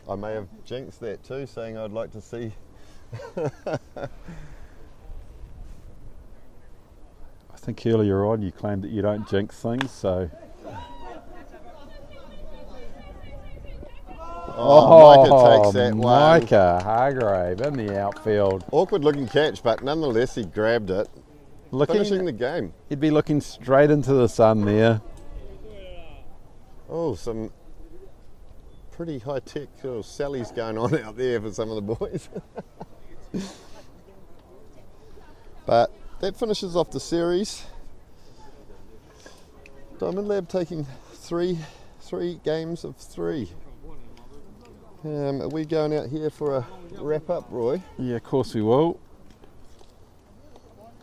I may have jinxed that too, saying I'd like to see. I think earlier on you claimed that you don't jinx things, so Micah takes that one. Micah Hargrave in the outfield. Awkward looking catch, but nonetheless he grabbed it. Finishing the game. He'd be looking straight into the sun there. Oh, some pretty high-tech little sallies going on out there for some of the boys. But that finishes off the series. Diamond Lab taking three games of 3. Are we going out here for a wrap-up, Roy? Yeah, of course we will.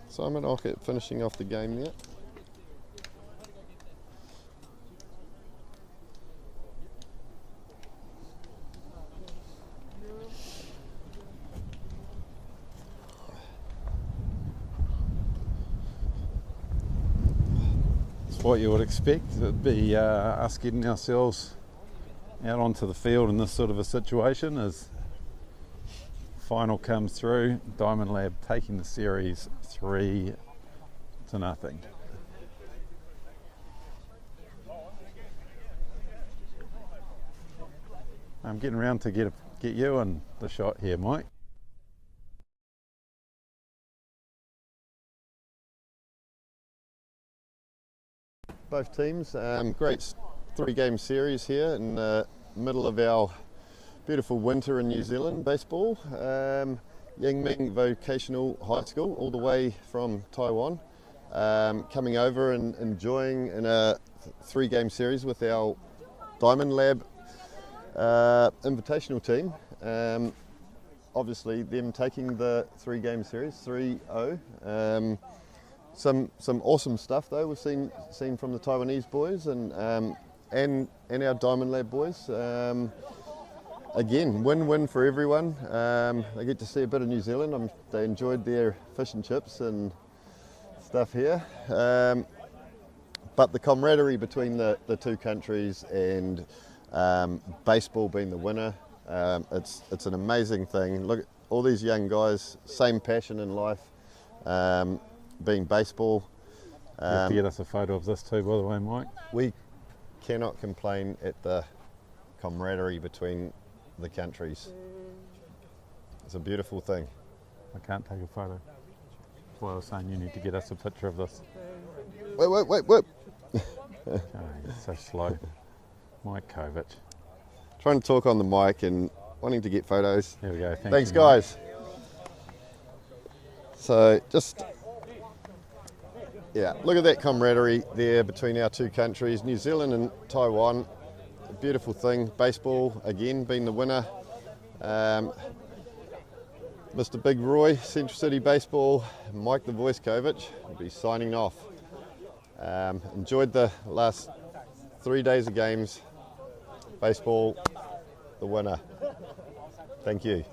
Simon Ockett finishing off the game there. It's what you would expect. It'd be us getting ourselves out onto the field in this sort of a situation as final comes through. Diamond Lab taking the series 3-0. I'm getting around to get you in the shot here, Mike. Both teams, great 3-game series here in the middle of our beautiful winter in New Zealand baseball. Yangming Vocational High School, all the way from Taiwan, coming over and enjoying in a 3-game series with our Diamond Lab invitational team. Obviously them taking the 3-game series 3-0. Some awesome stuff though we've seen from the Taiwanese boys and our Diamond Lab boys. Again, win-win for everyone. They get to see a bit of New Zealand. They enjoyed their fish and chips and stuff here. But the camaraderie between the two countries and baseball being the winner, it's an amazing thing. Look at all these young guys, same passion in life, being baseball. You have to get us a photo of this too, by the way, Mike. We cannot complain at the camaraderie between the countries. It's a beautiful thing. I can't take a photo. That's why I was saying you need to get us a picture of this. Wait. Oh, you're so slow. Mike Kovic. Trying to talk on the mic and wanting to get photos. There we go. Thanks you, guys. So just, yeah, look at that camaraderie there between our two countries, New Zealand and Taiwan. A beautiful thing. Baseball, again, being the winner. Mr. Big Roy, CentralCity Baseball, Mike the Voice Kovic will be signing off. Enjoyed the last 3 days of games. Baseball, the winner. Thank you.